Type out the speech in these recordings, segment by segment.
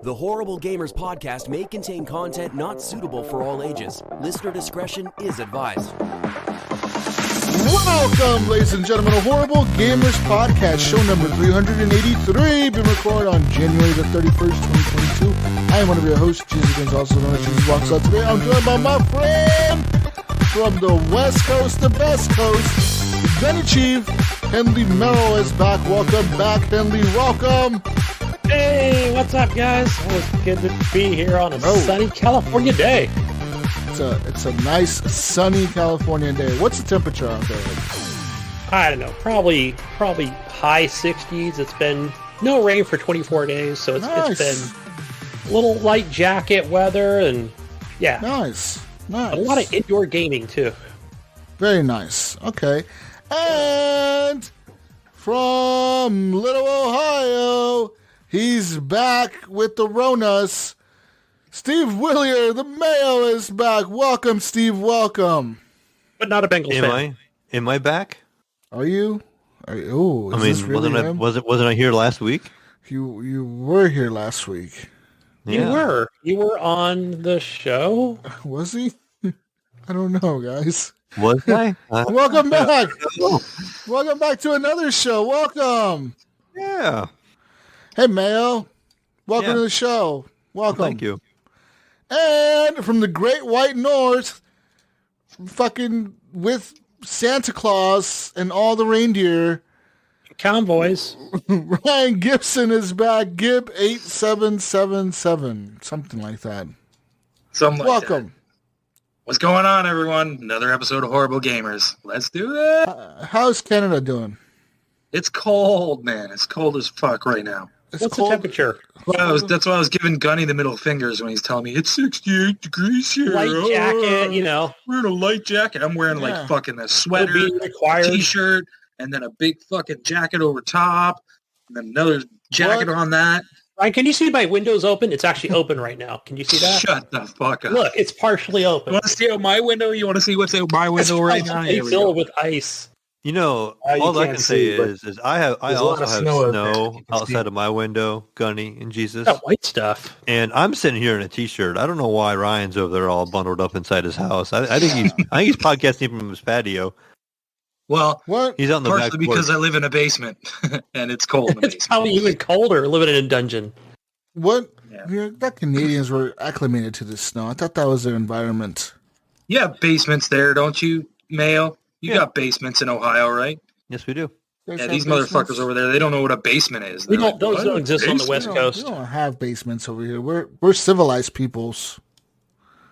The Horrible Gamers podcast may contain content not suitable for all ages. Listener discretion is advised. Welcome, ladies and gentlemen, to Horrible Gamers podcast, show number 383, being recorded on January the 31st, 2022. I am one of your hosts, Jesus, also known as JesusWalksAlot. Today, I'm joined by my friend from the West Coast to Best Coast, Gunny Chief. Henley Merrill is back. Welcome back, Henley. Welcome. Hey, what's up, guys? It's good to be here on a sunny California day. It's a nice, sunny California day. What's the temperature out there? I don't know. Probably high 60s. It's been no rain for 24 days, so it's been a little light jacket weather, and yeah. Nice. A lot of indoor gaming, too. Very nice. Okay. And from Little Ohio, he's back with the Ronas. Steve Willier, the Mayo, is back. Welcome, Steve. Welcome. But not a Bengals fan. Am I back? Are you? Oh, I mean, wasn't I here last week? You were here last week. Yeah. You were on the show? Was he? I don't know, guys. Was I? Welcome back. Welcome back to another show. Welcome. Yeah. Hey, Mayo. Welcome to the show. Welcome. Thank you. And from the Great White North, fucking with Santa Claus and all the reindeer, Convoys. Ryan Gibson is back. Gibb8777, something like that. Welcome. What's going on, everyone? Another episode of Horrible Gamers. Let's do it. How's Canada doing? It's cold, man. It's cold as fuck right now. What's the temperature? Well, that's why I was giving Gunny the middle fingers when he's telling me it's 68 degrees here. Light jacket, you know. Wearing a light jacket. I'm wearing like fucking a sweater, a t-shirt, and then a big fucking jacket over top, and then another jacket on that. Ryan, can you see my windows open? It's actually open right now. Can you see that? Shut the fuck up. Look, it's partially open. You want to see out my window? You want to see what's out my window right now? It's filled with ice. You know, all I can say is I also have snow outside of my window, Gunny and Jesus. That white stuff. And I'm sitting here in a t-shirt. I don't know why Ryan's over there all bundled up inside his house. I think he's podcasting from his patio. Well, he's on the back partially because I live in a basement and it's cold in the basement. It's probably even colder living in a dungeon. What? Yeah. That Canadians were acclimated to the snow. I thought that was their environment. You have basements there, don't you, Mayo? You got basements in Ohio, right? Yes, we do. Yeah, these motherfuckers over there, they don't know what a basement is. Those don't exist on the West Coast. We don't have basements over here. We're civilized peoples.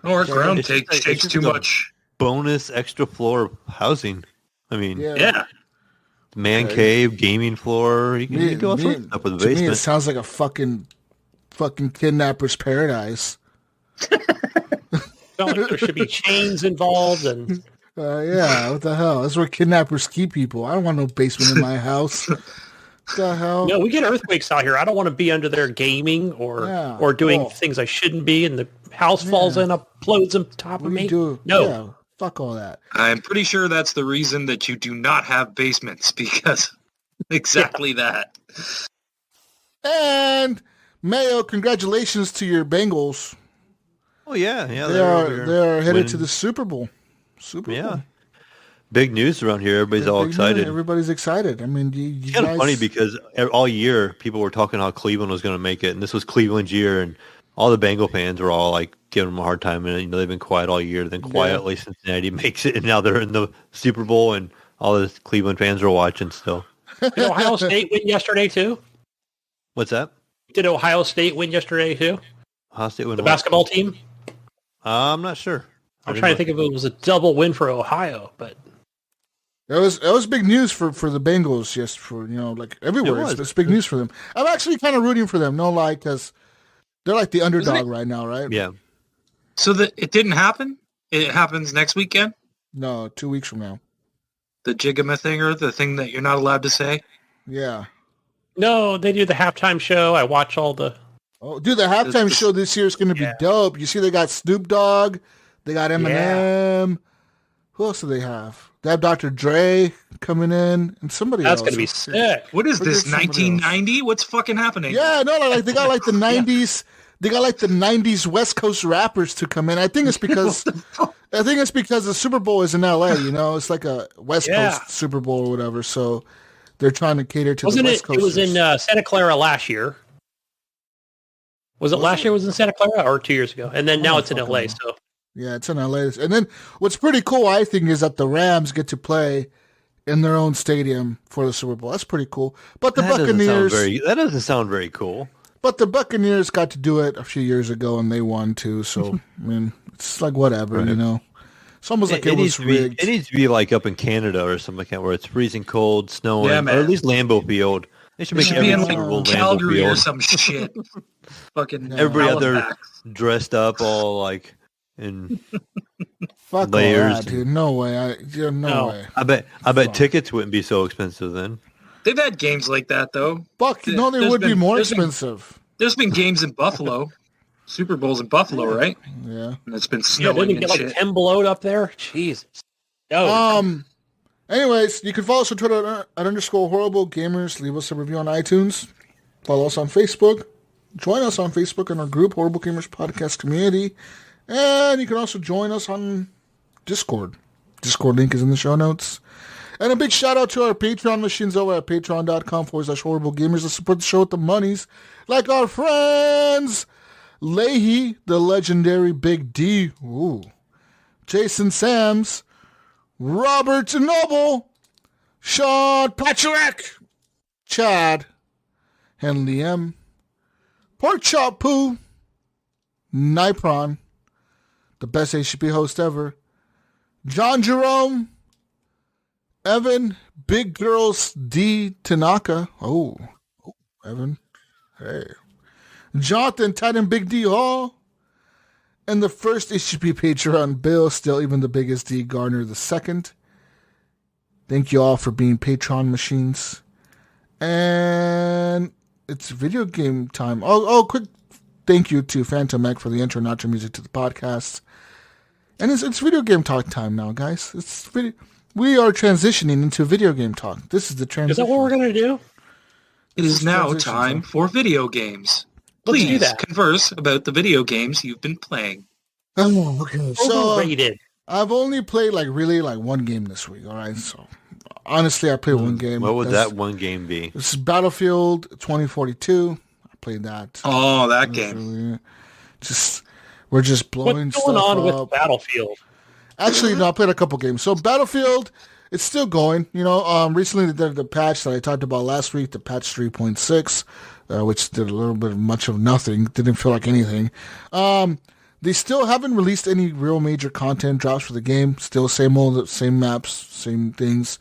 No, our ground takes too much. Bonus extra floor housing. I mean, man cave, gaming floor. You can do all sorts of stuff with the basement. To me, it sounds like a fucking kidnapper's paradise. There should be chains involved and... what the hell? That's where kidnappers keep people. I don't want no basement in my house. What the hell? No, we get earthquakes out here. I don't want to be under there gaming or doing things I shouldn't be, and the house falls in, uploads on top of me. No. Yeah, fuck all that. I'm pretty sure that's the reason that you do not have basements, because exactly that. And Mayo, congratulations to your Bengals. Oh yeah, they are headed to the Super Bowl. Yeah. Big news around here. Everybody's all excited. Everybody's excited. I mean, it's kind of funny because all year people were talking how Cleveland was going to make it, and this was Cleveland's year, and all the Bengal fans were all like giving them a hard time, and they've been quiet all year. Then quietly Cincinnati makes it, and now they're in the Super Bowl, and all the Cleveland fans are watching still. Did Ohio State win yesterday too? What's that? Did Ohio State win yesterday too? Ohio State win the basketball team? I'm not sure. I'm trying to think if it was a double win for Ohio, but that was big news for the Bengals. Just for like everywhere, it's big news for them. I'm actually kind of rooting for them, no lie, because they're like the underdog right now, right? Yeah. So it didn't happen. It happens next weekend. No, 2 weeks from now. The Jigama thing, or the thing that you're not allowed to say. Yeah. No, they do the halftime show. I watch all the. Oh, dude, the halftime show this year is going to be dope. You see, they got Snoop Dogg. They got Eminem. Who else do they have? They have Dr. Dre coming in and somebody else. That's going to be sick. What is this, 1990? What's fucking happening? Yeah, no, like they got like the 90s. They got like the 90s West Coast rappers to come in. I think it's because the Super Bowl is in LA, you know. It's like a West Coast Super Bowl or whatever. So they're trying to cater to the West Coast. It was in Santa Clara last year. Was it last year it was in Santa Clara or 2 years ago? And then now it's in LA, so yeah, it's in LA. And then what's pretty cool, I think, is that the Rams get to play in their own stadium for the Super Bowl. That's pretty cool. But the Buccaneers... That doesn't sound very cool. But the Buccaneers got to do it a few years ago, and they won, too. So, I mean, it's like whatever, right. You know. It's almost like it was rigged. It needs to be like up in Canada or something like that, where it's freezing cold, snowing, or at least Lambeau Field. They should make every Super Bowl Calgary Lambeau Field. or some shit. Fucking everybody out there dressed up all like... in fuck layers. All that, dude. No way. No way. I bet tickets wouldn't be so expensive then. They've had games like that though. Fuck, no, they would be more expensive. There's been games in Buffalo, Super Bowls in Buffalo, right? Yeah, and it's been snowing. Didn't it get like 10 below up there? Jesus. No. Anyways, you can follow us on Twitter at _HorribleGamers. Leave us a review on iTunes. Follow us on Facebook. Join us on Facebook in our group, Horrible Gamers Podcast Community. And you can also join us on Discord. Discord link is in the show notes. And a big shout out to our Patreon machines over at patreon.com/horriblegamers to support the show with the monies. Like our friends Leahy, the legendary Big D, Jason Sams, Robert Noble, Sean Patrick, Chad, Henley M, Pork Chop Poo, Nipron, the best HGP host ever, John Jerome, Evan, Big Girls D Tanaka. Oh, Evan. Hey. Jonathan, Titan Big D Hall. And the first HGP Patreon, Bill, still even the biggest D, Garner the second. Thank you all for being Patreon machines. And it's video game time. Oh, quick thank you to Phantom Egg for the intro and outro music to the podcast. And it's video game talk time now, guys. We are transitioning into video game talk. This is the transition. Is that what we're going to do? It is now time for video games. Please converse about the video games you've been playing. Oh, okay. So Overrated. I've only played really one game this week. All right. So honestly, I played one game. What would that one game be? This is Battlefield 2042. I played that. Oh, that game. We're just blowing stuff up. What's going on with Battlefield? Actually, no, I played a couple games. So Battlefield, it's still going. You know, recently they did the patch that I talked about last week, the patch 3.6, which did a little bit much of nothing. Didn't feel like anything. They still haven't released any real major content drops for the game. Still same maps, same things.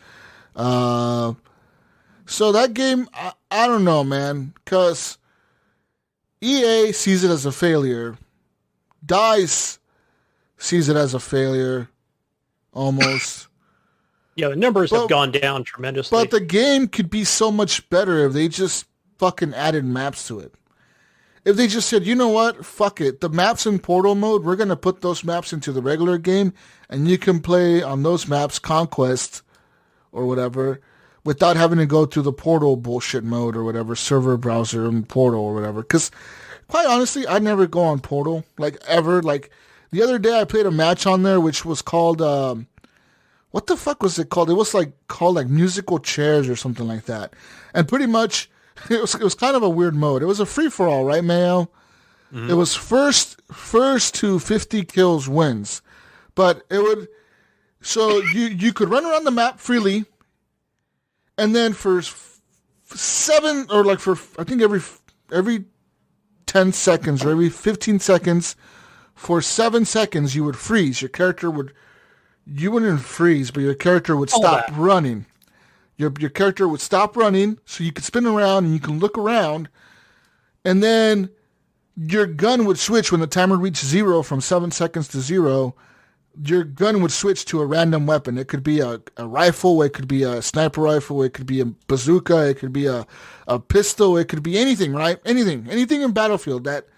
So that game, I don't know, man, because EA sees it as a failure. DICE sees it as a failure, almost. Yeah, the numbers have gone down tremendously. But the game could be so much better if they just fucking added maps to it. If they just said, you know what, fuck it. The maps in Portal mode, we're going to put those maps into the regular game, and you can play on those maps Conquest or whatever without having to go through the Portal bullshit mode or whatever, server browser and Portal or whatever. Because quite honestly, I never go on Portal, ever. The other day I played a match on there which was called, what the fuck was it called? It was called musical chairs or something like that. And pretty much, it was kind of a weird mode. It was a free-for-all, right, Mayo? Mm-hmm. It was first to 50 kills wins. But it would, so you could run around the map freely, and then for seven, or I think every 10 seconds or every 15 seconds, for 7 seconds, you would freeze. You wouldn't freeze, but your character would stop running. Your character would stop running, so you could spin around and you can look around, and then your gun would switch when the timer reached 0 from 7 seconds to 0. Your gun would switch to a random weapon. It could be a rifle, it could be a sniper rifle, it could be a bazooka, it could be a pistol, it could be anything, right? Anything in Battlefield that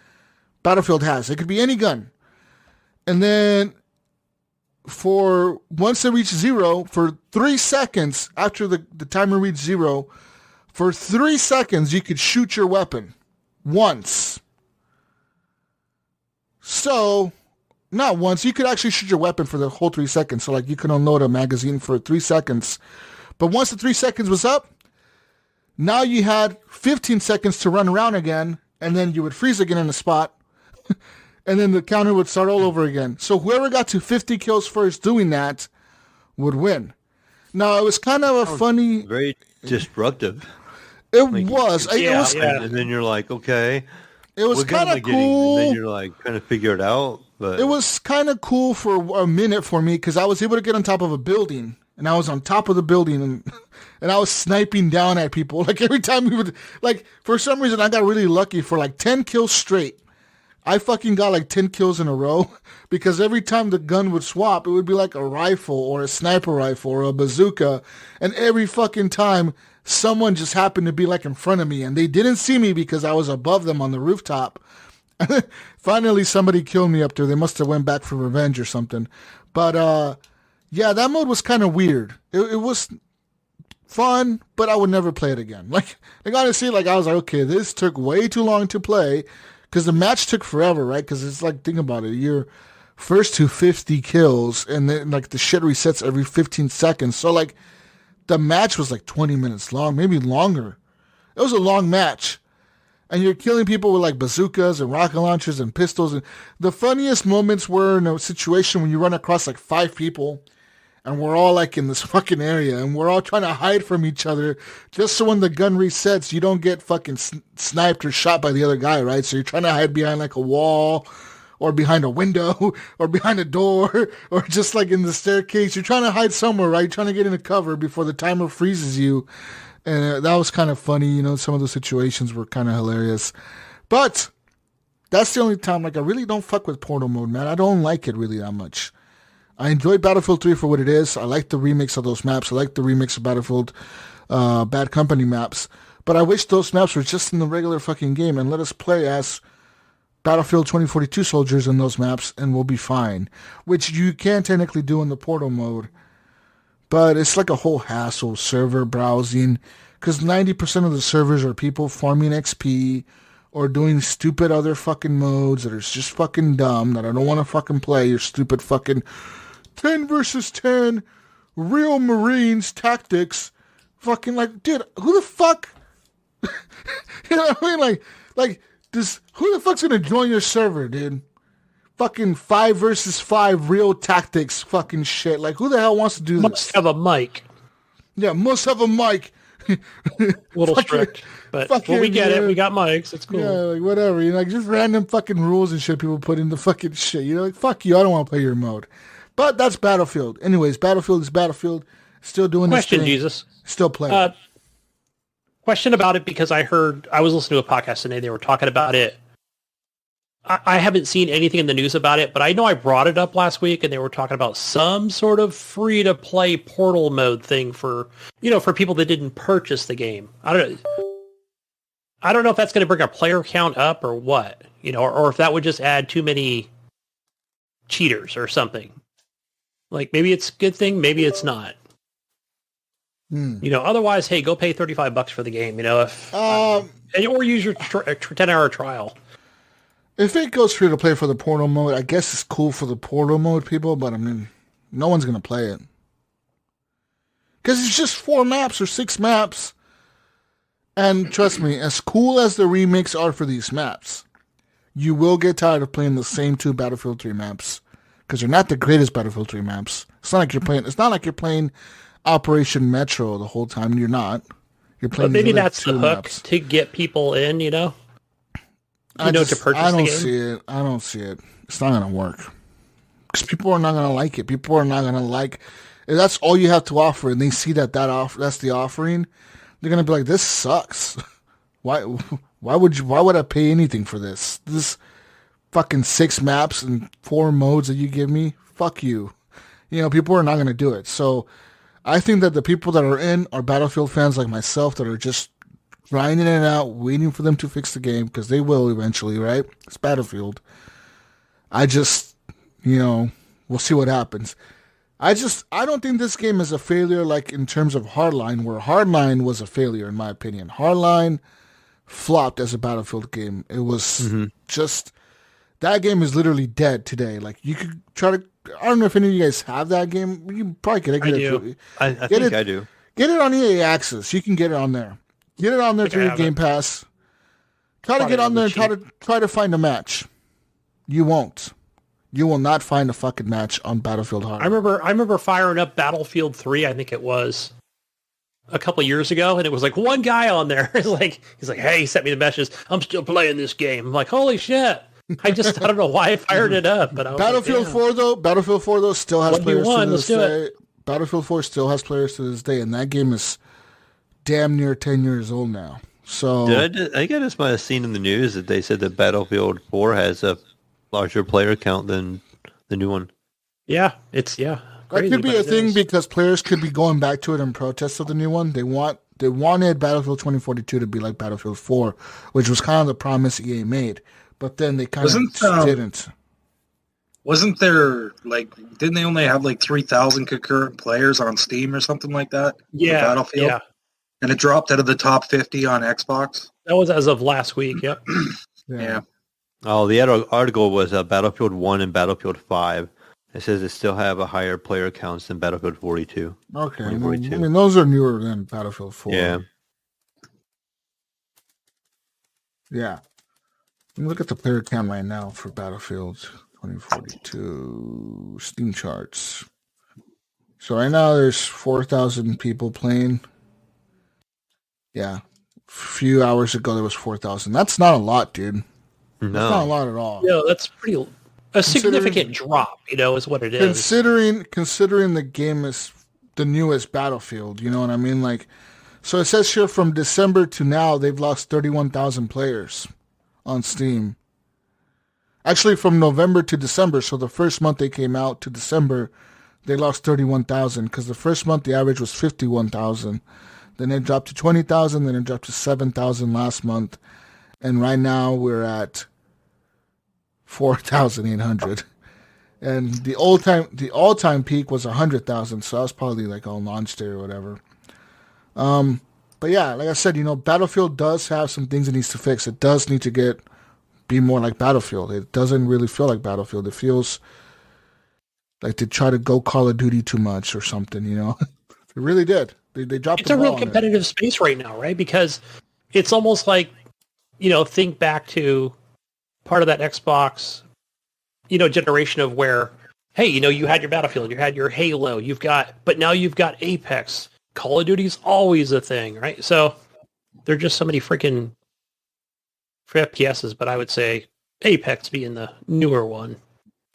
Battlefield has. It could be any gun. And then for once they reach 0, for 3 seconds after the timer reached 0, for 3 seconds you could shoot your weapon once. So, not once, you could actually shoot your weapon for the whole 3 seconds. So like you could unload a magazine for 3 seconds. But once the 3 seconds was up, now you had 15 seconds to run around again, and then you would freeze again in a spot, and then the counter would start all over again. So whoever got to 50 kills first doing that would win. Now, it was kind of a funny... Very disruptive. It was. And then you're like, okay. It was kind of cool. And then you're like, trying to figure it out. But it was kind of cool for a minute for me, because I was able to get on top of a building. And I was on top of the building, and I was sniping down at people. Like, every time we would, like, for some reason, I got really lucky for, like, 10 kills straight. I fucking got, like, 10 kills in a row, because every time the gun would swap, it would be, like, a rifle or a sniper rifle or a bazooka. And every fucking time, someone just happened to be, like, in front of me, and they didn't see me because I was above them on the rooftop. Finally, somebody killed me up there. They must have went back for revenge or something. But, yeah, that mode was kind of weird. It was fun, but I would never play it again. Like honestly, like I was like, okay, this took way too long to play, because the match took forever, right? Because it's like, think about it, you're first to 50 kills, and then like the shit resets every 15 seconds. So like the match was like 20 minutes long, maybe longer. It was a long match. And you're killing people with like bazookas and rocket launchers and pistols. And the funniest moments were in a situation when you run across like 5 people, and we're all like in this fucking area, and we're all trying to hide from each other, just so when the gun resets, you don't get fucking sniped or shot by the other guy, right? So you're trying to hide behind like a wall, or behind a window, or behind a door, or just like in the staircase. You're trying to hide somewhere, right? You're trying to get in a cover before the timer freezes you. And that was kind of funny, you know, some of those situations were kind of hilarious. But that's the only time, like, I really don't fuck with Portal mode, man. I don't like it really that much. I enjoy Battlefield 3 for what it is. I like the remix of those maps. I like the remix of Battlefield Bad Company maps. But I wish those maps were just in the regular fucking game, and let us play as Battlefield 2042 soldiers in those maps, and we'll be fine. Which you can technically do in the Portal mode. But it's like a whole hassle, server browsing, because 90% of the servers are people farming XP or doing stupid other fucking modes that are just fucking dumb, that I don't want to fucking play your stupid fucking 10 versus 10 real Marines tactics. Fucking like, dude, who the fuck? You know what I mean? Like, who the fuck's gonna join your server, dude? Fucking 5 versus 5 real tactics fucking shit. Like, who the hell wants to do this? Must have a mic. Yeah, must have a mic. Little strict. But well, we get it. We got mics. It's cool. Yeah, like whatever. You know, like just random fucking rules and shit people put into fucking shit. You know, like fuck you. I don't want to play your mode. But that's Battlefield. Anyways, Battlefield is Battlefield. Still doing this thing. Question, Jesus. Still playing. Question about it, because I was listening to a podcast today. They were talking about it. I haven't seen anything in the news about it, but I know I brought it up last week, and they were talking about some sort of free-to-play Portal mode thing for people that didn't purchase the game. I don't know if that's going to bring our player count up or what, or if that would just add too many cheaters or something. Like, maybe it's a good thing, maybe it's not. Otherwise, hey, go pay $35 for the game, or use your 10-hour trial. If it goes free to play for the Portal mode, I guess it's cool for the Portal mode people, but I mean, no one's going to play it. Because it's just 4 maps or 6 maps. And trust me, as cool as the remakes are for these maps, you will get tired of playing the same 2 Battlefield 3 maps. Because they're not the greatest Battlefield 3 maps. It's not like you're playing Operation Metro the whole time. You're not. You're playing. But maybe that's the hook maps to get people in, to purchase the game. I don't see it. It's not going to work. Because people are not going to like it. People are not going to like... If that's all you have to offer, and they see that's the offering, they're going to be like, this sucks. Why would I pay anything for this? This fucking 6 maps and 4 modes that you give me? Fuck you. People are not going to do it. So I think that the people that are in are Battlefield fans like myself that are just grinding it out, waiting for them to fix the game, because they will eventually, right? It's Battlefield. I just, we'll see what happens. I don't think this game is a failure like in terms of Hardline, where Hardline was a failure in my opinion. Hardline flopped as a Battlefield game. It was just, that game is literally dead today. Like you could try to, I don't know if any of you guys have that game. You probably could get it. I think I do. Get it on EA Access. You can get it on there. Get it on there through your Game Pass. Try to get on there and try to find a match. You won't. You will not find a fucking match on Battlefield Hard. I remember firing up Battlefield 3, I think it was, a couple of years ago, and it was like one guy on there. He's like, hey, he sent me the messages. I'm still playing this game. I'm like, holy shit. I don't know why I fired it up. But Battlefield 4 though still has players to this day. Battlefield 4 still has players to this day, and that game is damn near 10 years old now. So I think I just might have seen in the news that they said that Battlefield 4 has a larger player count than the new one. Yeah, it's crazy, that could be a thing because players could be going back to it in protest of the new one. They wanted Battlefield 2042 to be like Battlefield 4, which was kind of the promise EA made, but then they kind of didn't. Wasn't there didn't they only have 3,000 concurrent players on Steam or something like that? Yeah, Battlefield. Yeah. And it dropped out of the top 50 on Xbox. That was as of last week. Yep. Yeah. Oh, the article was Battlefield 1 and Battlefield 5. It says it still have a higher player counts than Battlefield 42. Okay. Well, I mean, those are newer than Battlefield 4. Yeah. Yeah. Look at the player count right now for Battlefield 2042 Steam charts. So right now there's 4,000 people playing. Yeah. A few hours ago there was 4,000. That's not a lot, dude. No. That's not a lot at all. No, that's a significant drop, is what it is. Considering the game is the newest Battlefield, you know what I mean? So it says here from December to now, they've lost 31,000 players on Steam. Actually, from November to December, so the first month they came out to December, they lost 31,000, because the first month the average was 51,000. Then it dropped to 20,000, then it dropped to 7,000 last month. And right now we're at 4,800. And the all-time peak was 100,000, so that's probably all launched there or whatever. But yeah, like I said, Battlefield does have some things it needs to fix. It does need to be more like Battlefield. It doesn't really feel like Battlefield. It feels like they try to go Call of Duty too much or something, It really did. They dropped It's a real competitive space right now, right? Because it's almost like, think back to part of that Xbox, generation of where, hey, you had your Battlefield, you had your Halo, but now you've got Apex. Call of Duty's always a thing, right? So there are just so many freaking FPSs, but I would say Apex being the newer one.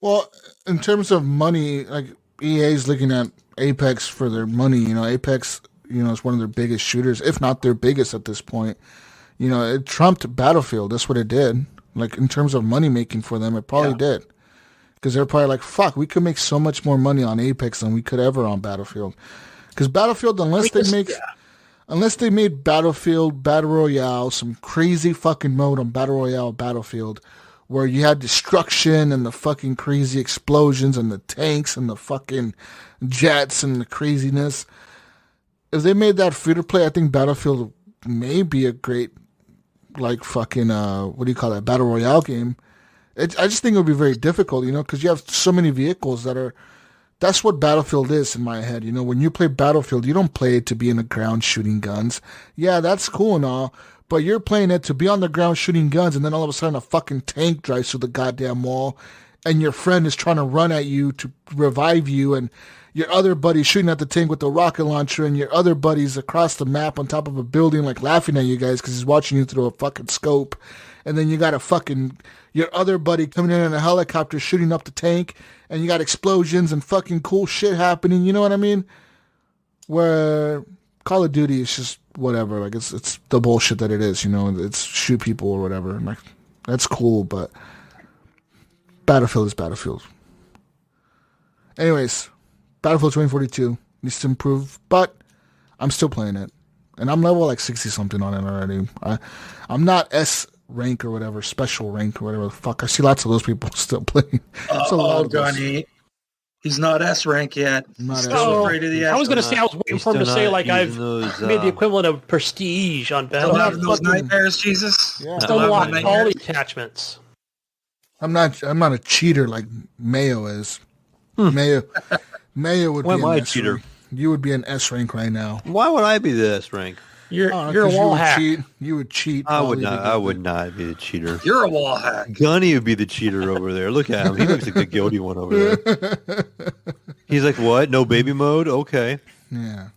Well, in terms of money, EA's looking at Apex for their money. Apex, is one of their biggest shooters, if not their biggest at this point. It trumped Battlefield. That's what it did. In terms of money making for them, it probably did. Because they're probably fuck, we could make so much more money on Apex than we could ever on Battlefield. Because Battlefield, unless they made Battlefield Battle Royale, some crazy fucking mode on Battle Royale Battlefield, where you had destruction and the fucking crazy explosions and the tanks and the fucking jets and the craziness. If they made that free to play, I think Battlefield may be a great, Battle Royale game. I just think it would be very difficult, because you have so many vehicles that's what Battlefield is in my head. When you play Battlefield, you don't play it to be in the ground shooting guns. Yeah, that's cool and all, but you're playing it to be on the ground shooting guns, and then all of a sudden a fucking tank drives through the goddamn wall, and your friend is trying to run at you to revive you, and your other buddy's shooting at the tank with a rocket launcher, and your other buddy's across the map on top of a building laughing at you guys because he's watching you through a fucking scope. And then you got your other buddy coming in a helicopter shooting up the tank, and you got explosions and fucking cool shit happening, you know what I mean? Where Call of Duty is just whatever, it's the bullshit that it is, it's shoot people or whatever. That's cool, but Battlefield is Battlefield. Anyways, Battlefield 2042 needs to improve, but I'm still playing it. And I'm level 60-something on it already. I'm not S rank or whatever, special rank or whatever the fuck. I see lots of those people still playing. Oh, Gunny. He's not S rank yet. Still afraid of the S. I was going to say, I was waiting for him to say, like, I've made the equivalent of prestige on Ben. Still having those nightmares, Jesus? Yeah. Still unlocked all the attachments. I'm not a cheater like Mayo is. Mayo would be an S cheater. You would be an S rank right now. Why would I be the S rank? You're a wall hack. You would cheat. I would not be the cheater. You're a wall hack. Gunny would be the cheater over there. Look at him. He looks like the guilty one over there. He's like, what? No baby mode? Okay. Yeah.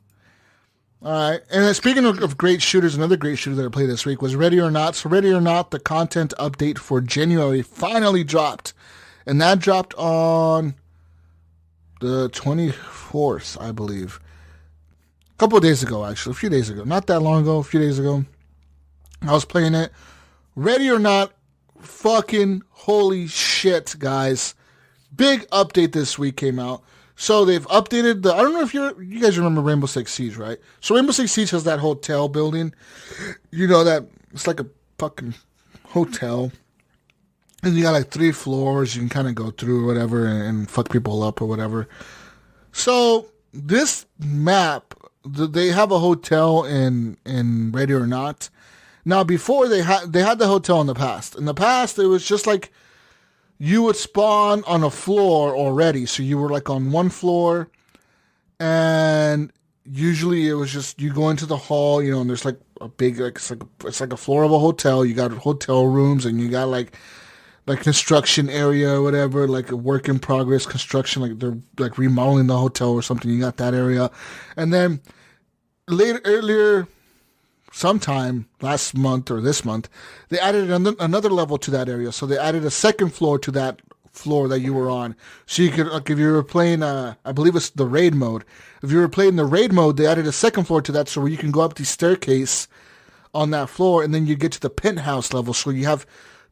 All right. And speaking of great shooters, another great shooter that I played this week was Ready or Not. So Ready or Not, the content update for January finally dropped. And that dropped on the 24th, I believe. A couple of days ago, actually. A few days ago. Not that long ago. A few days ago. I was playing it. Ready or Not, fucking holy shit, guys. Big update this week came out. So they've updated I don't know if you guys remember Rainbow Six Siege, right? So Rainbow Six Siege has that hotel building. You know that it's like a fucking hotel. And you got like 3 floors you can kind of go through or whatever and fuck people up or whatever. So this map, they have a hotel in Ready or Not. Now before they had the hotel in the past. In the past it was just like you would spawn on a floor already. So you were like on one floor and usually it was just you go into the hall, and there's like a big it's like a floor of a hotel. You got hotel rooms and you got like construction area or whatever, like a work in progress construction, like they're like remodeling the hotel or something. You got that area. And then earlier sometime last month or this month, they added another level to that area. So they added a second floor to that floor that you were on. So you could, like, if you were playing, I believe it's the raid mode. If you were playing the raid mode, they added a second floor to that, so where you can go up the staircase on that floor, and then you get to the penthouse level. So you have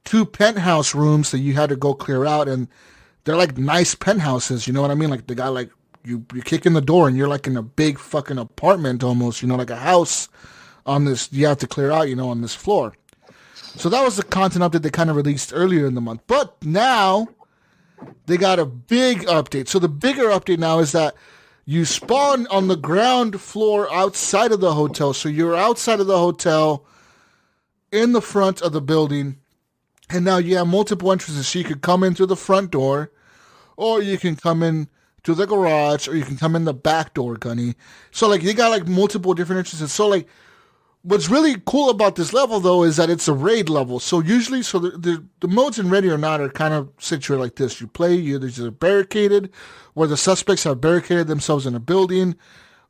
2 penthouse rooms that you had to go clear out, and they're like nice penthouses. You know what I mean? Like they got like you kick in the door, and you're like in a big fucking apartment almost. Like a house. On this, you have to clear out, on this floor. So that was the content update they kind of released earlier in the month. But now they got a big update. So the bigger update now is that you spawn on the ground floor outside of the hotel. So you're outside of the hotel in the front of the building. And now you have multiple entrances. So you could come in through the front door, or you can come in to the garage, or you can come in the back door, Gunny. So like they got like multiple different entrances. So like what's really cool about this level, though, is that it's a raid level. So usually, the modes in Ready or Not are kind of situated like this. You play, there's a barricaded, where the suspects have barricaded themselves in a building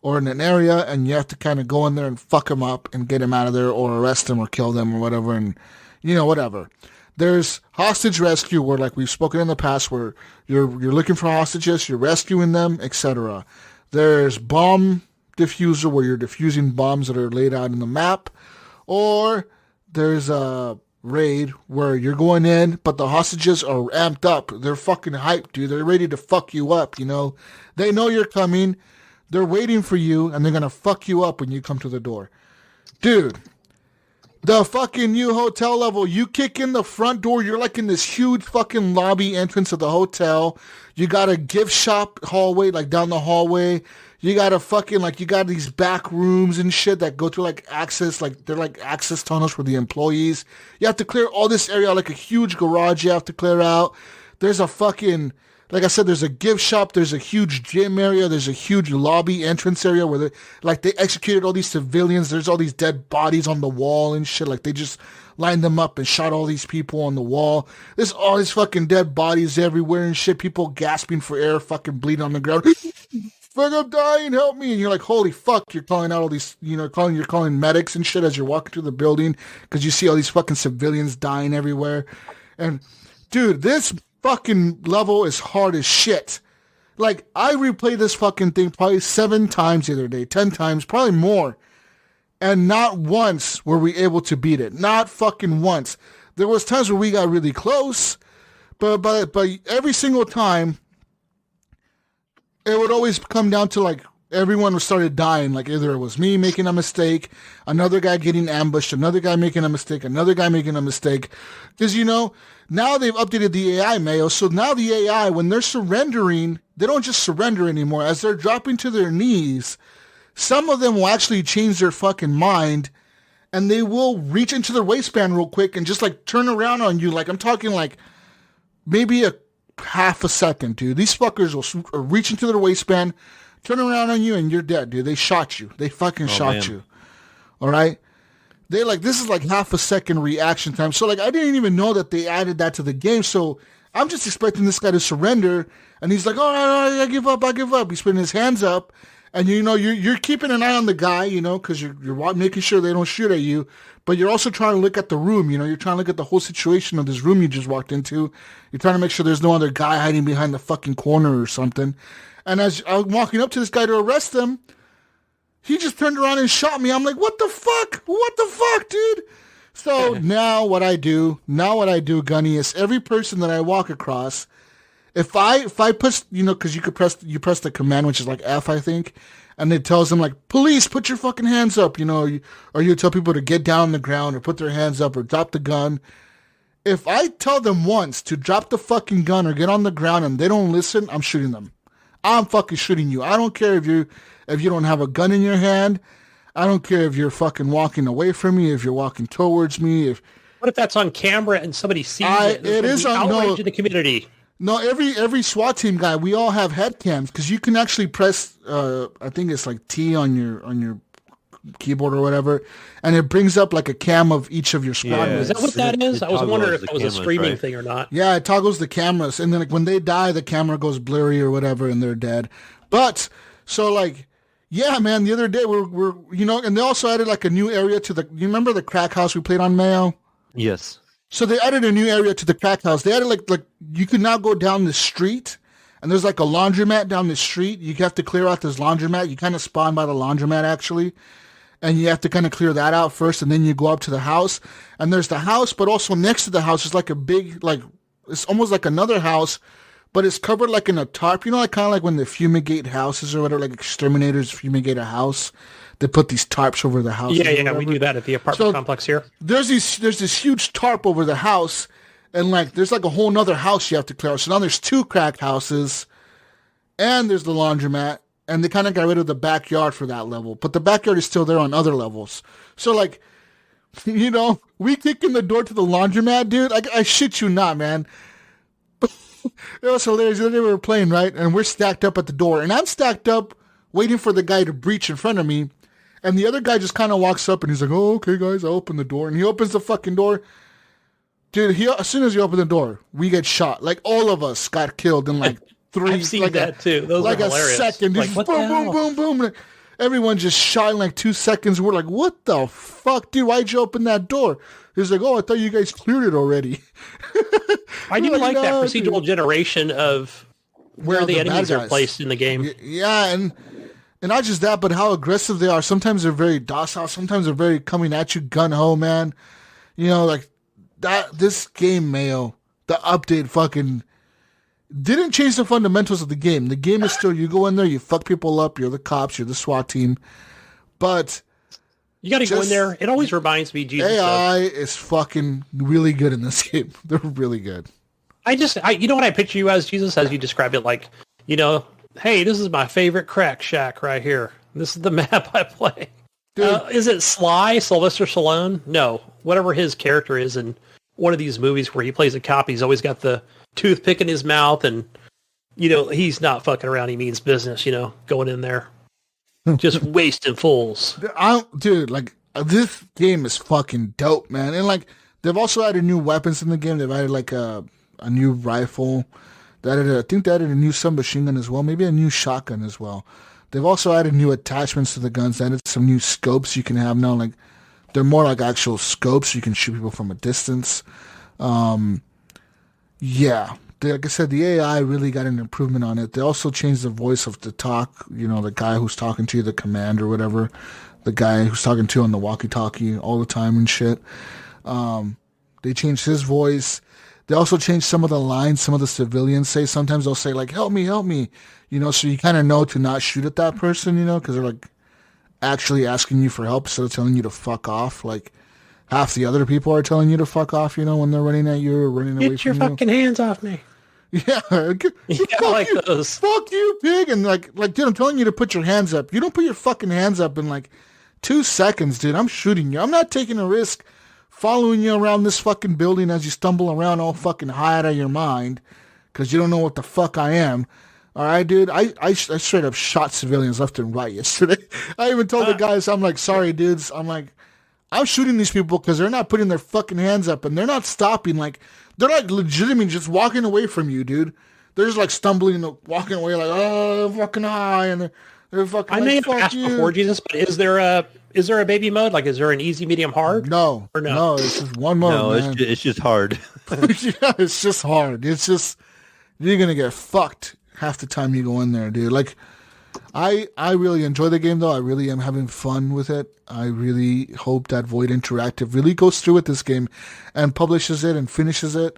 or in an area, and you have to kind of go in there and fuck them up and get them out of there, or arrest them or kill them or whatever, and, whatever. There's hostage rescue, where, like we've spoken in the past, where you're looking for hostages, you're rescuing them, etc. There's bomb diffuser, where you're diffusing bombs that are laid out in the map, or there's a raid where you're going in, but the hostages are amped up. They're fucking hyped, dude. They're ready to fuck you up, They know you're coming. They're waiting for you, and they're gonna fuck you up when you come to the door. Dude, the fucking new hotel level, you kick in the front door, you're like in this huge fucking lobby entrance of the hotel. You got a gift shop hallway, like down the hallway. You got a fucking, like, you got these back rooms and shit that go through, like, access, like, they're like access tunnels for the employees. You have to clear all this area, like a huge garage you have to clear out. There's a fucking, like I said, there's a gift shop, there's a huge gym area, there's a huge lobby entrance area where they executed all these civilians. There's all these dead bodies on the wall and shit. Like, they just lined them up and shot all these people on the wall. There's all these fucking dead bodies everywhere and shit. People gasping for air, fucking bleeding on the ground. Fuck, I'm dying, help me. And you're like, holy fuck, you're calling out all these, you're calling medics and shit as you're walking through the building because you see all these fucking civilians dying everywhere. And, dude, this fucking level is hard as shit. Like, I replayed this fucking thing probably 7 times the other day, 10 times, probably more. And not once were we able to beat it. Not fucking once. There was times where we got really close, but every single time, it would always come down to, like, everyone started dying. Like, either it was me making a mistake, another guy getting ambushed, another guy making a mistake, another guy making a mistake. Because, now they've updated the AI, Mayo. So now the AI, when they're surrendering, they don't just surrender anymore. As they're dropping to their knees, some of them will actually change their fucking mind, and they will reach into their waistband real quick and just like turn around on you. Like, I'm talking like maybe a half a second, dude. These fuckers will reach into their waistband, turn around on you, and you're dead, dude. They shot you. They fucking shot you. All right? They like, this is like half a second reaction time. So like, I didn't even know that they added that to the game. So I'm just expecting this guy to surrender. And he's like, oh, no, I give up. He's putting his hands up. And, you know, you're keeping an eye on the guy, you know, because you're making sure they don't shoot at you. But you're also trying to look at the room, you know. You're trying to look at the whole situation of this room you just walked into. You're trying to make sure there's no other guy hiding behind the fucking corner or something. And as I'm walking up to this guy to arrest him, he just turned around and shot me. I'm like, what the fuck? What the fuck, dude? So now what I do, Gunny, is every person that I walk across, if I push, you know, because you press the command, which is like F, I think, and it tells them like, police, put your fucking hands up, you know, or you tell people to get down on the ground or put their hands up or drop the gun. If I tell them once to drop the fucking gun or get on the ground and they don't listen, I'm shooting them. I'm fucking shooting you. I don't care if you don't have a gun in your hand. I don't care if you're fucking walking away from me, if you're walking towards me. What if that's on camera and somebody sees it? It is on outrage in the community. No, every SWAT team guy, we all have head cams because you can actually press, I think it's like T on your keyboard or whatever, and it brings up like a cam of each of your squad mates. Is that what that is? I was wondering if that was a streaming thing or not. Yeah, it toggles the cameras, and then like when they die, the camera goes blurry or whatever, and they're dead. But so like, yeah, man, the other day we're you know, and they also added like a new area to you remember the crack house we played on Mayo? Yes. So they added a new area to the crack house. They added like you can now go down the street, and there's like a laundromat down the street. You have to clear out this laundromat. You kind of spawn by the laundromat actually, and you have to kind of clear that out first, and then you go up to the house. And there's the house, but also next to the house is like a big it's almost like another house, but it's covered like in a tarp. You know, like kind of like when they fumigate houses or whatever, like exterminators fumigate a house. They put these tarps over the house. Yeah, we do that at the apartment complex here. There's this huge tarp over the house, and like there's like a whole nother house you have to clear out. So now there's 2 crack houses, and there's the laundromat, and they kind of got rid of the backyard for that level. But the backyard is still there on other levels. So like, you know, we kick in the door to the laundromat, dude. I shit you not, man. It was hilarious. The other day we were playing, right? And we're stacked up at the door, and I'm stacked up waiting for the guy to breach in front of me. And the other guy just kind of walks up and he's like, oh, okay, guys, I'll open the door. And he opens the fucking door. Dude, as soon as you open the door, we get shot. Like, all of us got killed in like 3. I've seen that too. Those like are hilarious. A second. Like, boom, boom, boom, boom, boom. Everyone just shot in like 2 seconds. We're like, what the fuck, dude? Why'd you open that door? He's like, oh, I thought you guys cleared it already. I do like that procedural generation of where the enemies are placed in the game. Yeah, and not just that, but how aggressive they are. Sometimes they're very docile. Sometimes they're very coming at you gun-ho, man. You know, like that. This game, Mayo, the update fucking didn't change the fundamentals of the game. The game is still, you go in there, you fuck people up, you're the cops, you're the SWAT team. But you got to go in there. It always reminds me, Jesus. AI is fucking really good in this game. They're really good. You know what I picture you as, Jesus, as you describe it, like, you know, hey, this is my favorite crack shack right here. This is the map I play. Is it Sylvester Stallone? No, whatever his character is in one of these movies where he plays a cop. He's always got the toothpick in his mouth, and you know he's not fucking around. He means business. You know, going in there, just wasting fools. Dude, like this game is fucking dope, man. And like they've also added new weapons in the game. They've added like a new rifle. I think they added a new submachine gun as well, maybe a new shotgun as well. They've also added new attachments to the guns. They added some new scopes you can have now. Like they're more like actual scopes. You can shoot people from a distance. Yeah, like I said, the AI really got an improvement on it. They also changed the voice of the talk. You know, the guy who's talking to you, the command or whatever, the guy who's talking to you on the walkie-talkie all the time and shit. They changed his voice. They also changed some of the lines some of the civilians say. Sometimes they'll say, like, help me, you know, so you kind of know to not shoot at that person, you know, because they're, like, actually asking you for help instead of telling you to fuck off. Like, half the other people are telling you to fuck off, you know, when they're running at you or running away from you. Get your fucking hands off me. Yeah, like you, those. Fuck you, pig! And like, dude, I'm telling you to put your hands up. You don't put your fucking hands up in like 2 seconds, dude. I'm shooting you. I'm not taking a risk following you around this fucking building as you stumble around all fucking high out of your mind because you don't know what the fuck I am. All right, dude. I straight up shot civilians left and right yesterday. I even told the guys, I'm like, sorry, dudes. I'm shooting these people because they're not putting their fucking hands up and they're not stopping. Like, they're like legitimately just walking away from you, dude. They're just like stumbling and walking away like, oh, they're fucking high. And they're fucking I like, may have fuck asked you. before, Jesus, but is there a baby mode? Like, is there an easy, medium, hard? No. Or no? No, it's just one mode, No, man. it's just hard. Yeah, it's just hard. It's just, you're going to get fucked half the time you go in there, dude. Like, I really enjoy the game, though. I really am having fun with it. I really hope that Void Interactive really goes through with this game and publishes it and finishes it.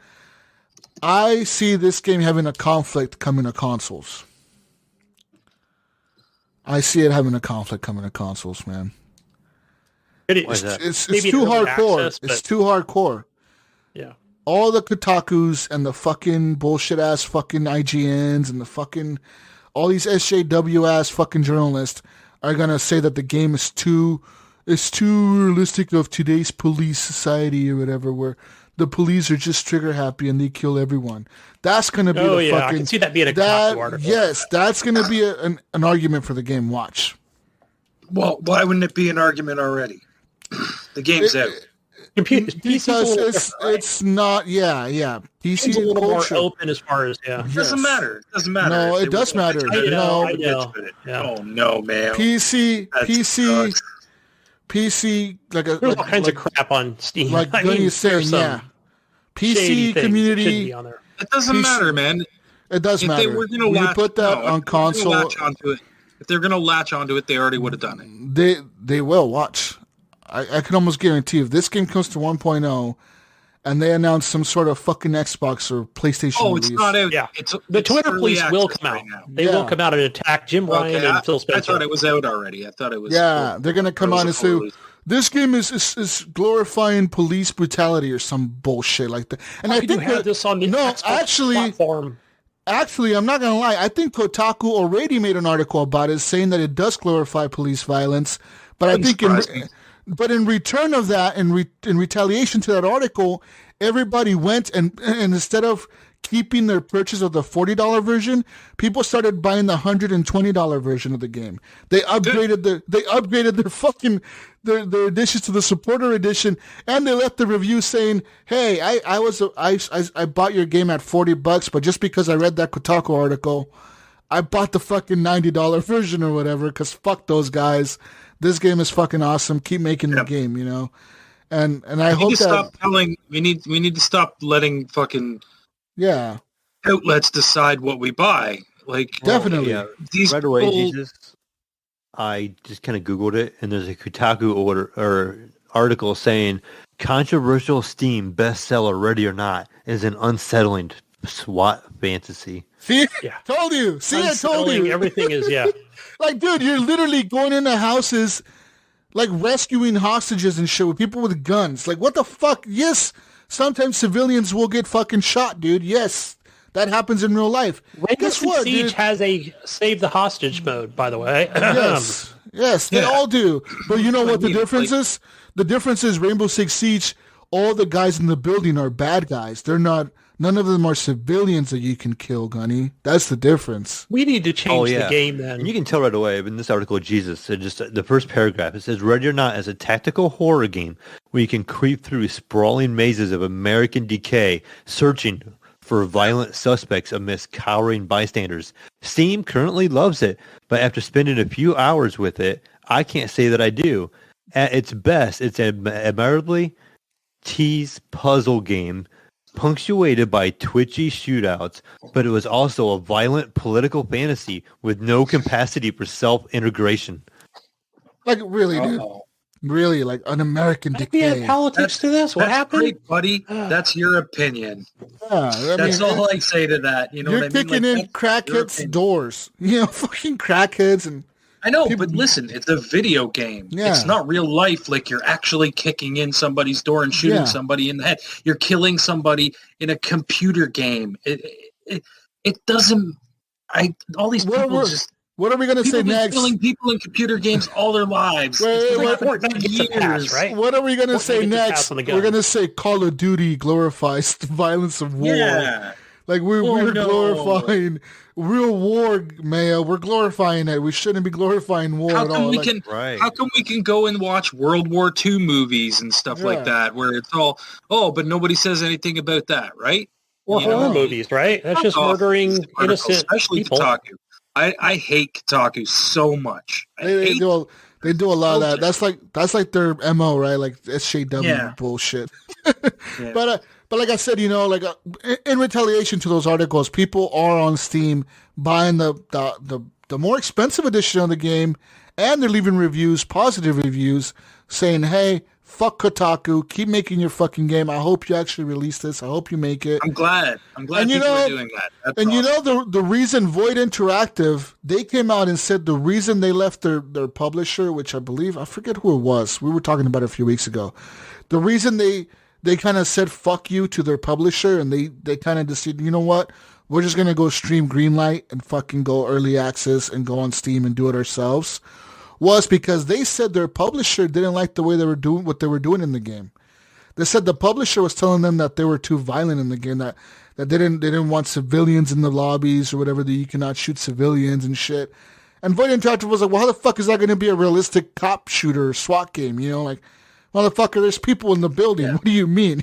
I see this game having a conflict coming to consoles. I see it having a conflict coming to consoles, man. It's too hardcore. It's too hardcore. Yeah. All the Kotakus and the fucking bullshit ass fucking IGNs and the fucking all these SJW ass fucking journalists are gonna say that the game is too realistic of today's police society or whatever, where the police are just trigger happy and they kill everyone. That's gonna be fucking. I can see that being a Kotaku article. Yes, that's gonna be an argument for the game. Watch. Well, why wouldn't it be an argument already? The game's out. Because it's not, PC it's a little culture. more open as far as It doesn't matter. It doesn't matter. No, it does matter. I know. Yeah. Oh no, man. PC, like there's all kinds of crap on Steam. Like Gunny is saying, PC community. It doesn't matter, man. It does matter. If they were going to put that on console, if they're going to latch onto it, they already would have done it. They will watch. I can almost guarantee if this game comes to 1.0 and they announce some sort of fucking Xbox or PlayStation release. It's not out. Yeah. The Twitter police will come out. They will come out and attack Jim Ryan and Phil Spencer. I thought it was out already. I thought it was. Yeah, they're going to come out and say, this game is glorifying police brutality or some bullshit like that. And I think have this on the Xbox platform. Actually, I'm not going to lie. I think Kotaku already made an article about it saying that it does glorify police violence. But I think in return of that, in retaliation to that article, everybody went and instead of keeping their purchase of the $40 version, people started buying the $120 version of the game. They upgraded their fucking their editions to the supporter edition, and they left the review saying, "Hey, I bought your game at $40, but just because I read that Kotaku article, I bought the fucking $90 version or whatever. Because fuck those guys." This game is fucking awesome. Keep making the game, you know. And I hope that we need to stop letting fucking outlets decide what we buy. Like definitely. These right away, Jesus. I just kind of Googled it, and there's a Kotaku article saying controversial Steam bestseller Ready or Not is an unsettling SWAT fantasy. See, told you. See, I told you. Everything is Like, dude, you're literally going into houses, like rescuing hostages and shit with people with guns. Like, what the fuck? Yes, sometimes civilians will get fucking shot, dude. Yes, that happens in real life. Guess what, Siege dude? Has a save the hostage mode, by the way. Yes, they all do. But you know what the difference is? The difference is Rainbow Six Siege, all the guys in the building are bad guys. They're not. None of them are civilians that you can kill, Gunny. That's the difference. We need to change the game then. And you can tell right away in this article, Jesus, just the first paragraph, it says, Ready or Not is a tactical horror game where you can creep through sprawling mazes of American decay, searching for violent suspects amidst cowering bystanders. Steam currently loves it, but after spending a few hours with it, I can't say that I do. At its best, it's an admirably teased puzzle game punctuated by twitchy shootouts, but it was also a violent political fantasy with no capacity for self-integration. Like, really, dude? Really, like an American decay. Politics to this? What happened? Great, buddy. That's your opinion. Yeah, that's all I say to that. You know you're what I mean? Kicking in crackheads' doors. You know, fucking crackheads and... I know, but listen, it's a video game. Yeah. It's not real life. Like, you're actually kicking in somebody's door and shooting somebody in the head. You're killing somebody in a computer game. it doesn't. All these people just. What are we going to say next? Killing people in computer games all their lives. Years, right? What are we going to say next? We're going to say Call of Duty glorifies the violence of war. Yeah. Like we're glorifying real war, Mayo. We're glorifying it. We shouldn't be glorifying war at all. How come we can go and watch World War II movies and stuff like that, where it's all, but nobody says anything about that, right? Or horror movies, right? That's just murdering innocent especially people. Kotaku. I hate Kotaku so much. They do a lot of that. That's like their MO, right? Like SJW bullshit. But like I said, in retaliation to those articles, people are on Steam buying the more expensive edition of the game, and they're leaving reviews, positive reviews, saying, "Hey, fuck Kotaku, keep making your fucking game. I hope you actually release this. I hope you make it." I'm glad people are doing that. That's awesome. The reason Void Interactive, they came out and said the reason they left their publisher, which I forget who it was. We were talking about it a few weeks ago. The reason they kind of said fuck you to their publisher, and they kind of decided, you know what? We're just going to go stream Greenlight and fucking go early access and go on Steam and do it ourselves, was because they said their publisher didn't like the way they were doing what they were doing in the game. They said the publisher was telling them that they were too violent in the game, that they didn't want civilians in the lobbies or whatever, that you cannot shoot civilians and shit. And Void Interactive was like, well, how the fuck is that going to be a realistic cop shooter or SWAT game? Like, motherfucker, there's people in the building. Yeah. What do you mean?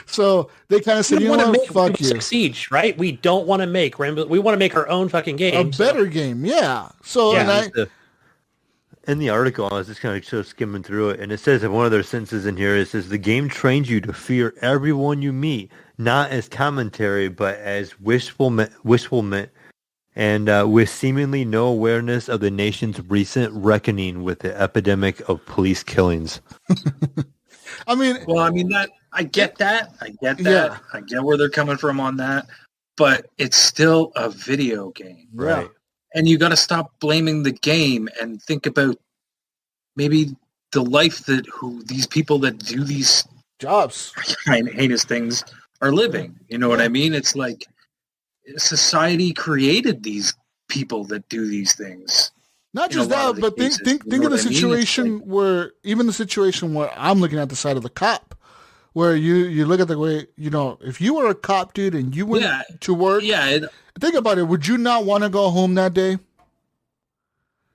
So they kind of said, fuck you. Siege, right? We don't want to make we want to make our own fucking game. A better game, yeah. So, in the article, I was just kind of skimming through it, and it says that one of their sentences in here, it says, the game trains you to fear everyone you meet, not as commentary, but as wishfulment, and with seemingly no awareness of the nation's recent reckoning with the epidemic of police killings. I get that. Yeah. I get where they're coming from on that, but it's still a video game. Right. And you got to stop blaming the game and think about maybe the life who these people that do these jobs, heinous things, are living. You know what I mean? It's like society created these people that do these things. Not just that, but think of the situation where I'm looking at the side of the cop, where you look at the way, if you were a cop, dude, and you went to work, think about it. Would you not want to go home that day?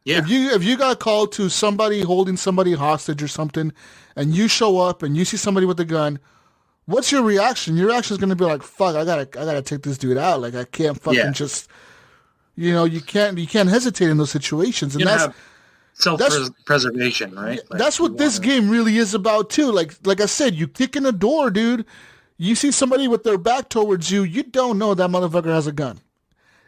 Yeah. If you got called to somebody holding somebody hostage or something, and you show up and you see somebody with a gun, what's your reaction? Your reaction is going to be like, "Fuck, I gotta take this dude out. Like, I can't fucking just." You can't hesitate in those situations, and that's self-preservation, right? That's what this game really is about too. Like I said, you kick in a door, dude. You see somebody with their back towards you. You don't know that motherfucker has a gun,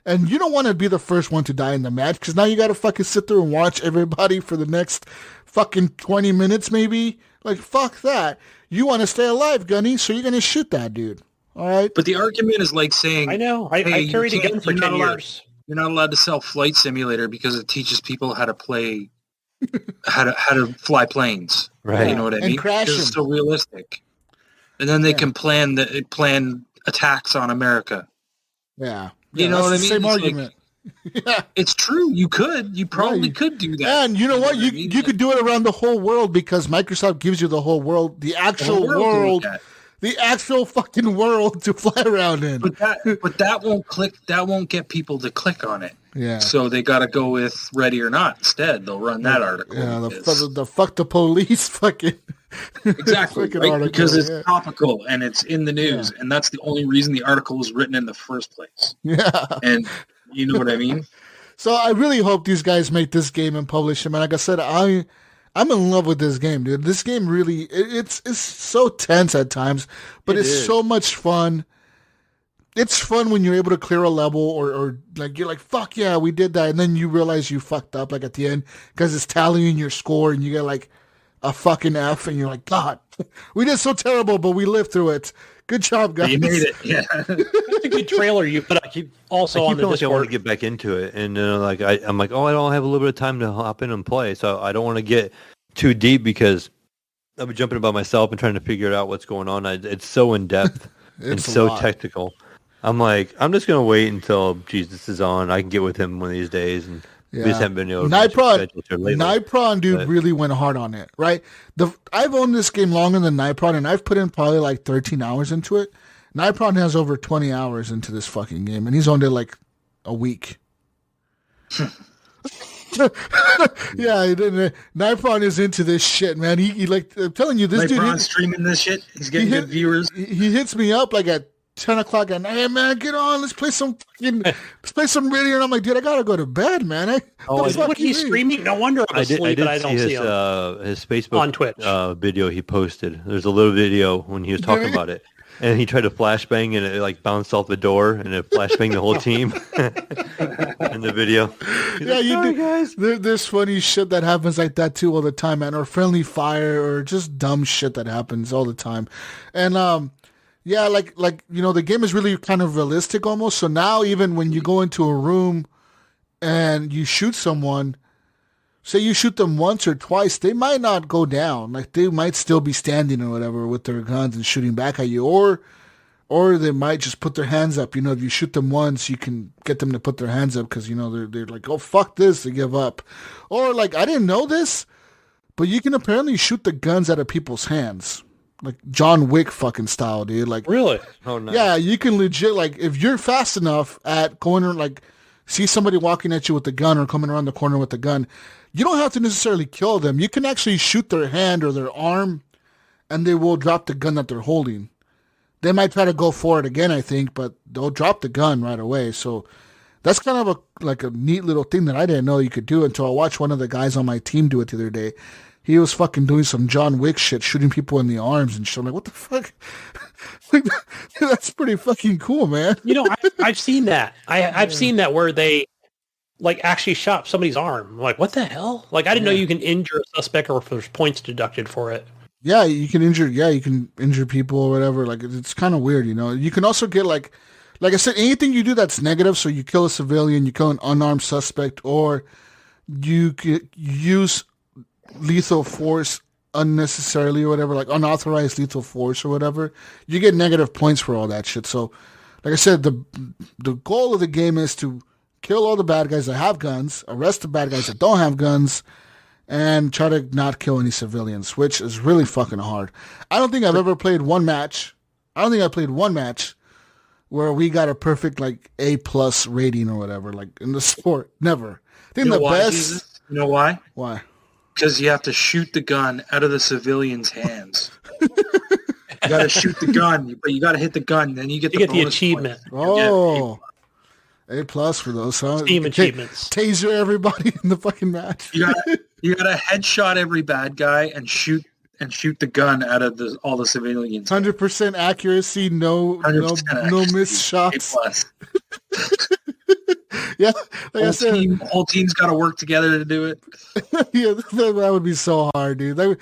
and you don't want to be the first one to die in the match, because now you got to fucking sit there and watch everybody for the next fucking 20 minutes, maybe. Like, fuck that. You want to stay alive, Gunny, so you're gonna shoot that dude. All right. But the argument is like saying, I know. I carried a gun for 10 years. You're not allowed to sell Flight Simulator because it teaches people how to play, how to fly planes. Right. You know what I mean? Crash them. It's so realistic. And then they can plan attacks on America. Yeah. You know what I mean? Same argument. It's true. You probably could do that. And you know what? You could do it around the whole world, because Microsoft gives you the whole world, the actual world. The actual fucking world to fly around in. But that won't click. That won't get people to click on it. Yeah. So they got to go with Ready or Not instead. They'll run that article. Yeah. The fuck the police fucking. Exactly. Right? Because it's topical and it's in the news, and that's the only reason the article was written in the first place. Yeah. And you know what I mean? So I really hope these guys make this game and publish it, man. Like I said, I'm in love with this game, dude. This game really, it's so tense at times, but it's so much fun. It's fun when you're able to clear a level or like, you're like, fuck yeah, we did that. And then you realize you fucked up like at the end, because it's tallying your score and you get like a fucking F, and you're like, God, we did so terrible, but we lived through it. Good job, guys. You made it. Yeah. It's a good trailer you put up. Also on the Discord. I want to get back into it, and I'm like, I don't have a little bit of time to hop in and play, so I don't want to get too deep, because I'll be jumping about myself and trying to figure out what's going on. It's so in depth and so technical. I'm like, I'm just gonna wait until Jesus is on. I can get with him one of these days, and we just haven't been able to Nipron, dude, really went hard on it, right? I've owned this game longer than Nipron, and I've put in probably like 13 hours into it. Nipron has over 20 hours into this fucking game, and he's owned it like a week. Yeah, Nipron is into this shit, man. He like, I'm telling you, this Nipron's dude streaming this shit. He's getting good viewers. He hits me up like at 10 o'clock and, hey man, get on, let's play some radio. And I'm like, dude, I gotta go to bed, man. What he's streaming? No wonder I'm asleep, but I don't see him. His Facebook on Twitch video he posted. There's a little video when he was talking about it. And he tried to flashbang and it like bounced off the door and it flashbanged the whole team in the video. He's yeah, like, you do. Guys. There's funny shit that happens like that too all the time, man. Or friendly fire or just dumb shit that happens all the time. And yeah, like the game is really kind of realistic almost. So now even when you go into a room and you shoot someone, say you shoot them once or twice, they might not go down. Like they might still be standing or whatever with their guns and shooting back at you, or they might just put their hands up. If you shoot them once, you can get them to put their hands up because they're like, oh fuck this, they give up. Or like, I didn't know this, but you can apparently shoot the guns out of people's hands, like John Wick fucking style, dude. Like really? Oh no. Yeah, you can legit, like, if you're fast enough at going like see somebody walking at you with a gun or coming around the corner with a gun. You don't have to necessarily kill them. You can actually shoot their hand or their arm, and they will drop the gun that they're holding. They might try to go for it again, I think, but they'll drop the gun right away. So that's kind of a neat little thing that I didn't know you could do until I watched one of the guys on my team do it the other day. He was fucking doing some John Wick shit, shooting people in the arms and shit. I'm like, what the fuck? That's pretty fucking cool, man. I've seen that. I've seen that where they like actually shot somebody's arm. I'm like, what the hell? Like, I didn't know you can injure a suspect or if there's points deducted for it. Yeah, you can injure people or whatever. Like, it's kind of weird, You can also get like I said, anything you do that's negative. So you kill a civilian, you kill an unarmed suspect, or you use lethal force unnecessarily or whatever, like unauthorized lethal force or whatever. You get negative points for all that shit. So, like I said, the goal of the game is to kill all the bad guys that have guns, arrest the bad guys that don't have guns, and try to not kill any civilians, which is really fucking hard. I don't think I've ever played one match. I don't think I played one match where we got a perfect like A+ rating or whatever, like in the sport. Never. I think best. Jesus? You know why? Why? Because you have to shoot the gun out of the civilian's hands. You got to shoot the gun, but you got to hit the gun, then you get the achievement. Oh. A+ for those, huh? Team achievements. Taser everybody in the fucking match. You gotta headshot every bad guy and shoot the gun out of all the civilians. 100% accuracy, no missed shots. Yeah, like whole team's got to work together to do it. Yeah, that would be so hard, dude. I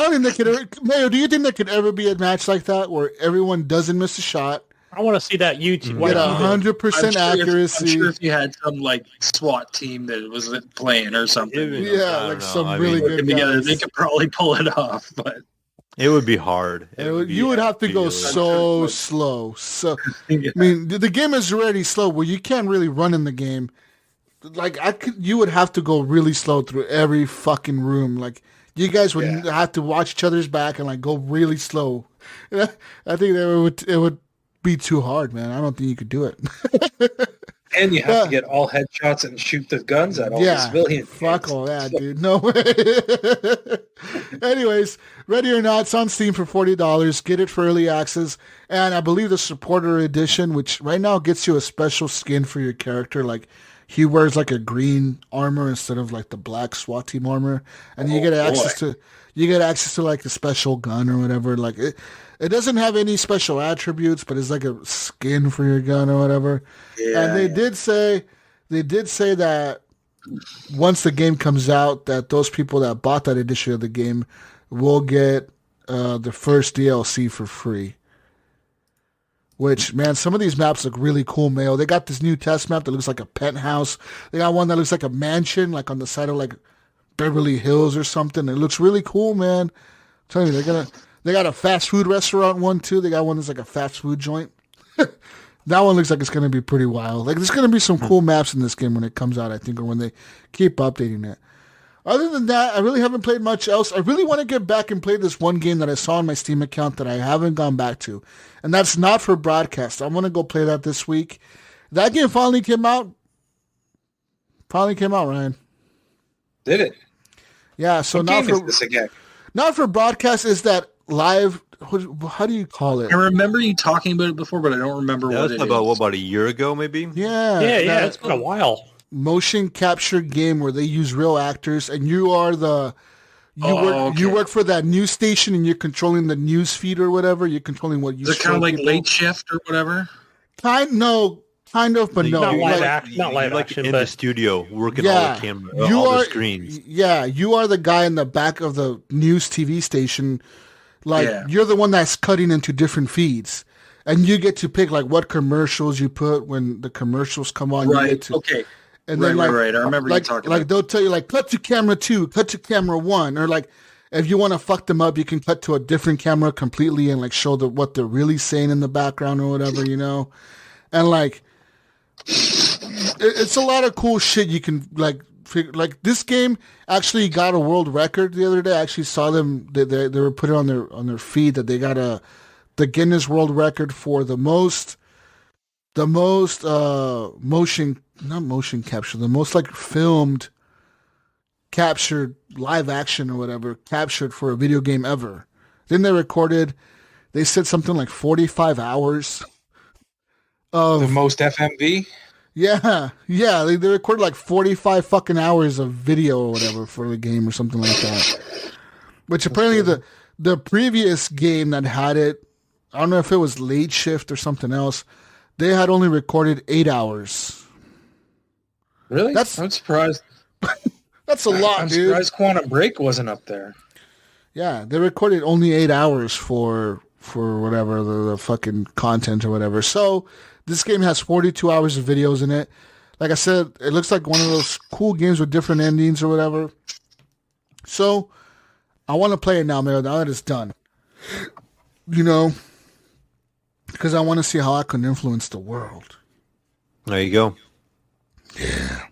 don't think that could ever. Mayo, do you think there could ever be a match like that where everyone doesn't miss a shot? I want to see that YouTube. Get 100% accuracy. I'm sure if you had some like SWAT team that was playing or something, really good together, guys. they could probably pull it off, but it would be hard. You would have to go so slow. So I mean, the game is already slow. Where you can't really run in the game. Like you would have to go really slow through every fucking room. Like you guys would have to watch each other's back and like go really slow. I think it would be too hard, man. I don't think you could do it. And you have to get all headshots and shoot the guns at all the civilians. Fuck all that, dude. No way. Anyways, Ready or Not, it's on Steam for $40. Get it for early access. And I believe the supporter edition, which right now gets you a special skin for your character. Like he wears like a green armor instead of like the black SWAT team armor. And you get access to like the special gun or whatever. Like it doesn't have any special attributes, but it's like a skin for your gun or whatever. Yeah. And they did say that once the game comes out, that those people that bought that edition of the game will get the first DLC for free. Which, man, some of these maps look really cool, Mayo. They got this new test map that looks like a penthouse. They got one that looks like a mansion, like on the side of like Beverly Hills or something. It looks really cool, man. I'm telling you, they got a fast food restaurant one too. They got one that's like a fast food joint. That one looks like it's going to be pretty wild. Like, there's going to be some cool maps in this game when it comes out, I think, or when they keep updating it. Other than that, I really haven't played much else. I really want to get back and play this one game that I saw on my Steam account that I haven't gone back to. And that's not for broadcast. I want to go play that this week. That game finally came out. Ryan. Did it? Yeah, so what game is this again? Not for broadcast, is that live... How do you call it? I remember you talking about it before, but I don't remember what it is. About a year ago, maybe? Yeah. Yeah, it's been a while. Motion capture game where they use real actors, and you are you work for that news station, and you're controlling the news feed or whatever. You're controlling what you. Is it kind of like Late Shift or whatever? Kind of, but no. Not live action, in but the studio working all the camera, the screens. Yeah, you are the guy in the back of the news TV station. You're the one that's cutting into different feeds. And you get to pick what commercials you put when the commercials come on. Right. Okay. And right. I remember you talking about. They'll tell you cut to camera 2, cut to camera 1, or if you want to fuck them up, you can cut to a different camera completely and show what they're really saying in the background or whatever, And it's a lot of cool shit you can figure. This game actually got a world record the other day. I actually saw them. They were putting on their feed that they got the Guinness World Record for the most motion capture, the most filmed, captured live action or whatever, captured for a video game ever. Then they said something like 45 hours of the most FMV. Yeah. They recorded 45 fucking hours of video or whatever for the game or something like that. Which apparently the previous game that had it, I don't know if it was Late Shift or something else, they had only recorded 8 hours. Really? I'm surprised. That's a lot, I'm dude. surprised Quantum Break wasn't up there. Yeah, they recorded only 8 hours for whatever, the fucking content or whatever. So this game has 42 hours of videos in it. Like I said, it looks like one of those cool games with different endings or whatever. So I want to play it now, Mayo, now that it's done. Because I want to see how I can influence the world. There you go. Yeah.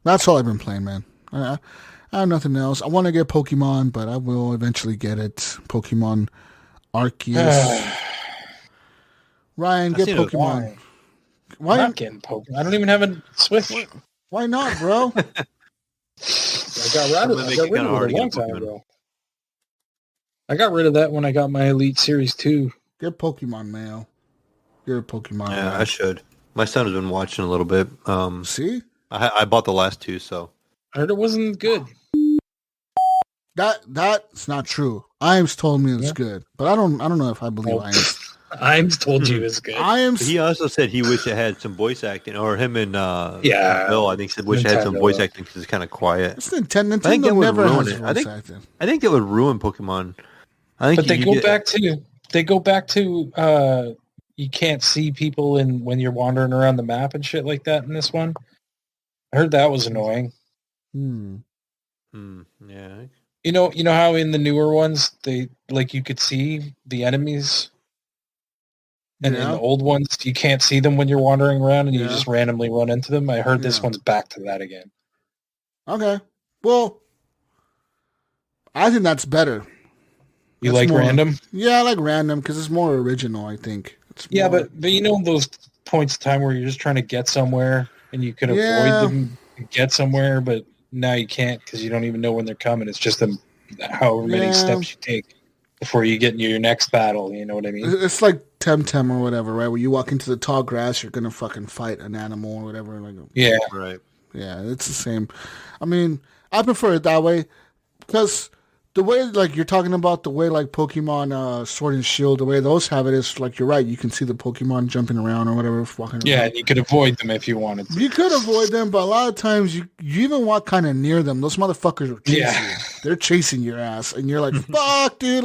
That's all I've been playing, man. I have nothing else. I want to get Pokemon, but I will eventually get it. Pokemon Arceus. Ryan, get Pokemon. Why? I'm not getting Pokemon. I don't even have a Switch. Why not, bro? I got rid of it a long time ago. I got rid of that when I got my Elite Series 2. Get Pokemon, Mayo. Get a Pokemon. Yeah, I should. My son has been watching a little bit. See? I bought the last 2, so. I heard it wasn't good. That's not true. Iams told me it's good, but I don't know if I believe Iams. Iams told you it's good. He also said he wished it had some voice acting, or him and Bill, I think, said wish it had some voice acting because it's kind of quiet. It's Nintendo. Nintendo never has voice acting. I think that would ruin Pokemon. But they go back to you can't see people when you're wandering around the map and shit like that in this one. I heard that was annoying. Yeah. You know how in the newer ones they you could see the enemies, and in the old ones you can't see them when you're wandering around and you just randomly run into them. I heard this one's back to that again. Okay, well, I think that's better. You like random? Yeah, I like random because it's more original, I think. But those points of time where you're just trying to get somewhere and you could avoid them and get somewhere, but now you can't because you don't even know when they're coming. It's just however many steps you take before you get into your next battle. You know what I mean? It's like Temtem or whatever, right? Where you walk into the tall grass, you're going to fucking fight an animal or whatever. Yeah. Right. Yeah, it's the same. I mean, I prefer it that way because the way, you're talking about the way, Pokemon Sword and Shield, the way those have it is, you're right. You can see the Pokemon jumping around or whatever, walking around. Yeah, and you could avoid them if you wanted to. You could avoid them, but a lot of times you even walk kind of near them. Those motherfuckers are chasing you. They're chasing your ass, and you're like, fuck, dude.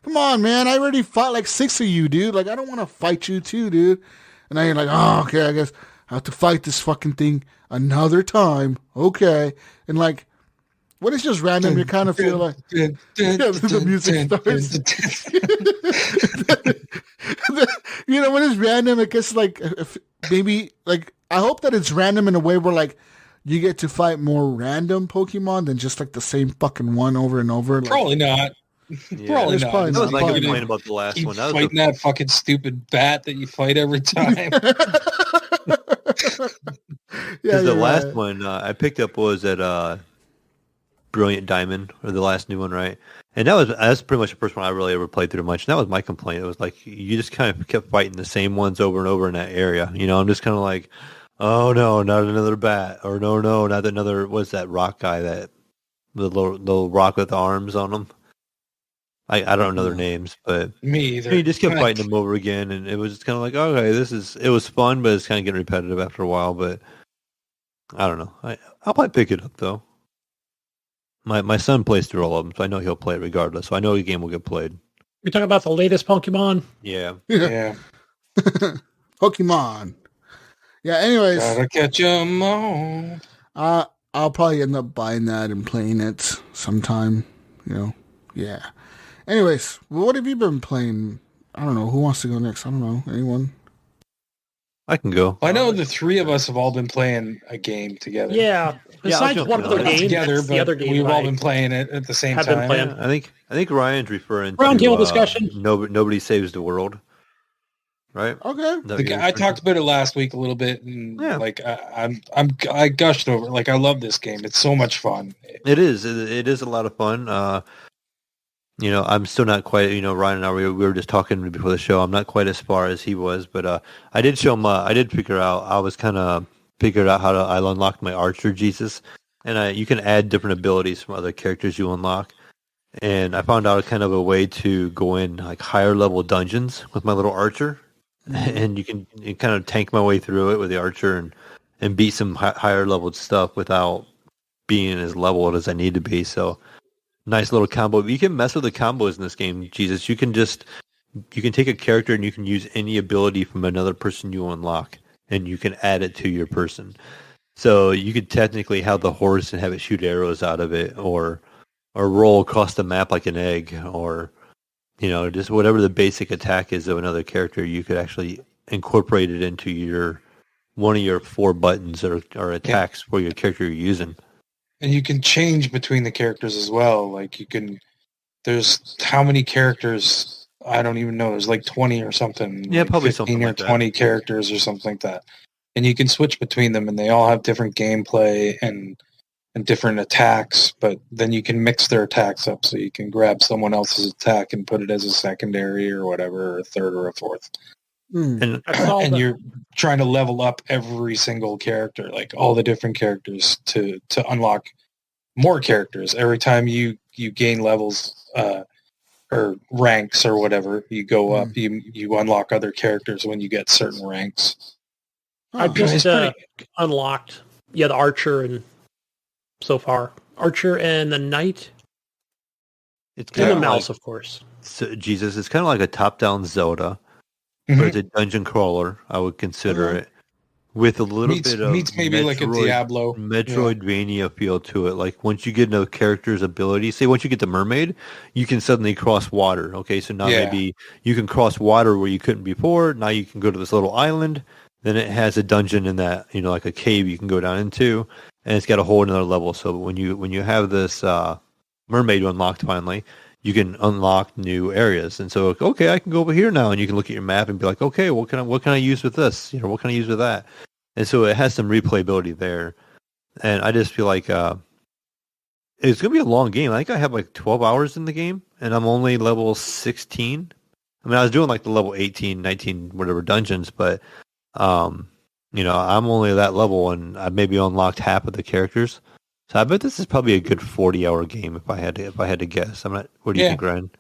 Come on, man. I already fought 6 of you, dude. I don't want to fight you too, dude. And then you're like, oh, okay, I guess I have to fight this fucking thing another time. Okay. And, when it's just random, you kind of feel like the music starts. You know, when it's random, it gets like maybe like I hope that it's random in a way where like you get to fight more random Pokemon than just like the same fucking one over and over. Like, Probably not. Yeah. Probably There's not. probably That was not. my Probably complaint about the last Keep one. That was fighting that fucking stupid bat that you fight every time. Yeah, the you're last right. one I picked up was at Brilliant Diamond, or the last new one, right? And that's pretty much the first one I really ever played through much. And that was my complaint. It was like you just kind of kept fighting the same ones over and over in that area. You know, I'm just kind of like, oh no, not another bat, or no, not another. What's that rock guy? That the little rock with arms on him. I don't know their names, but Me either. you just kept fighting them over again, and it was just kind of like, okay, it was fun, but it's kind of getting repetitive after a while. But I don't know. I'll probably pick it up though. My son plays through all of them, so I know he'll play it regardless. So I know the game will get played. You're talking about the latest Pokemon? Yeah. Yeah. Pokemon. Yeah. Anyways, Gotta catch 'em all. I'll probably end up buying that and playing it sometime. You know. Yeah. Anyways, what have you been playing? I don't know. Who wants to go next? I don't know. Anyone? I can go. I know the three of us have all been playing a game together. Yeah. Besides jump one in other on it. game, Together, that's the but other game we've all I been playing it at the same have been time. playing. I think Ryan's referring Roundtable to discussion. Nobody Saves the World, right? Okay. Is that what you're I referring talked to? about it last week a little bit, and Yeah. like I gushed over it. Like I love this game. It's so much fun. It is. It is a lot of fun. You know, I'm still not quite. You know, Ryan and I we were just talking before the show. I'm not quite as far as he was, but I did show him. I did figure out. I was kind of figured out how to. I unlocked my Archer Jesus, and you can add different abilities from other characters you unlock. And I found out kind of a way to go in like higher level dungeons with my little Archer, and you kind of tank my way through it with the Archer and beat some higher level stuff without being as leveled as I need to be. So. Nice little combo. You can mess with the combos in this game, Jesus. You can take a character and you can use any ability from another person you unlock, and you can add it to your person. So you could technically have the horse and have it shoot arrows out of it, or roll across the map like an egg, or just whatever the basic attack is of another character. You could actually incorporate it into one of your 4 buttons or attacks for your character you're using. And you can change between the characters as well. Like there's how many characters? I don't even know. There's like 20 or something. Yeah, like probably 15 something or like that. 20 characters or something like that. And you can switch between them, and they all have different gameplay and different attacks. But then you can mix their attacks up, so you can grab someone else's attack and put it as a secondary or whatever, or a third or a fourth. And And you're trying to level up every single character, like all the different characters to unlock more characters. Every time you gain levels or ranks or whatever, you go up, you unlock other characters when you get certain ranks. I've just unlocked, the Archer and so far. Archer and the Knight. it's And kind the of Mouse, like, of course. so, Jesus, it's kind of like a top-down Zelda, but it's a dungeon crawler. I would consider it, with a little bit of meets maybe like a Diablo. Metroidvania feel to it. Like once you get a character's ability, say once you get the mermaid, you can suddenly cross water. Okay, so now maybe you can cross water where you couldn't before. Now you can go to this little island. Then it has a dungeon in that, like a cave you can go down into, and it's got a whole another level. So when you have this mermaid unlocked finally, you can unlock new areas. And so, okay, I can go over here now, and you can look at your map and be like, okay, what can I use with this? What can I use with that? And so it has some replayability there. And I just feel like it's going to be a long game. I think I have like 12 hours in the game, and I'm only level 16. I mean, I was doing like the level 18, 19, whatever dungeons, but I'm only that level, and I maybe unlocked half of the characters. So I bet this is probably a good 40-hour game if I had to guess. I'm not. What do you think, Ryan?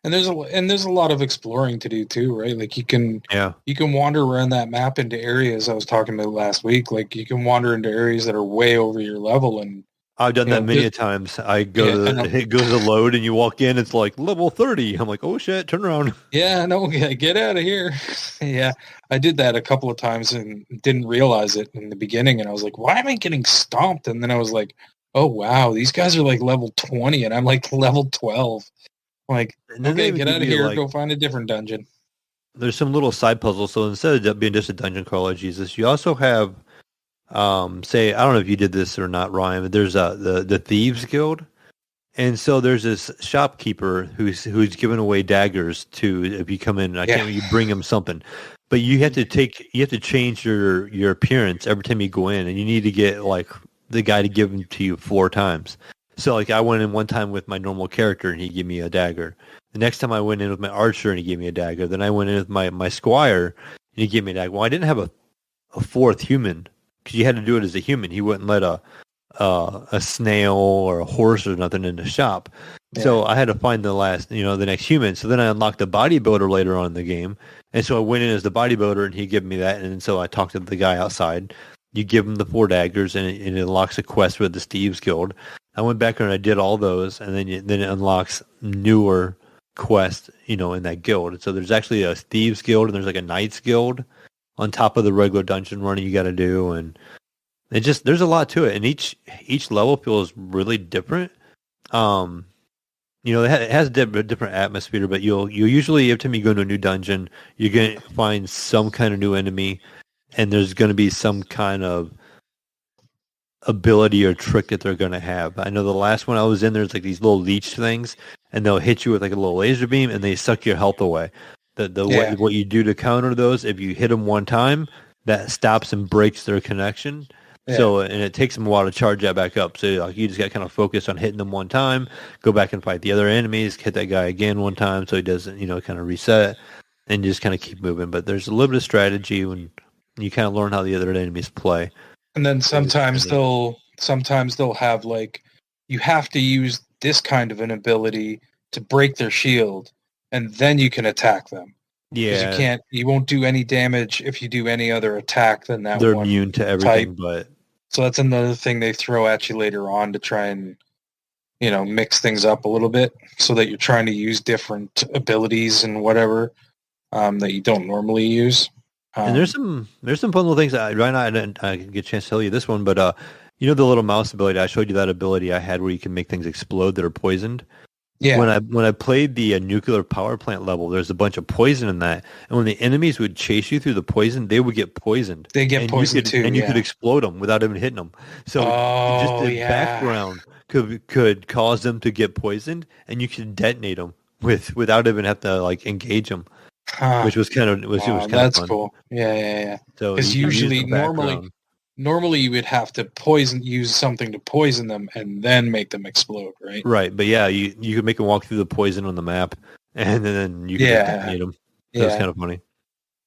And there's a lot of exploring to do too, right? Like you can wander around that map into areas I was talking about last week. Like you can wander into areas that are way over your level, and I've done that many times. I go it goes to load, and you walk in, it's like level 30. I'm like, oh shit, turn around. Yeah, no, get out of here. Yeah, I did that a couple of times and didn't realize it in the beginning, and I was like, why am I getting stomped? And then I was like, oh wow, these guys are like level 20, and I'm like level 12. I'm like, okay, get out of here, go find a different dungeon. there's some little side puzzles. So instead of being just a dungeon crawler, Jesus, you also have, say, I don't know if you did this or not, Ryan, but there's the Thieves Guild. And so there's this shopkeeper who's giving away daggers to, if you come in, you bring him something. But you have to change your appearance every time you go in, and you need to get like the guy to give them to you 4 times. So like I went in one time with my normal character and he gave me a dagger. The next time I went in with my archer and he gave me a dagger. Then I went in with my squire and he gave me a dagger. Well, I didn't have a 4th human because you had to do it as a human. He wouldn't let a snail or a horse or nothing in the shop. Yeah. So I had to find the next human. So then I unlocked the bodybuilder later on in the game. And so I went in as the bodybuilder and he gave me that. And so I talked to the guy outside. You give him the 4 daggers and it unlocks a quest with the Thieves Guild. I went back and I did all those, and then it unlocks newer quests, in that guild. And so there's actually a Thieves Guild and there's like a Knights Guild on top of the regular dungeon running you got to do, and there's a lot to it, and each level feels really different. It has a different atmosphere, but you'll usually every time you go into a new dungeon, you're gonna find some kind of new enemy, and there's gonna be some kind of ability or trick that they're going to have. I know the last one I was in, there's like these little leech things, and they'll hit you with like a little laser beam, and they suck your health away. What you do to counter those, if you hit them one time, that stops and breaks their connection. Yeah. So, and it takes them a while to charge that back up. So like, you just got to kind of focus on hitting them one time, go back and fight the other enemies, hit that guy again one time so he doesn't, kind of reset, and just kind of keep moving. But there's a little bit of strategy when you kind of learn how the other enemies play. And then sometimes they'll have like, you have to use this kind of an ability to break their shield, and then you can attack them. Yeah, you won't do any damage if you do any other attack than that. They're immune to everything, but so that's another thing they throw at you later on to try and mix things up a little bit, so that you're trying to use different abilities and whatever that you don't normally use. And there's some fun little things. Right now, I didn't get a chance to tell you this one, but the little mouse ability. I showed you that ability I had where you can make things explode that are poisoned. Yeah. When I played the nuclear power plant level, there's a bunch of poison in that, and when the enemies would chase you through the poisoned, they would get poisoned. They get poisoned too, and you could explode them without even hitting them. So just the background could cause them to get poisoned, and you could detonate them without even have to like engage them. Which was kind of that's fun. Cool. Yeah. So because usually, normally you would have to use something to poison them and then make them explode, right? Right, but yeah, you could make them walk through the poison on the map, and then you could detonate them. That was kind of funny.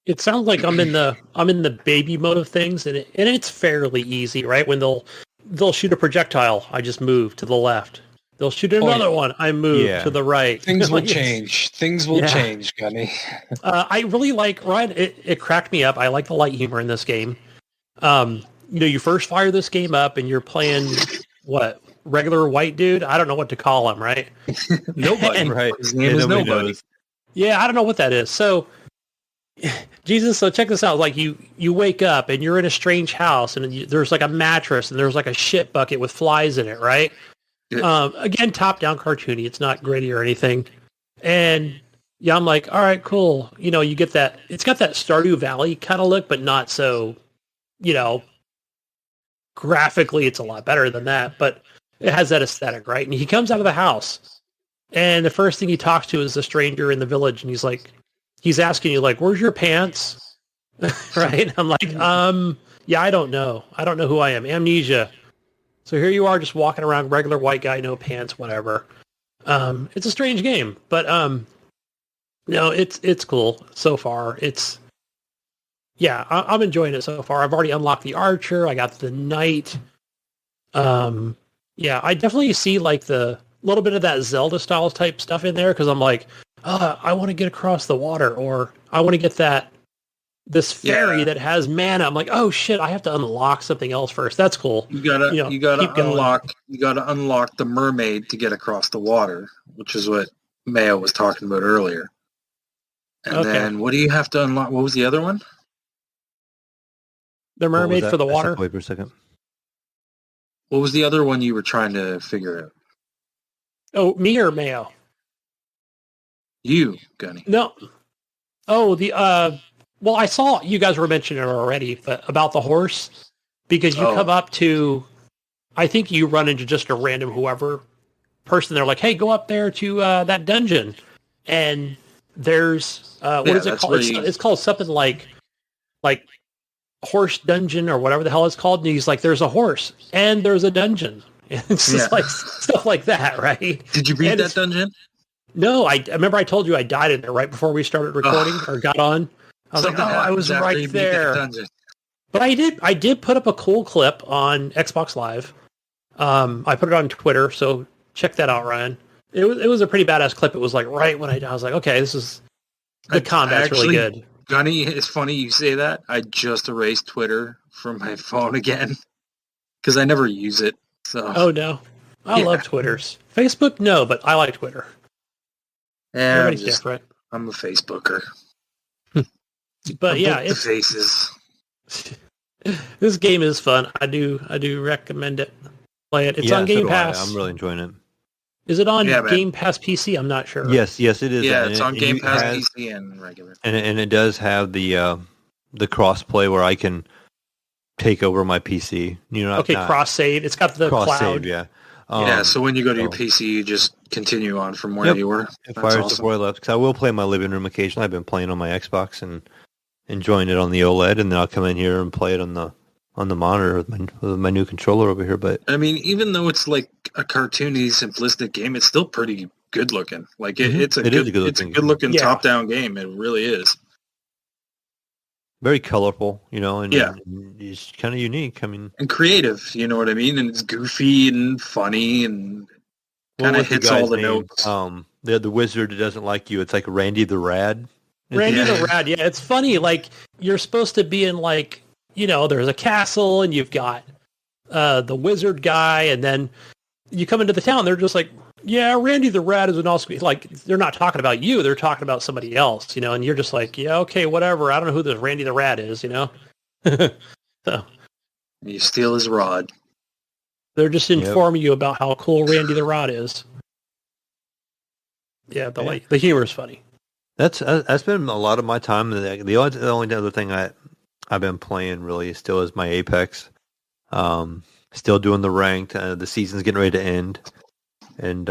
It sounds like I'm in the baby mode of things, and it's fairly easy, right? When they'll shoot a projectile, I just move to the left. They'll shoot another one. I move to the right. Things will change. Things will change, Gunny. I really like, Ryan, it cracked me up. I like the light humor in this game. You first fire this game up and you're playing, what, regular white dude? I don't know what to call him, right? Nobody. Right. His name is Nobody. Knows. Yeah, I don't know what that is. So, Jesus, so check this out. Like you wake up and you're in a strange house and there's like a mattress and there's like a shit bucket with flies in it, right? Again, top-down cartoony. It's not gritty or anything. And yeah, I'm like, all right, cool. You get that. It's got that Stardew Valley kind of look, but not so, graphically, it's a lot better than that. But it has that aesthetic, right? And he comes out of the house, and the first thing he talks to is the stranger in the village, and he's asking you, like, where's your pants? Right? I'm like, yeah, I don't know. I don't know who I am. Amnesia. So here you are just walking around, regular white guy, no pants, whatever. It's a strange game, but it's cool so far. I'm enjoying it so far. I've already unlocked the archer. I got the knight. I definitely see like the little bit of that Zelda style type stuff in there because I'm like, I want to get across the water, or I want to get this ferry that has mana. I'm like, oh shit, I have to unlock something else first. That's cool. You gotta unlock the mermaid to get across the water, which is what Mayo was talking about earlier. And then what do you have to unlock? What was the other one? The mermaid for the water. Wait for a second. What was the other one you were trying to figure out? Oh, me or Mayo? You, Gunny. No. Oh, well, I saw you guys were mentioning it already, but about the horse, because you come up to, I think you run into just a random whoever person. They're like, hey, go up there to that dungeon. And there's, what is it called? It's called something like horse dungeon or whatever the hell it's called. And he's like, there's a horse and there's a dungeon. It's just like stuff like that, right? Did you beat that dungeon? No, I remember I told you I died in there right before we started recording or got on. I was like, I was right there. But I did put up a cool clip on Xbox Live. I put it on Twitter, so check that out, Ryan. It was a pretty badass clip. It was like right when I was like, okay, the combat's really good. Gunny, it's funny you say that. I just erased Twitter from my phone again because I never use it. So. Oh no, I love Twitters. Facebook, no, but I like Twitter. Yeah, everybody's different. I'm a Facebooker. But it's the faces. This game is fun. I do recommend it. Play it. It's on Game Pass. I'm really enjoying it. Is it on Game Pass PC? I'm not sure. Yes, it is. Yeah, it's on Game Pass PC and regular. And it does have the cross-play where I can take over my PC. Cross-save. It's got the cross-save, cloud. yeah. So when you go to your PC, you just continue on from where you were. It fires before I left. Because I will play in my living room occasionally. I've been playing on my Xbox and enjoying it on the OLED, and then I'll come in here and play it on the monitor with my new controller over here. But I mean, even though it's like a cartoony, simplistic game, it's still pretty good looking. Like it's a good looking top down game. It really is. Very colorful, and it's kind of unique. I mean, and creative, you know what I mean? And it's goofy and funny and kind of hits all the notes. The wizard doesn't like you. It's like Randy the Rad. Randy the Rad, yeah. It's funny. Like, you're supposed to be in, like, there's a castle and you've got the wizard guy, and then you come into the town. They're just like, yeah, Randy the Rat is an awesome. Like, they're not talking about you. They're talking about somebody else, and you're just like, yeah, okay, whatever. I don't know who this Randy the Rat is, So you steal his rod. They're just informing you about how cool Randy the Rod is. Yeah, the humor is funny. That's been a lot of my time. The only other thing I've been playing really still is my Apex. Still doing the ranked. The season's getting ready to end. And,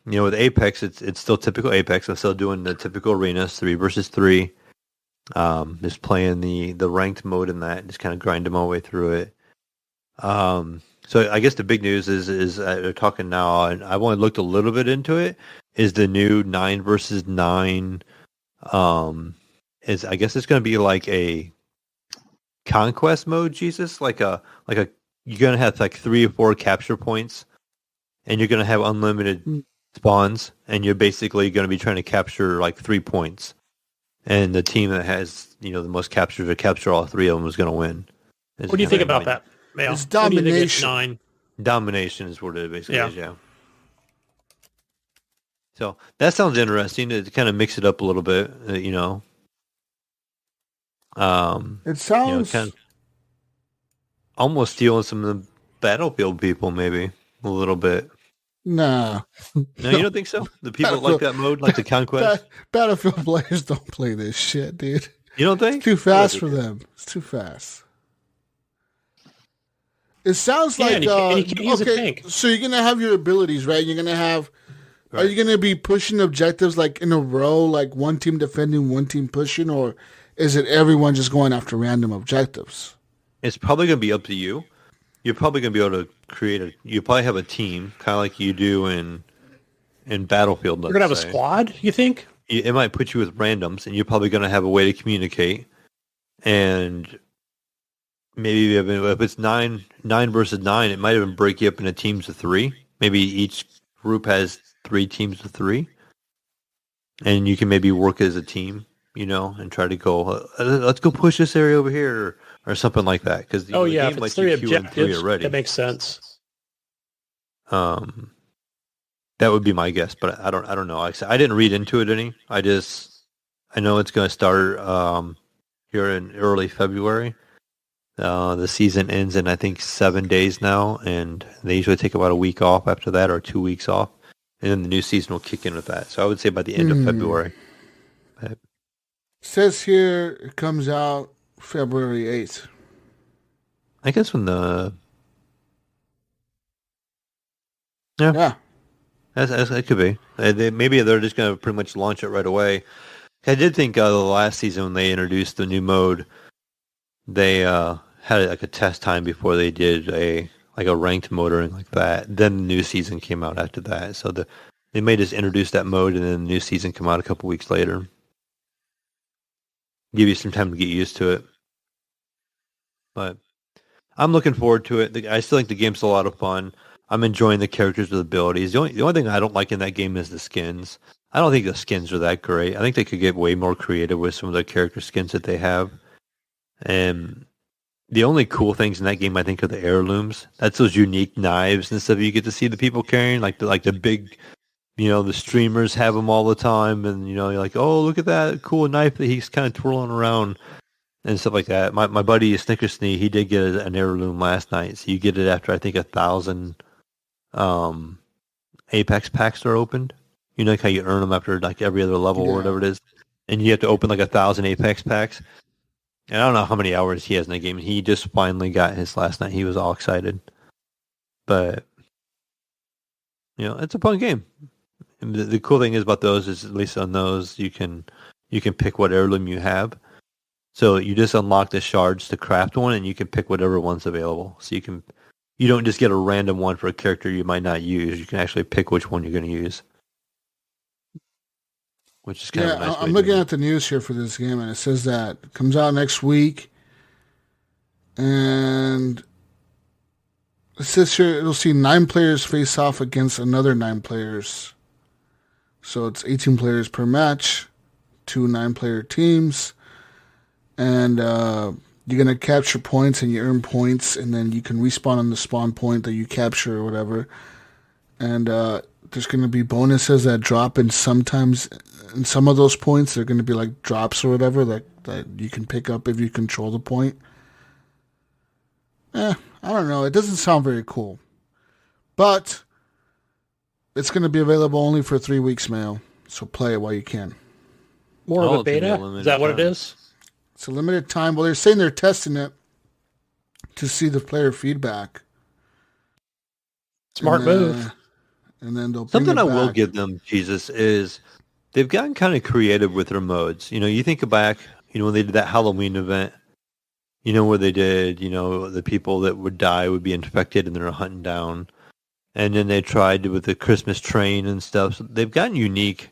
with Apex, it's still typical Apex. I'm still doing the typical arenas, 3 versus 3. Just playing the ranked mode in that, just kind of grinding my way through it. So I guess the big news is they're talking now, and I've only looked a little bit into it, is the new 9 versus 9. I guess it's going to be like a conquest mode, Jesus? Like a you're going to have like 3 or 4 capture points. And you're going to have unlimited spawns, and you're basically going to be trying to capture like 3 points. And the team that has, the most captures or capture all 3 of them is going to win. What do you think about that, Mayo? It's domination. Domination is what it basically is, yeah. So that sounds interesting to kind of mix it up a little bit, It sounds kind of almost stealing some of the Battlefield people, maybe a little bit. Nah. No, you don't think so? The people that like that mode, like the conquest? Battlefield players don't play this shit, dude. You don't think? It's too fast for them. It's too fast. It sounds like you can use a tank. So you're gonna have your abilities, right? You're gonna have. Right. Are you gonna be pushing objectives like in a row, like one team defending, one team pushing, or is it everyone just going after random objectives? It's probably gonna be up to you. You're probably gonna be able to you probably have a team, kind of like you do in Battlefield. You're gonna have a squad, you think? It might put you with randoms, and you're probably gonna have a way to communicate. And maybe if it's 9 versus 9, it might even break you up into teams of 3. Maybe each group has 3 teams of 3, and you can maybe work as a team, and try to go. Let's go push this area over here, or something like that. Because if it's 3 objectives, that makes sense. That would be my guess, but I don't know. I didn't read into it any. I know it's going to start here in early February. The season ends in, I think, 7 days now, and they usually take about a week off after that, or 2 weeks off, and then the new season will kick in with that. So I would say by the end of February. Says here it comes out February 8th. I guess when the Yeah. that could be. Maybe they're just going to pretty much launch it right away. I did think the last season when they introduced the new mode, they had like a test time before they did a ranked mode or anything like that. Then the new season came out after that. So they may just introduce that mode and then the new season come out a couple weeks later. Give you some time to get used to it. But I'm looking forward to it. I still think the game's a lot of fun. I'm enjoying the characters with abilities. The only thing I don't like in that game is the skins. I don't think the skins are that great. I think they could get way more creative with some of the character skins that they have. And the only cool things in that game, I think, are the heirlooms. That's those unique knives and stuff you get to see the people carrying, like the big, the streamers have them all the time, and you're like, oh, look at that cool knife that he's kind of twirling around and stuff like that. My buddy Snickersnee, he did get an heirloom last night, so you get it after I think 1,000 Apex packs are opened. Like how you earn them after like every other level or whatever it is, and you have to open like 1,000 Apex packs. And I don't know how many hours he has in the game. He just finally got his last night. He was all excited. But, it's a fun game. And the cool thing is about those is, at least on those, you can pick what heirloom you have. So you just unlock the shards to craft one, and you can pick whatever one's available. So you don't just get a random one for a character you might not use. You can actually pick which one you're going to use. Which is kind of a nice I'm looking at the news here for this game, and it says that it comes out next week, and it says here it'll see 9 players face off against another 9 players. So it's 18 players per match, 2 9-player teams, and you're going to capture points, and you earn points, and then you can respawn on the spawn point that you capture or whatever. And there's going to be bonuses that drop in sometimes. And some of those points are going to be like drops or whatever that you can pick up if you control the point. I don't know. It doesn't sound very cool. But it's going to be available only for 3 weeks, Mayo. So play it while you can. More of a beta? Is that what it is? It's a limited time. Well, they're saying they're testing it to see the player feedback. Smart move. And then they'll bring Something it I will back. give them, Jesus, is they've gotten kind of creative with their modes. You think back, when they did that Halloween event, where they did, the people that would die would be infected and they're hunting down. And then they tried with the Christmas train and stuff. So they've gotten unique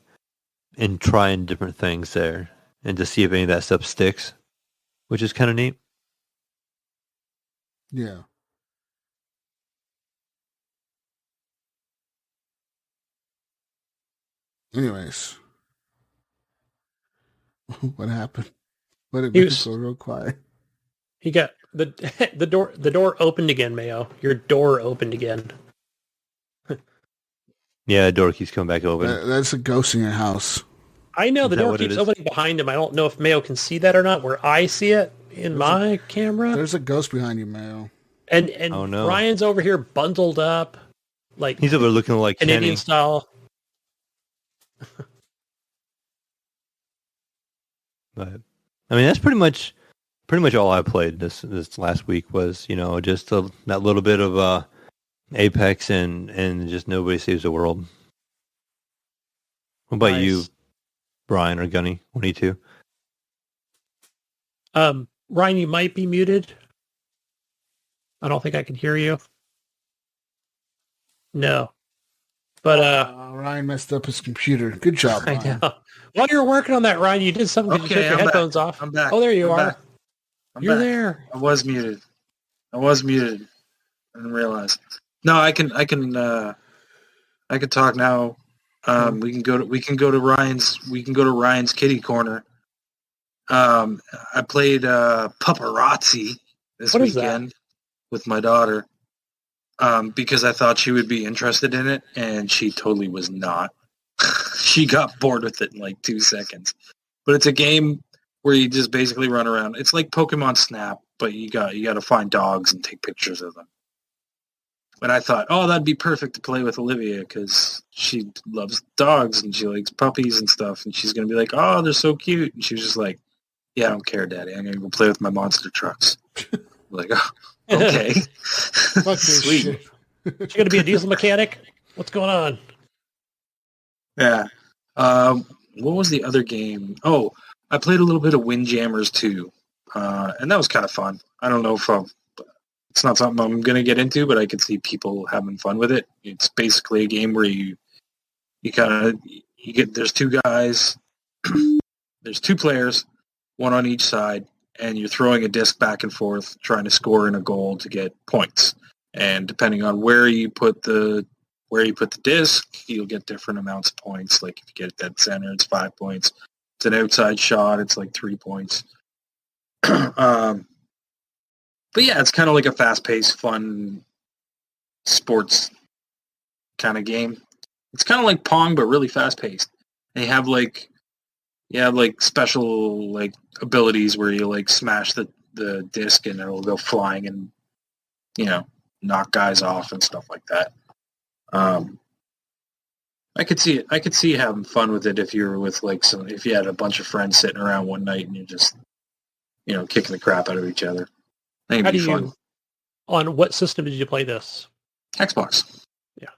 in trying different things there and to see if any of that stuff sticks, which is kind of neat. Yeah. Anyways. What happened? What did it go real quiet? He got the door opened again, Mayo. Your door opened again. Yeah, the door keeps coming back open. That's a ghost in your house. I know the door keeps opening behind him. I don't know if Mayo can see that or not. Where I see it in my camera. There's a ghost behind you, Mayo. And oh, no. Ryan's over here bundled up, like he's over there looking like Canadian Kenny. style. But I mean, that's pretty much all I played this last week was just that little bit of Apex and just Nobody Saves the World. What about you, Brian or Gunny? 22. Ryan, you might be muted. I don't think I can hear you. No. But Ryan messed up his computer. Good job, Ryan. I know. While you were working on that, Ryan, you did something. Okay, you took your headphones off. I'm back. Oh, there you are. You're back. there. I was muted. I didn't realize. No, I can talk now. We can go to Ryan's kitty corner. I played Paparazzi this weekend with my daughter because I thought she would be interested in it, and she totally was not. She got bored with it in like 2 seconds. But it's a game where you just basically run around. It's like Pokemon Snap, but you got to find dogs and take pictures of them. And I thought, oh, that'd be perfect to play with Olivia because she loves dogs and she likes puppies and stuff. And she's going to be like, oh, they're so cute. And she was just like, yeah, I don't care, Daddy. I'm going to go play with my monster trucks. I'm like, oh, okay. Sweet. She's going to be a diesel mechanic? What's going on? Yeah. What was the other game? Oh, I played a little bit of Windjammers too. And that was kind of fun. I don't know if it's not something I'm going to get into, but I could see people having fun with it. It's basically a game where you get, there's two guys, there's two players, one on each side, and you're throwing a disc back and forth, trying to score in a goal to get points. And depending on where you put the disc, you'll get different amounts of points. Like if you get it dead center, it's 5 points. It's an outside shot, it's like 3 points. But yeah, it's kind of like a fast-paced, fun sports kind of game. It's kind of like Pong, but really fast-paced. And you have like special like abilities where you like smash the disc and it'll go flying and knock guys off and stuff like that. I could see it. I could see you having fun with it if you were with if you had a bunch of friends sitting around one night and you're just kicking the crap out of each other. I think it'd be fun. On what system did you play this? Xbox. Yeah.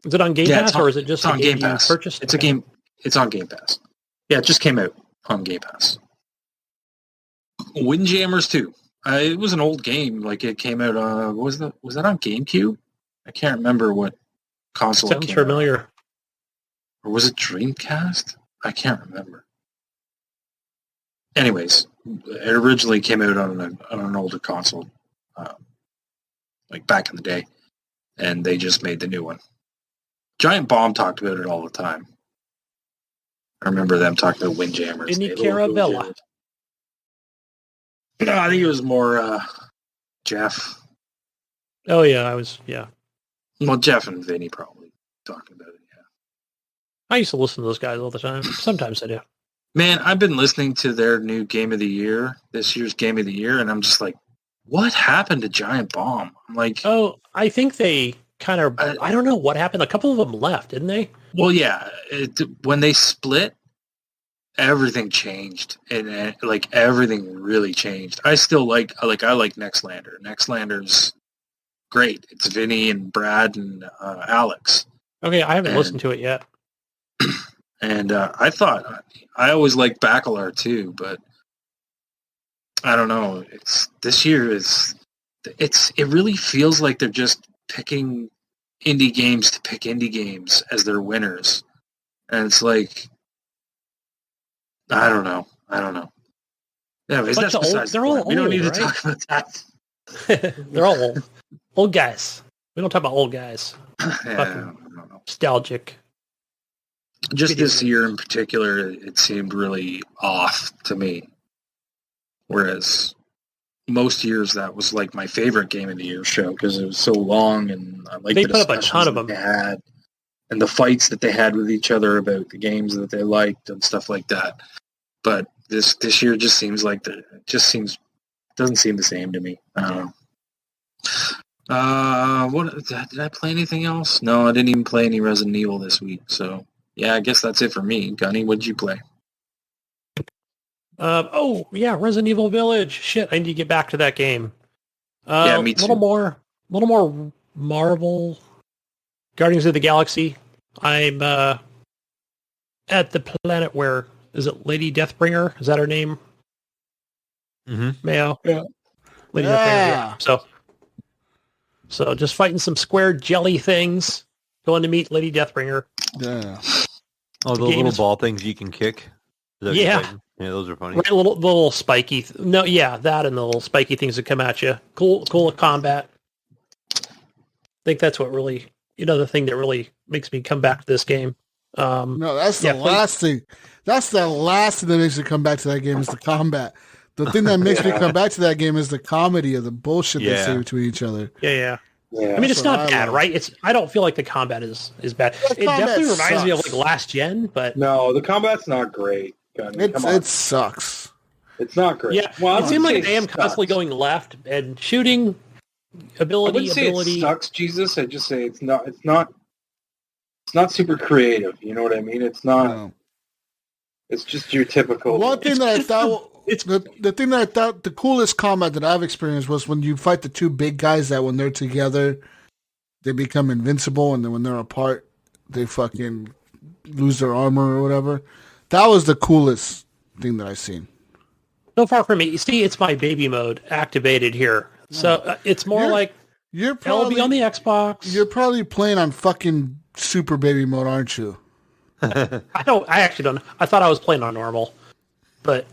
Is it on Game Pass or is it just on Game Pass? Purchased? It's a game. It's on Game Pass. Yeah, it just came out on Game Pass. Windjammers 2. It was an old game. Like it came out. Was that on GameCube? I can't remember what console. Sounds familiar. Out. Or was it Dreamcast? I can't remember. Anyways, it originally came out on an older console, like back in the day, and they just made the new one. Giant Bomb talked about it all the time. I remember them talking about Windjammers. Vinny Carabella. No, I think it was more Jeff. Oh yeah, yeah. Well, Jeff and Vinny probably talking about it. Yeah. I used to listen to those guys all the time. Sometimes I do. Man, I've been listening to their new Game of the Year, this year's Game of the Year, and I'm just like, what happened to Giant Bomb? I'm like... Oh, I think they kind of... I don't know what happened. A couple of them left, didn't they? Well, yeah. When they split, everything changed. And, everything really changed. I still like Nextlander. Nextlander's great. It's Vinny and Brad and Alex. Okay, I haven't listened to it yet. And I always liked Bacalar too, but I don't know. It really feels like they're just picking indie games to pick indie games as their winners. And it's like, I don't know. Anyways, that's besides the point. We don't need to talk about that. They're all old guys. We don't talk about old guys. Yeah, nostalgic. Just this year in particular, it seemed really off to me. Whereas most years, that was like my favorite Game of the Year show because it was so long and I liked they put up a ton of them. They had, and the fights that they had with each other about the games that they liked and stuff like that. But this year just seems like doesn't seem the same to me. I don't know. What did I play anything else? No, I didn't even play any Resident Evil this week. So yeah, I guess that's it for me. Gunny, what did you play? Resident Evil Village. Shit, I need to get back to that game. Yeah, me too. A little more Marvel. Guardians of the Galaxy. I'm at the planet where is it Lady Deathbringer? Is that her name? Mm-hmm. Mayo. Yeah. Lady Deathbringer. Yeah. So just fighting some square jelly things. Going to meet Lady Deathbringer. Yeah. Oh, those little ball things you can kick. Yeah. Yeah, those are funny. Right, little spiky. That and the little spiky things that come at you. Cool combat. I think that's what really, the thing that really makes me come back to this game. No, that's the last thing. That's the last thing that makes me come back to that game is the combat. The thing that makes me come back to that game is the comedy of the bullshit they say between each other. Yeah. I mean, it's not bad, right? I don't feel like the combat is bad. It definitely reminds me of like last gen, but no, the combat's not great. It sucks. It's not great. Yeah, well, it seems like I am constantly going left and shooting ability. say it sucks, Jesus. I just say it's not super creative. You know what I mean? It's not. No. It's just your typical. One thing that I thought, the thing that I thought the coolest combat that I've experienced was when you fight the two big guys that when they're together, they become invincible, and then when they're apart, they fucking lose their armor or whatever. That was the coolest thing that I've seen. So far from me. You see, it's my baby mode activated here. So it's more like you're probably LB on the Xbox. You're probably playing on fucking super baby mode, aren't you? I actually don't. I thought I was playing on normal, but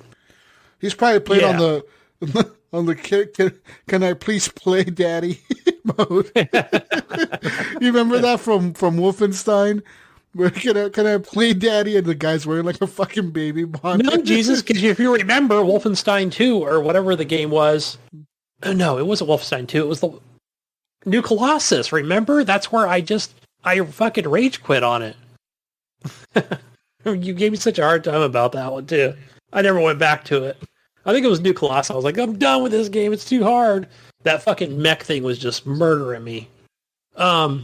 he's probably playing on the can I please play daddy mode. You remember that from Wolfenstein? Where can I play daddy, and the guy's wearing like a fucking baby bonnet? No, Jesus, because if you remember Wolfenstein 2 or whatever the game was, no, it wasn't Wolfenstein 2. It was the New Colossus. Remember? That's where I fucking rage quit on it. You gave me such a hard time about that one too. I never went back to it. I think it was New Colossus. I was like, I'm done with this game. It's too hard. That fucking mech thing was just murdering me. But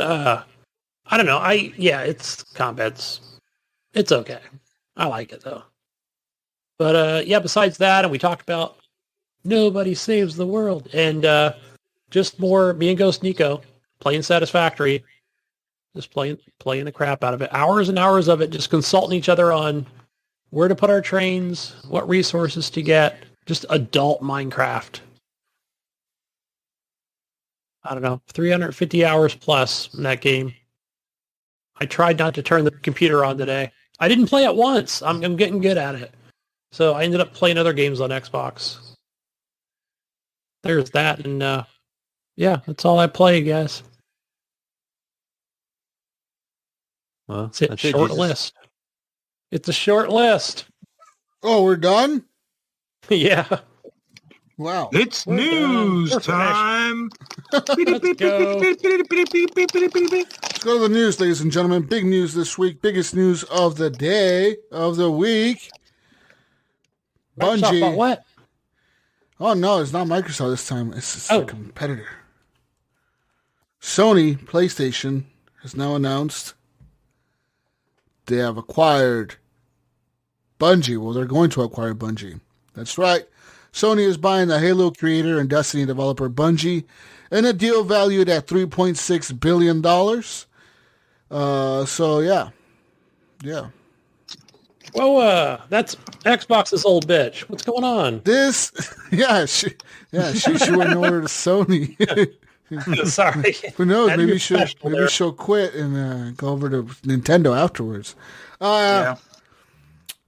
I don't know. It's combat's. It's okay. I like it though. But besides that, and we talked about Nobody Saves the World, and just more me and Ghost Nico playing Satisfactory. Just playing the crap out of it. Hours and hours of it, just consulting each other on where to put our trains, what resources to get. Just adult Minecraft. I don't know, 350 hours plus in that game. I tried not to turn the computer on today. I didn't play it once. I'm getting good at it. So I ended up playing other games on Xbox. There's that, and that's all I play, guys. Well, it's a short list. It's a short list. Oh, we're done? Yeah. Wow. It's news time. Let's go. Let's go to the news, ladies and gentlemen. Big news this week. Biggest news of the day, of the week. Microsoft bought what? Oh, no, it's not Microsoft this time. It's a competitor. Sony PlayStation has now announced they have acquired Bungie. Well, they're going to acquire Bungie. That's right. Sony is buying the Halo creator and Destiny developer Bungie in a deal valued at $3.6 billion. Yeah. Well, that's Xbox's old bitch. What's going on? She went over to Sony. Sorry. Who knows? Maybe she'll quit and go over to Nintendo afterwards.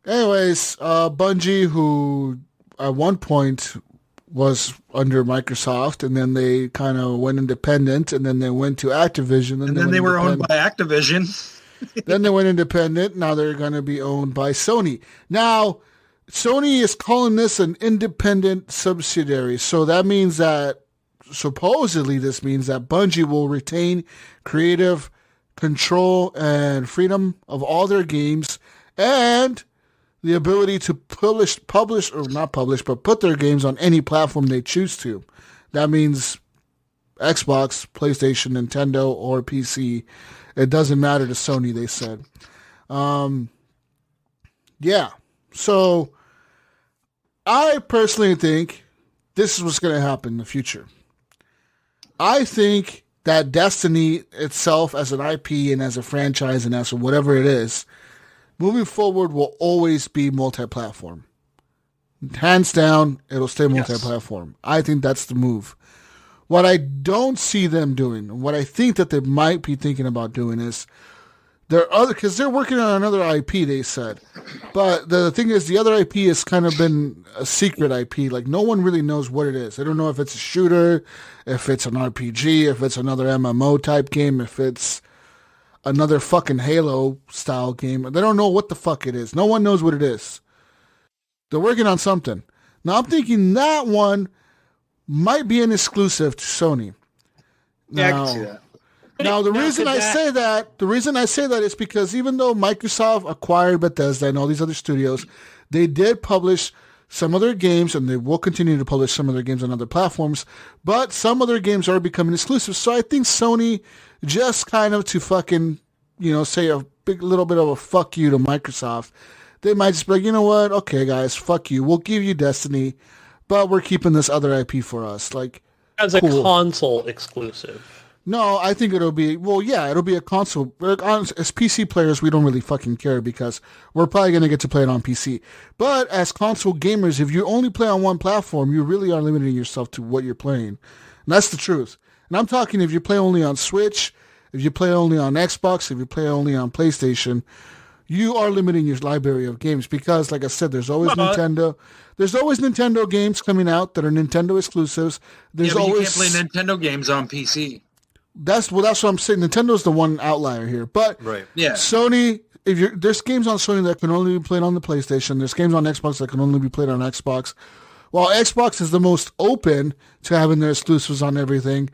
Anyways, Bungie, who at one point was under Microsoft, and then they kind of went independent, and then they went to Activision, and then they were owned by Activision. Then they went independent. Now they're going to be owned by Sony. Now, Sony is calling this an independent subsidiary, so that means that supposedly this means that Bungie will retain creative control and freedom of all their games and the ability to publish or not publish, but put their games on any platform they choose to. That means Xbox, PlayStation, Nintendo, or PC. It doesn't matter to Sony, they said. So I personally think this is what's going to happen in the future. I think that Destiny itself as an IP and as a franchise and as whatever it is, moving forward will always be multi-platform. Hands down, it'll stay multi-platform. Yes. I think that's the move. What I don't see them doing, what I think that they might be thinking about doing is because they're working on another IP, they said. But the thing is, the other IP has kind of been a secret IP. Like, no one really knows what it is. They don't know if it's a shooter, if it's an RPG, if it's another MMO type game, if it's another fucking Halo style game. They don't know what the fuck it is. No one knows what it is. They're working on something. Now, I'm thinking that one might be an exclusive to Sony. Yeah, I can see that. Now, the reason I say that is because even though Microsoft acquired Bethesda and all these other studios, they did publish some of their games, and they will continue to publish some of their games on other platforms, but some of their games are becoming exclusive. So I think Sony, just kind of to fucking, say a big little bit of a fuck you to Microsoft, they might just be like, you know what? Okay, guys, fuck you. We'll give you Destiny, but we're keeping this other IP for us. Like, as a console exclusive. No, I think it'll be a console. As PC players, we don't really fucking care because we're probably going to get to play it on PC. But as console gamers, if you only play on one platform, you really are limiting yourself to what you're playing. And that's the truth. And I'm talking if you play only on Switch, if you play only on Xbox, if you play only on PlayStation, you are limiting your library of games because, like I said, there's always Nintendo. There's always Nintendo games coming out that are Nintendo exclusives. There's but always, you can't play Nintendo games on PC. That's what I'm saying. Nintendo's the one outlier here, but Sony. There's games on Sony that can only be played on the PlayStation. There's games on Xbox that can only be played on Xbox. While Xbox is the most open to having their exclusives on everything,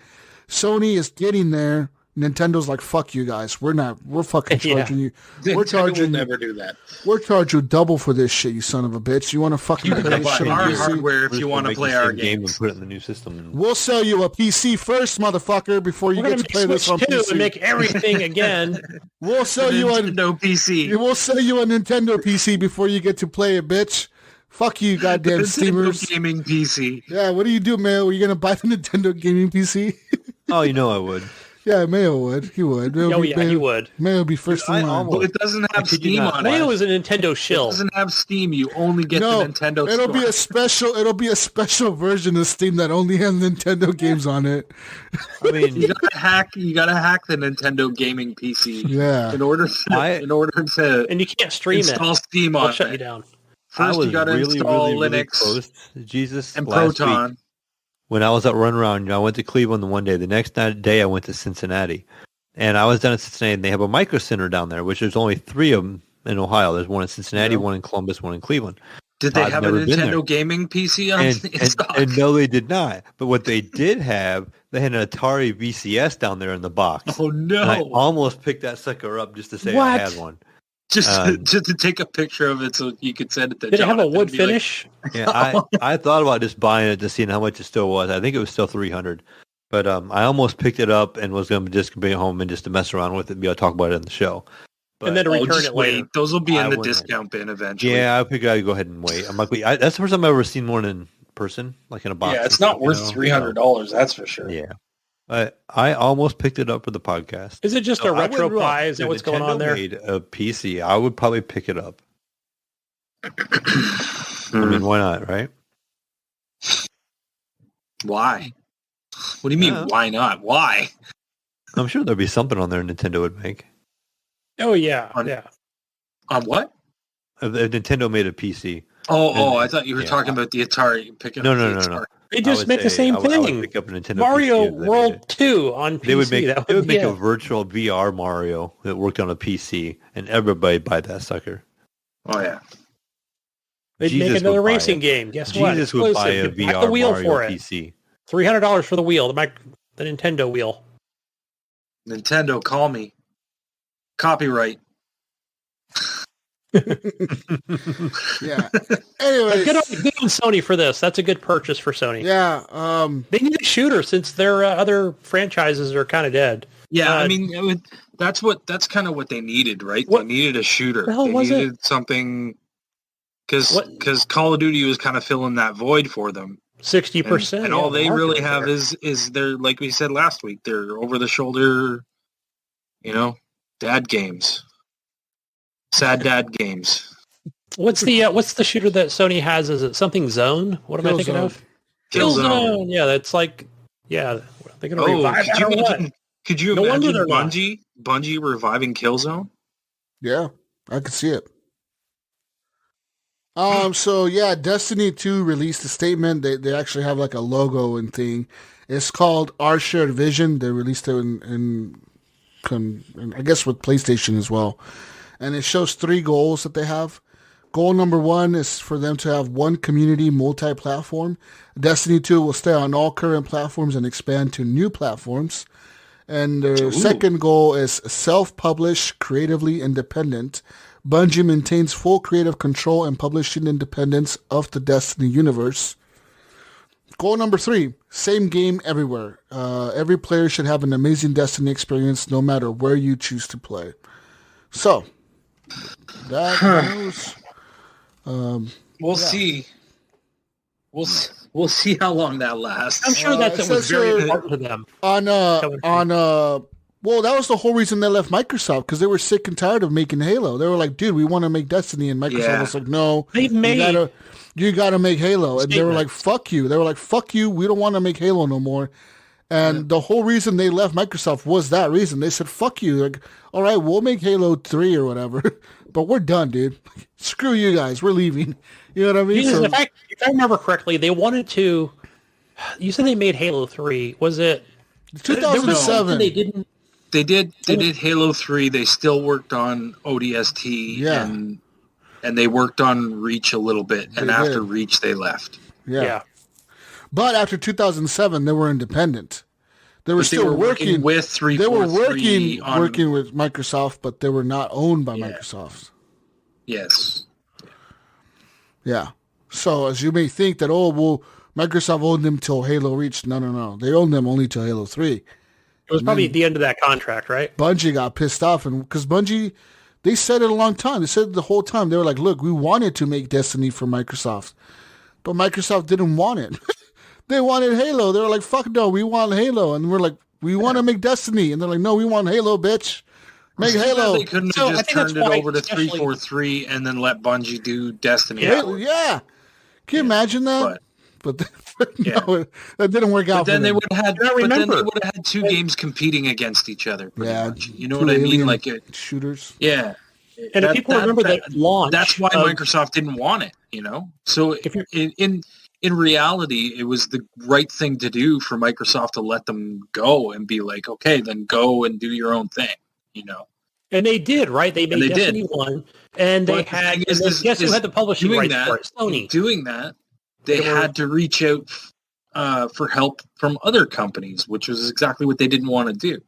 Sony is getting there. Nintendo's like, fuck you guys. We're fucking charging you. Nintendo will never do that. We're charging you double for this shit, you son of a bitch. You want to fucking play this shit on our PC? hardware if you want to play our game and put it in the new system. We'll sell you a PC first, motherfucker, before you get to play this on PC. And make everything again. We'll sell you a Nintendo PC. We'll sell you a Nintendo PC before you get to play it, bitch. Fuck you, goddamn Steamers. Gaming PC. Yeah, what do you do, Mayo? Are you gonna buy the Nintendo gaming PC? Oh, I would. Yeah, Mayo would. He would. He would. Mayo would be first in line. Well, it doesn't have Steam on it. Mayo is a Nintendo shill. It doesn't have Steam. You only get the Nintendo it'll store. It'll be a special version of Steam that only has Nintendo games on it. I mean, you gotta hack the Nintendo gaming PC. Yeah. In order to and you can't stream install Steam on I'll shut it. you down. First, you gotta install Linux close to Jesus and Proton. Week, when I was at Run Around, I went to Cleveland the one day. The next day, I went to Cincinnati. And I was down in Cincinnati, and they have a micro center down there, which there's only 3 of them in Ohio. There's one in Cincinnati, one in Columbus, one in Cleveland. Did they have a Nintendo gaming PC on and no, they did not. But what they did have, they had an Atari VCS down there in the box. Oh, no. And I almost picked that sucker up just to say I had one. Just to take a picture of it so you could send it to Did John. it have a wood finish? Yeah, I thought about just buying it to see how much it still was. I think it was still $300. But I almost picked it up and was going to just bring it home and just to mess around with it and be able to talk about it in the show. But, and then return it later. Those will be in the discount bin eventually. Yeah, I figured I'd go ahead and wait. I'm like, that's the first time I've ever seen one in person, like in a box. Yeah, it's not worth $300, that's for sure. Yeah. I almost picked it up for the podcast. Is it just a retro pie? Is that what's going on there? Made a PC. I would probably pick it up. I mean, why not, right? Why? What do you mean, why not? Why? I'm sure there'd be something on there Nintendo would make. Oh, yeah. On what? If Nintendo made a PC. I thought you were talking about the Atari. No. They just make the same thing. I would pick up a Nintendo Mario PC World 2 on PC. They would make a virtual VR Mario that worked on a PC, and everybody buy that sucker. Oh, yeah. They'd make another racing game. Guess what? Jesus would buy a VR Mario PC. $300 for the wheel, the Nintendo wheel. Nintendo, call me. Copyright. Yeah. Anyways, good on Sony for this. That's a good purchase for Sony. Yeah. They need a shooter since their other franchises are kind of dead. Yeah, I mean, that's kind of what they needed, right? They needed a shooter. The hell was they needed something because Call of Duty was kind of filling that void for them. 60%. And all they really have is their, like we said last week, their over-the-shoulder, dad games. Sad dad games. What's the shooter that Sony has? Is it something Zone? What am I thinking of? Killzone. Yeah, that's like, they're going to revive that or what? Could you imagine Bungie reviving Killzone? Yeah, I could see it. So yeah, Destiny 2 released a statement. They actually have like a logo and thing. It's called Our Shared Vision. They released it in I guess with PlayStation as well. And it shows 3 goals that they have. Goal number 1 is for them to have one community multi-platform. Destiny 2 will stay on all current platforms and expand to new platforms. And their second goal is self-publish, creatively independent. Bungie maintains full creative control and publishing independence of the Destiny universe. Goal number 3, same game everywhere. Every player should have an amazing Destiny experience no matter where you choose to play. So, that goes. We'll see. We'll see how long that lasts. I'm sure that was very important to them. Well, that was the whole reason they left Microsoft, because they were sick and tired of making Halo. They were like, dude, we want to make Destiny, and Microsoft was like, no, you gotta make Halo. And they were like, fuck you. They were like, fuck you, we don't want to make Halo no more. And the whole reason they left Microsoft was that reason. They said, fuck you. Like, all right, we'll make Halo 3 or whatever, but we're done, dude. Screw you guys. We're leaving. You know what I mean? So, if I remember correctly, they wanted to... You said they made Halo 3. Was it... 2007. They didn't... They did Halo 3. They still worked on ODST, and they worked on Reach a little bit. And after Reach, they left. Yeah. But after 2007, they were independent. They were still working with 343. They were working with Microsoft, but they were not owned by Microsoft. Yes. Yeah. So as you may think that, Microsoft owned them till Halo Reach. No. They owned them only till Halo 3. It was probably at the end of that contract, right? Bungie got pissed off, and because Bungie, they said it a long time. They said it the whole time. They were like, look, we wanted to make Destiny for Microsoft, but Microsoft didn't want it. They wanted Halo. They were like, fuck no, we want Halo. And we're like, we want to make Destiny. And they're like, no, we want Halo, bitch. Make Halo. They couldn't have just turned it over to 343 and then let Bungie do Destiny. Yeah. Can you imagine that? No, that didn't work out. But then they would have had two games competing against each other. Much. You know what I mean? Like shooters. Yeah. And if people remember that launch, that's why Microsoft didn't want it. You know. So in reality, it was the right thing to do for Microsoft to let them go and be like, okay, then go and do your own thing. You know. And they did, right? They made Destiny 1, and they had. Guess who had the publishing rights for it? Sony. Doing that. They had to reach out for help from other companies, which was exactly what they didn't want to do.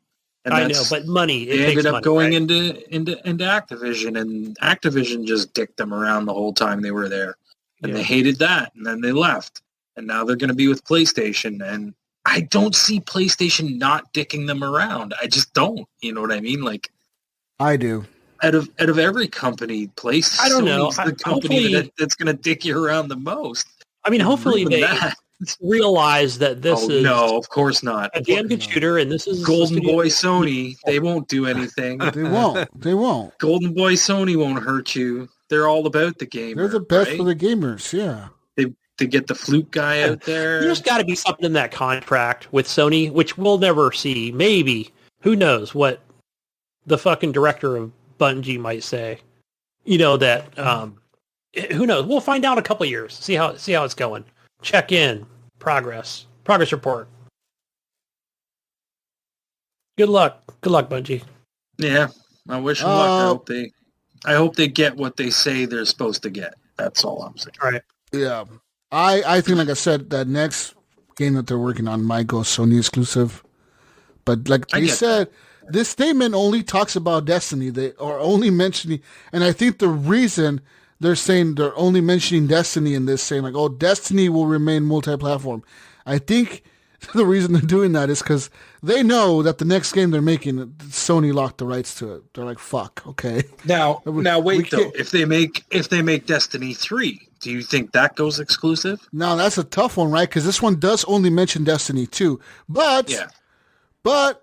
And I know, but money. They ended up going into Activision, and Activision just dicked them around the whole time they were there. And they hated that, and then they left. And now they're going to be with PlayStation, and I don't see PlayStation not dicking them around. I just don't. You know what I mean? Like, I do. Out of every company, PlayStation, I don't know, the company that's going to dick you around the most. I mean, hopefully they realize that this is... No, of course not. A damn good shooter, and this is... Golden Boy Sony, they won't do anything. They won't. Golden Boy Sony won't hurt you. They're all about the gamer. They're the best for the gamers, yeah. They get the flute guy out there. There's got to be something in that contract with Sony, which we'll never see. Maybe. Who knows what the fucking director of Bungie might say. You know, that... who knows? We'll find out in a couple of years. See how it's going. Check in. Progress report. Good luck, Bungie. Yeah, I wish them luck. I hope they get what they say they're supposed to get. That's all I'm saying. All right. Yeah, I think, like I said, that next game that they're working on might go Sony exclusive. But like they said, this statement only talks about Destiny. They are only mentioning, and I think the reason they're saying they're only mentioning Destiny in this, saying like, oh, Destiny will remain multi-platform. I think the reason they're doing that is because they know that the next game they're making, Sony locked the rights to it. They're like, fuck, okay. Now wait though. If they make Destiny 3, do you think that goes exclusive? No, that's a tough one, right? Because this one does only mention Destiny 2. But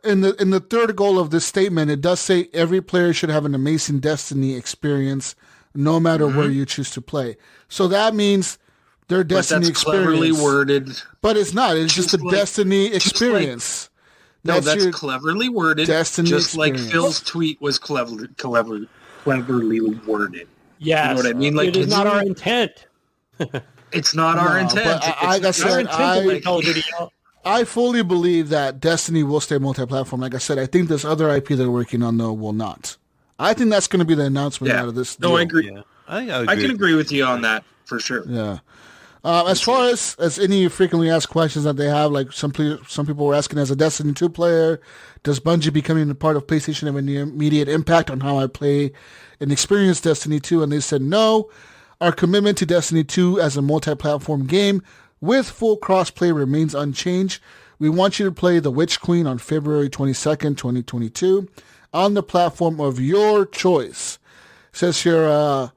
in the third goal of this statement, it does say every player should have an amazing Destiny experience, no matter where you choose to play. So that means their Destiny experience. Cleverly worded. But it's not. It's just a Destiny experience. That's cleverly worded. Destiny just experience. Like Phil's tweet was cleverly worded. Yes. You know what I mean? Like, it is not our intent. It's not our intent. I fully believe that Destiny will stay multi-platform. Like I said, I think this other IP they're working on, though, will not. I think that's going to be the announcement out of this deal. No, I agree. Yeah. I can agree with you on that for sure. Yeah. As far as any frequently asked questions that they have, like some people were asking, as a Destiny 2 player, does Bungie becoming a part of PlayStation have any immediate impact on how I play and experience Destiny 2? And they said no. Our commitment to Destiny 2 as a multi-platform game with full cross-play remains unchanged. We want you to play The Witch Queen on February 22nd, 2022 on the platform of your choice. It says here,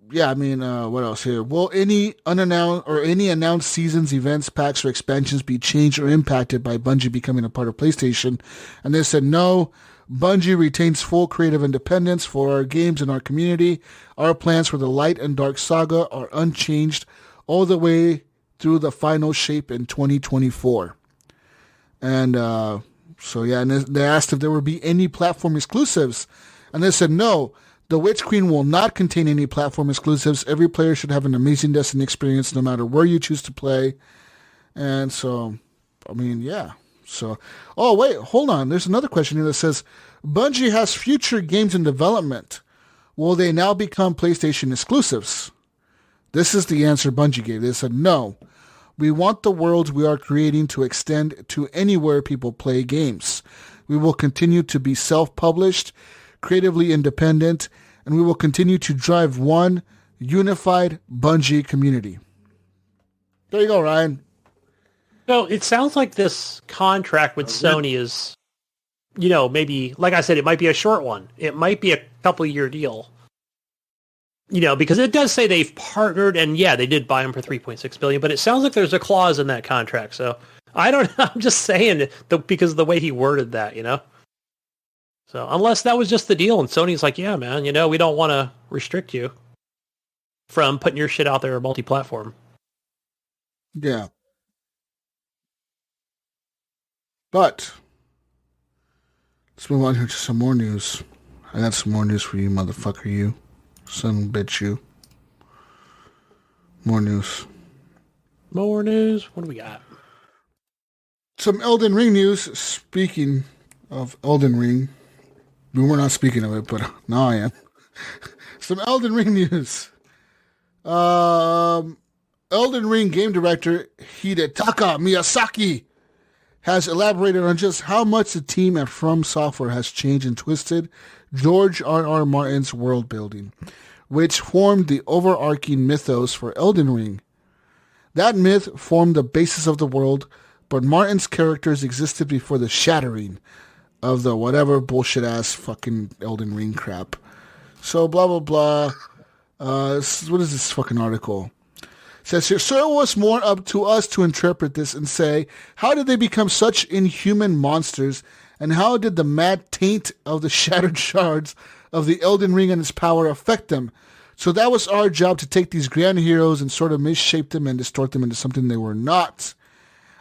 what else here? Will any unannounced or any announced seasons, events, packs, or expansions be changed or impacted by Bungie becoming a part of PlayStation? And they said no. Bungie retains full creative independence for our games and our community. Our plans for the Light and Dark Saga are unchanged all the way through the final shape in 2024. And and they asked if there would be any platform exclusives. And they said no. The Witch Queen will not contain any platform exclusives. Every player should have an amazing Destiny experience no matter where you choose to play. And so, yeah. So, wait, hold on. There's another question here that says, Bungie has future games in development. Will they now become PlayStation exclusives? This is the answer Bungie gave. They said, no. We want the worlds we are creating to extend to anywhere people play games. We will continue to be self-published, creatively independent, and we will continue to drive one unified Bungie community. There you go, Ryan. So it sounds like this contract with Sony is, maybe, like I said, it might be a short one. It might be a couple-year deal. Because it does say they've partnered, and yeah, they did buy them for $3.6 billion, but it sounds like there's a clause in that contract. So I don't know. I'm just saying because of the way he worded that, So unless that was just the deal, and Sony's like, yeah, man, we don't want to restrict you from putting your shit out there multi-platform. Yeah. But let's move on here to some more news. I got some more news for you, motherfucker, you. Son of a bitch, you. More news. More news? What do we got? Some Elden Ring news. Speaking of Elden Ring, we were not speaking of it, but now I am. Some Elden Ring news. Elden Ring game director Hidetaka Miyazaki has elaborated on just how much the team at From Software has changed and twisted George R.R. Martin's world building, which formed the overarching mythos for Elden Ring. That myth formed the basis of the world, but Martin's characters existed before the shattering of the whatever bullshit-ass fucking Elden Ring crap. So, blah, blah, blah. What is this fucking article? It says here, so it was more up to us to interpret this and say, how did they become such inhuman monsters, and how did the mad taint of the shattered shards of the Elden Ring and its power affect them? So that was our job, to take these grand heroes and sort of misshape them and distort them into something they were not.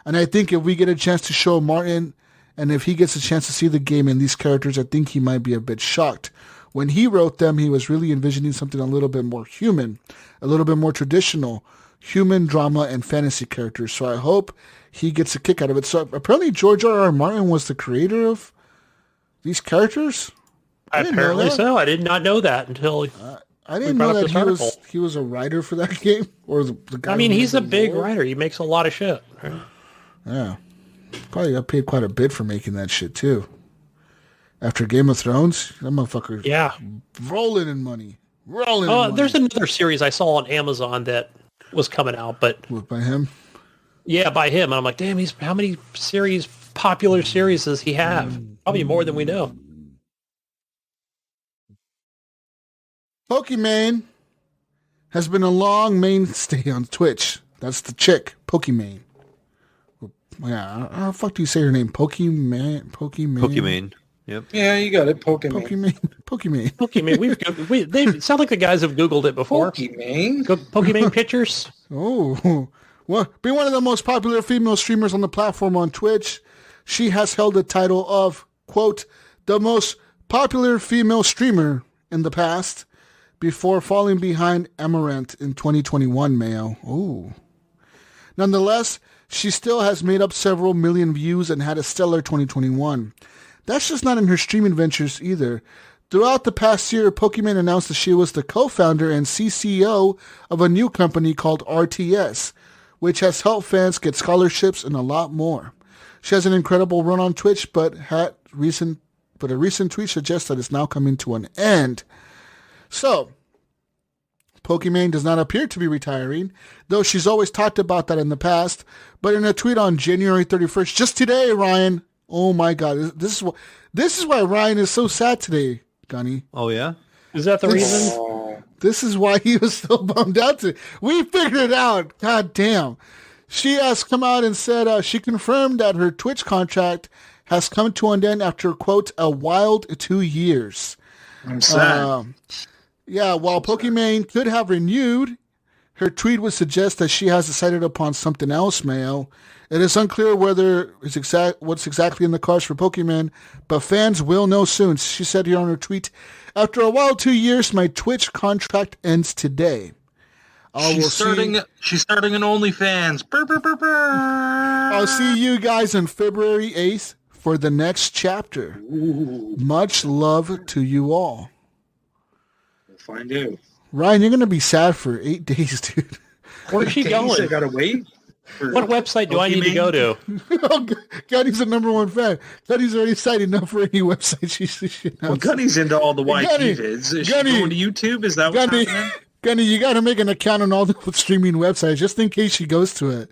And I think if we get a chance to show Martin, and if he gets a chance to see the game and these characters, I think he might be a bit shocked. When he wrote them, he was really envisioning something a little bit more human, a little bit more traditional, human drama and fantasy characters. So I hope he gets a kick out of it. So apparently George R.R. Martin was the creator of these characters? Apparently so. I did not know that until I didn't know that he was a writer for that game. Or the guy. He's a big writer. He makes a lot of shit. Right? Yeah. Probably got paid quite a bit for making that shit too. After Game of Thrones, that motherfucker rolling in money. There's another series I saw on Amazon that was coming out, but by him? Yeah, by him. And I'm like, damn, how many popular series does he have? Probably more than we know. Pokimane has been a long mainstay on Twitch. That's the chick, Pokimane. Yeah, how the fuck do you say her name? Pokimane. Yep. Yeah, you got it. Pokimane. Pokimane. They sound like the guys have Googled it before. Pokimane pictures. Oh, well, being one of the most popular female streamers on the platform on Twitch, she has held the title of, quote, the most popular female streamer in the past, before falling behind Amaranth in 2021, Mayo. Ooh. Nonetheless, she still has made up several million views and had a stellar 2021. That's just not in her streaming ventures either. Throughout the past year, Pokimane announced that she was the co-founder and CCO of a new company called RTS, which has helped fans get scholarships and a lot more. She has an incredible run on Twitch, but a recent tweet suggests that it's now coming to an end. So, Pokimane does not appear to be retiring, though she's always talked about that in the past. But in a tweet on January 31st, just today, Ryan, oh my God, this is why Ryan is so sad today, Gunny. Oh, yeah? Is that the reason? This is why he was so bummed out today. We figured it out. God damn. She has come out and said she confirmed that her Twitch contract has come to an end after, quote, a wild 2 years. I'm sad. While Pokimane could have renewed, her tweet would suggest that she has decided upon something else, Mayo. It is unclear what's exactly in the cards for Pokimane, but fans will know soon. She said here on her tweet, after a wild 2 years, my Twitch contract ends today. She's starting an OnlyFans. Burr, burr, burr, burr. I'll see you guys on February 8th for the next chapter. Ooh. Much love to you all. We'll find out. Ryan, you're going to be sad for 8 days, dude. Where's she going? I gotta wait. What website do I need to go to? Gunny's the number one fan. Gunny's already signed up for any website she Well, Gunny's into all the YT vids. Is she going to YouTube? Is that what's happening? Gunny, you got to make an account on all the streaming websites just in case she goes to it.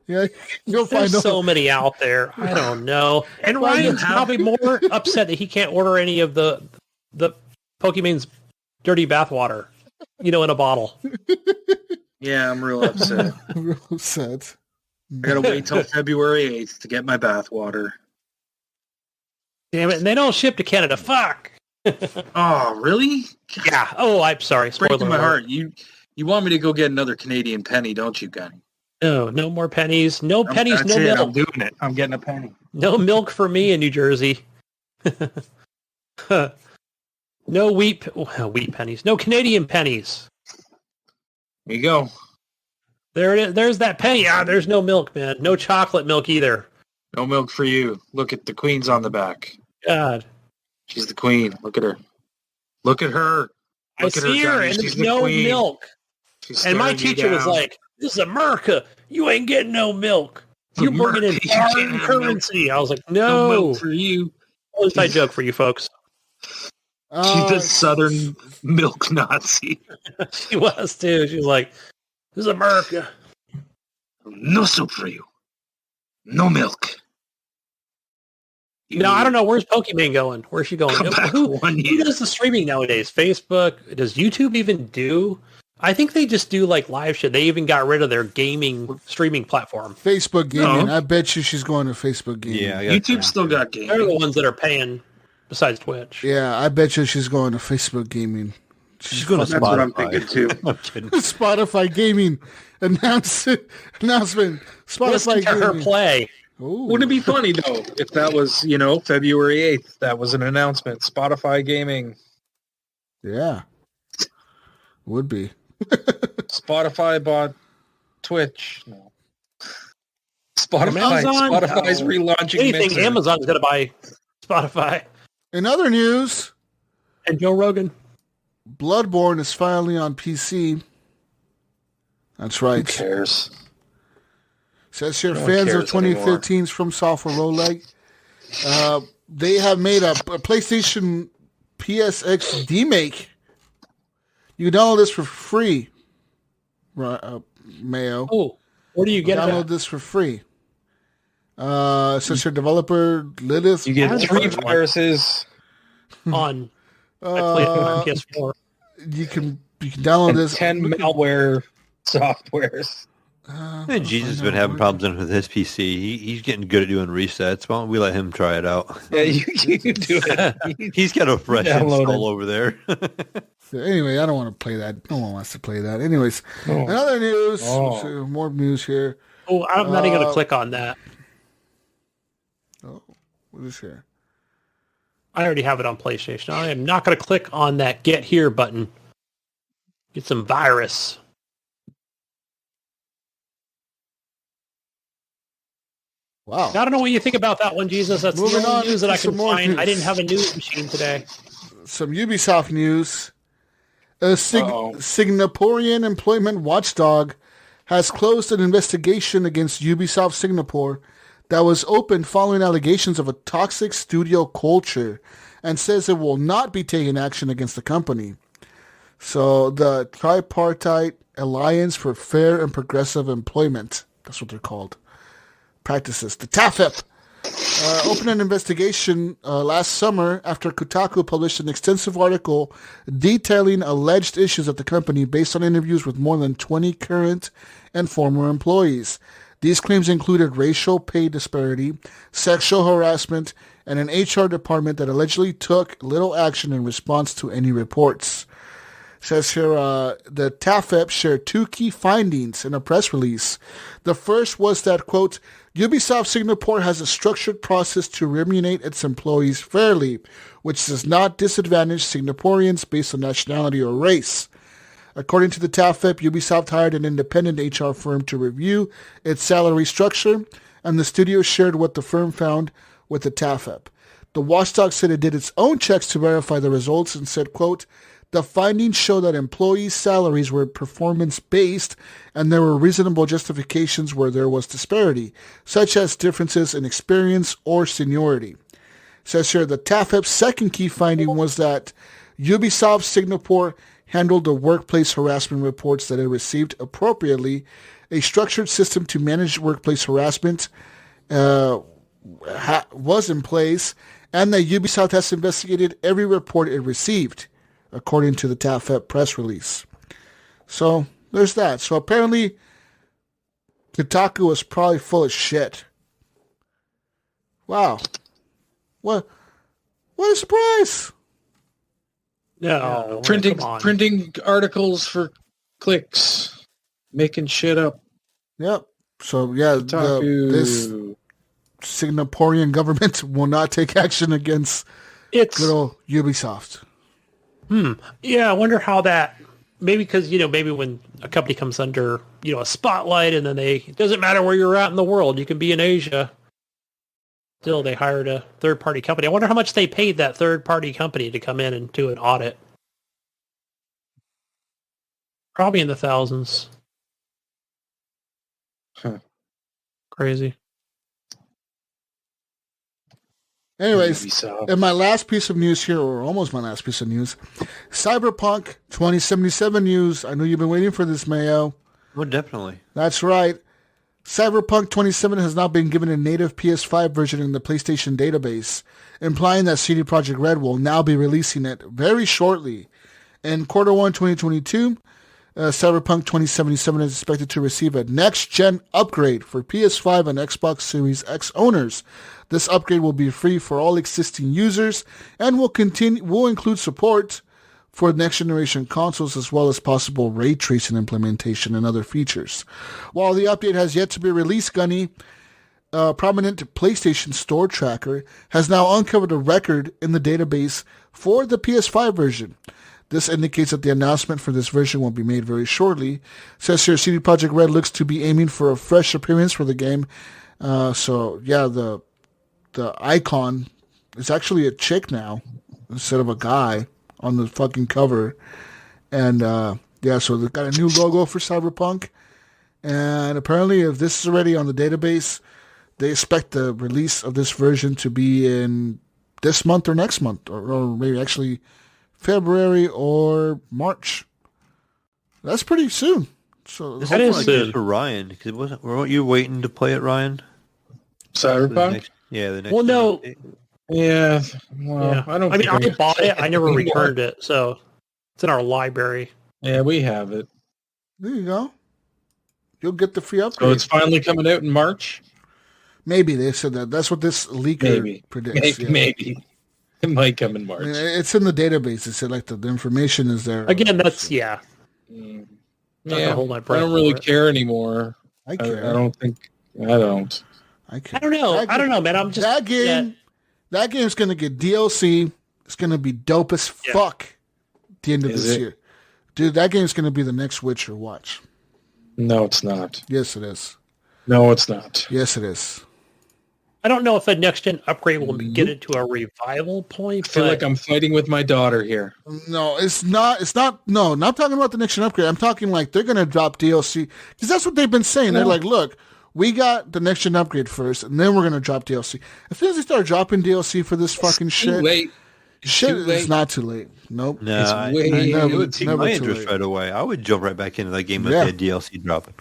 Yeah, you'll find There's so many out there. I don't know. And Ryan's probably more upset that he can't order any of the Pokimane's dirty bathwater, in a bottle. Yeah, I'm real upset. Real upset. I gotta wait till February 8th to get my bathwater. Damn it! And they don't ship to Canada. Fuck. Oh, really? Yeah. Oh, I'm sorry. It's breaking my heart. You want me to go get another Canadian penny, don't you, Gunny? No more pennies. No pennies, That's no it. milk. I'm doing it. I'm getting a penny. No milk for me in New Jersey. No wheat pennies. No Canadian pennies. There you go. There it is. There's that penny. There's no milk, man. No chocolate milk either. No milk for you. Look at the queen's on the back. God. She's the queen. Look at her. Look at her. I see her, and there's no milk. And my teacher was like, this is America. You ain't getting no milk. You're bringing in foreign currency. I was like, no milk for you. Inside joke for you folks. She's the Southern milk Nazi. She was, too. She was like, this is America. No soup for you. No milk. No, I don't know. Where's Pokimane going? Where's she going? Who does the streaming nowadays? Facebook? Does YouTube even do? I think they just do like live shit. They even got rid of their gaming streaming platform. Facebook gaming. No. I bet you she's going to Facebook gaming. Yeah, YouTube still got gaming. They're the ones that are paying besides Twitch. Yeah, I bet you she's going to Facebook gaming. She's going to Spotify. That's what I'm thinking too. I'm kidding. Spotify gaming announcement. Spotify Listen to gaming. her play. Ooh. Wouldn't it be funny though if that was, February 8th? That was an announcement. Spotify gaming. Yeah, would be. Spotify bought Twitch. No. Spotify's relaunching anything. Mixer. Amazon's going to buy Spotify. In other news, and Joe Rogan, Bloodborne is finally on PC. That's right. Who cares? Says here, fans of 2015's From Software roguelike. They have made a PlayStation PSX demake. You can download this for free, Mayo. Oh, where do you get download this for free? Says your developer Lilith. You get 3 viruses on PS4. You can download this. 10 malware softwares. Jesus has been having problems with his PC. He's getting good at doing resets. Why don't we let him try it out? Yeah, you do it. He's got a fresh install over there. So anyway, I don't want to play that. No one wants to play that. Anyways, another news. More news here. Oh, I'm not even going to click on that. Oh, what is here? I already have it on PlayStation. I am not going to click on that Get Here button. Get some virus. Wow. I don't know what you think about that one, Jesus. That's Moving the only on news that I can find. news. I didn't have a news machine today. some Ubisoft news. A Singaporean employment watchdog has closed an investigation against Ubisoft Singapore that was opened following allegations of a toxic studio culture and says it will not be taking action against the company. So the Tripartite Alliance for Fair and Progressive Employment, that's what they're called, practices, the TAFEP, opened an investigation last summer after Kotaku published an extensive article detailing alleged issues at the company based on interviews with more than 20 current and former employees. These claims included racial pay disparity, sexual harassment, and an HR department that allegedly took little action in response to any reports. It says here, the TAFEP shared two key findings in a press release. The first was that, quote, Ubisoft Singapore has a structured process to remunerate its employees fairly, which does not disadvantage Singaporeans based on nationality or race. According to the TAFEP, Ubisoft hired an independent HR firm to review its salary structure, and the studio shared what the firm found with the TAFEP. The watchdog said it did its own checks to verify the results and said, quote, the findings show that employees' salaries were performance-based and there were reasonable justifications where there was disparity, such as differences in experience or seniority. It says here, the TAFEP's second key finding was that Ubisoft Singapore handled the workplace harassment reports that it received appropriately. A structured system to manage workplace harassment was in place, and that Ubisoft has investigated every report it received, according to the TAFEP press release. So, there's that. So, apparently, Kotaku was probably full of shit. Wow. What a surprise! No, printing articles for clicks, making shit up. Yep. So, yeah, this Singaporean government will not take action against little Ubisoft. Yeah, I wonder how that, maybe because, maybe when a company comes under, a spotlight and then it doesn't matter where you're at in the world, you can be in Asia. Still, they hired a third-party company. I wonder how much they paid that third-party company to come in and do an audit. Probably in the thousands. Huh. Crazy. Anyways, and my last piece of news here, or almost my last piece of news, Cyberpunk 2077 news. I know you've been waiting for this, Mayo. Well, definitely. That's right. Cyberpunk 27 has now been given a native PS5 version in the PlayStation database, implying that CD Projekt Red will now be releasing it very shortly. In Q1 2022, Cyberpunk 2077 is expected to receive a next-gen upgrade for PS5 and Xbox Series X owners. This upgrade will be free for all existing users and will include support for next-generation consoles as well as possible ray tracing implementation and other features. While the update has yet to be released, Gunny, a prominent PlayStation Store tracker, has now uncovered a record in the database for the PS5 version. This indicates that the announcement for this version will be made very shortly. It says here, CD Projekt Red looks to be aiming for a fresh appearance for the game. The icon is actually a chick now instead of a guy on the fucking cover. And, so they've got a new logo for Cyberpunk. And apparently, if this is already on the database, they expect the release of this version to be in this month or next month, or maybe actually February or March. That's pretty soon. So that is soon for Ryan, because weren't you waiting to play it, Ryan? Cyberpunk? The next. Well, no. Yeah. Well, yeah. I bought it. I never returned it, so it's in our library. Yeah, we have it. There you go. You'll get the free upgrade. So it's finally coming out in March? Maybe they said that. That's what this leaker predicts. Maybe. It might come in March. It's in the database. It said the information is there. Again, that's Yeah, hold my breath. I don't really care anymore. I care. I don't. I don't know, man. I'm just that game. That game's gonna get DLC. It's gonna be dope as fuck. At the end of this year, dude. That game's gonna be the next Witcher. Watch. No, it's not. Yes, it is. No, it's not. Yes, it is. I don't know if a next-gen upgrade will get it to a revival point. I feel like I'm fighting with my daughter here. No, it's not. No, not talking about the next gen upgrade. I'm talking like they're going to drop DLC. Because that's what they've been saying. They're like, look, we got the next gen upgrade first, and then we're going to drop DLC. As soon as they start dropping DLC for this fucking shit. Too late. It's not too late. Nope. No, it would pique my interest right away. I would jump right back into that game if they had DLC dropping.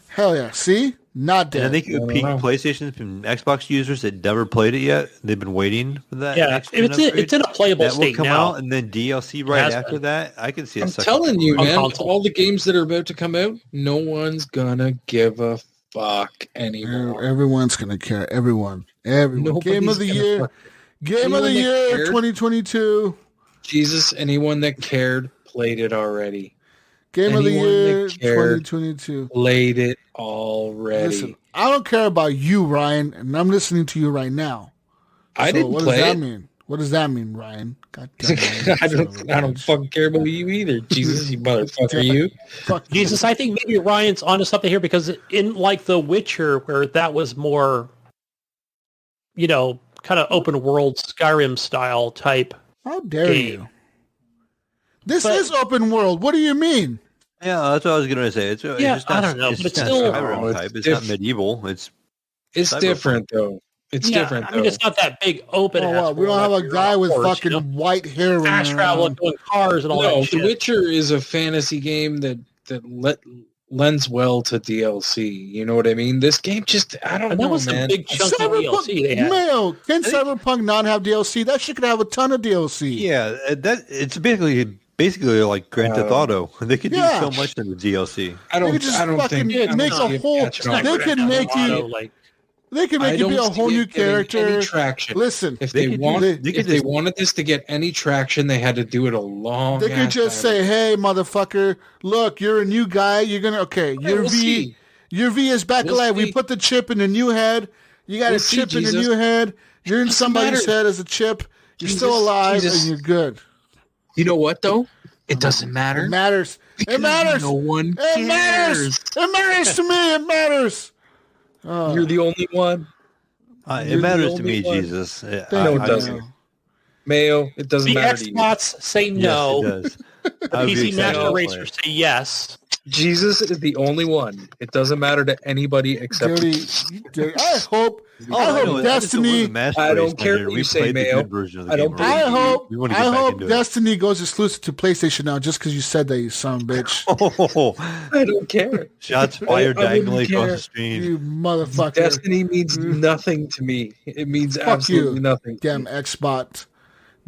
Hell yeah. See? Not dead. And I think it would pique PlayStation and Xbox users that never played it yet. They've been waiting for that. Yeah, it's in a playable state now. That will come now. out, and then DLC right after that. I can see it. I'm telling you, man, all the games that are about to come out, no one's going to give a fuck anymore. Everyone's going to care. Everyone. Game of the year. Game of the year 2022. Jesus, anyone that cared played it already. Game of the year 2022. Played it already. Listen, I don't care about you, Ryan, and I'm listening to you right now. I didn't what play does that it. mean? What does that mean, Ryan? God damn it, I don't fucking care about you either. Jesus, you motherfucker, you. Fuck Jesus, I think maybe Ryan's onto something here because in like The Witcher, where that was more, kind of open world Skyrim style type. How dare you? This is open world. What do you mean? Yeah, that's what I was going to say. It's just not, I don't know, it's but it's not still Skyrim type. It's not medieval. It's different though. It's different. I mean, it's not that big open. We don't have a guy with fucking white hair running fast travel and doing cars and all that shit. The Witcher is a fantasy game that lends well to DLC. You know what I mean? This game just, I don't know, that was man. A big chunk of DLC they had. Mayo, can Cyberpunk not have DLC? That shit could have a ton of DLC. Yeah, it's basically like Grand Theft Auto. They could do so much in the DLC. I don't think it makes a whole. They can make you be a whole new character. Any traction. Listen, if they wanted this to get any traction, they had to do it a long. They could just say, "Hey, motherfucker, look, you're a new guy. You're gonna your V is back alive. We put the chip in a new head. You got a chip in a new head. You're in somebody's head as a chip. You're still alive, and you're good." You know what though? It doesn't matter. It matters. It matters. No one cares. It matters. It matters to me. It matters. You're the only one. It matters to me, Jesus. No, it doesn't. Mayo, it doesn't matter to you. The Xbox say no. Yes, it does. PC Master Racers say yes. Jesus is the only one. It doesn't matter to anybody except Dirty. I hope Destiny. I don't care what you say, Mayo. I hope Destiny goes exclusive to PlayStation now just because you said that, you son of a bitch. I don't care. Shots fired diagonally across the stream. You motherfucker. Destiny means nothing to me. It means absolutely nothing. Damn Xbot.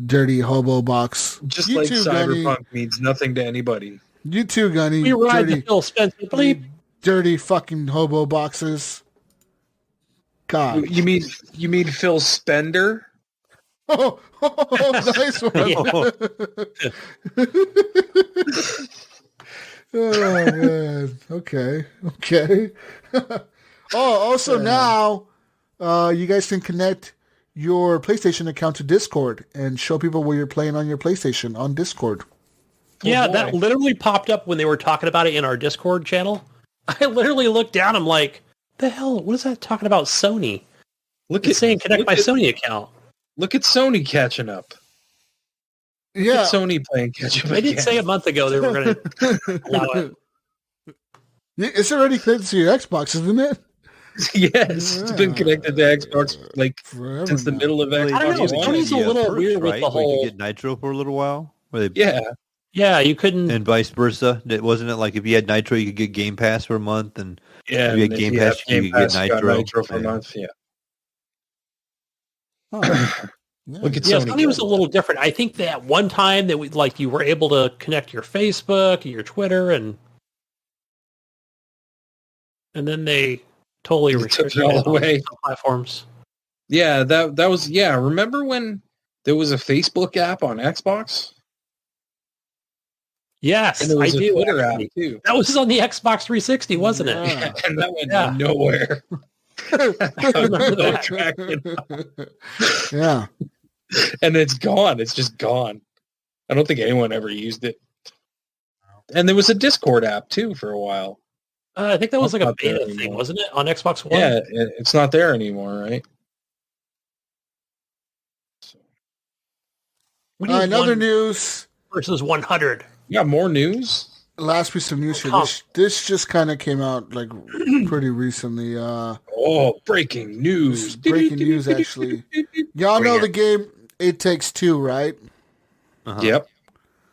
Dirty hobo box. Just like Cyberpunk means nothing to anybody. You too, Gunny. We ride the Phil Spencer bleep. Dirty fucking hobo boxes. God. You mean Phil Spender? Oh, nice one. Oh man. Okay. Also now, you guys can connect your PlayStation account to Discord and show people where you're playing on your PlayStation on Discord. Yeah, that literally popped up when they were talking about it in our Discord channel. I literally looked down. I'm like, the hell? What is that talking about Sony? It's saying connect my Sony account. Look at Sony catching up. Yeah. Sony playing catch up. They did say a month ago they were going to allow it. It's already connected to your Xbox, isn't it? Yes, it's been connected to Xbox forever since the middle of Xbox. I don't know. Sony's a little weird with the whole. You could get Nitro for a little while. Yeah, you couldn't. And vice versa. Wasn't it like if you had Nitro, you could get Game Pass for a month, and if you had Game Pass, you could get Nitro for a month. Yeah. Look at Sony was a little different. I think that one time that you were able to connect your Facebook and your Twitter, and then they totally restricted it all away. Platforms. Yeah, that was Remember when there was a Facebook app on Xbox? Yes, and there was a Twitter app too. That was on the Xbox 360, wasn't it? And that went nowhere. I remember that. Yeah. And it's gone. It's just gone. I don't think anyone ever used it. And there was a Discord app too for a while. I think that was like a beta thing, wasn't it? On Xbox One? Yeah, it's not there anymore, right? Another news. Versus 100. You got more news? Last piece of news here. This just kind of came out like pretty recently. Breaking news. Breaking news, actually. Y'all know the game It Takes Two, right? Uh-huh. Yep.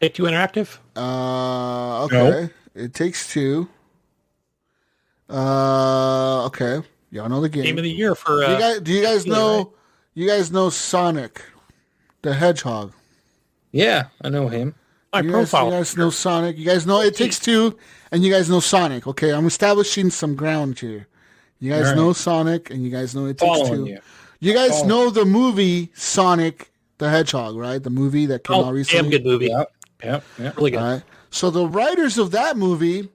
Take Two Interactive? Okay. No. It Takes Two. Okay. Y'all know the game. Game of the year for... do you guys know... Right? You guys know Sonic the Hedgehog? Yeah, I know him. You guys know Sonic. You guys know It Takes Two, and you guys know Sonic. Okay, I'm establishing some ground here. You guys know Sonic, and you guys know It Takes Two. You guys know the movie Sonic the Hedgehog, right? The movie that came out recently. Damn good movie. Yep. Really good. Right. So the writers of that movie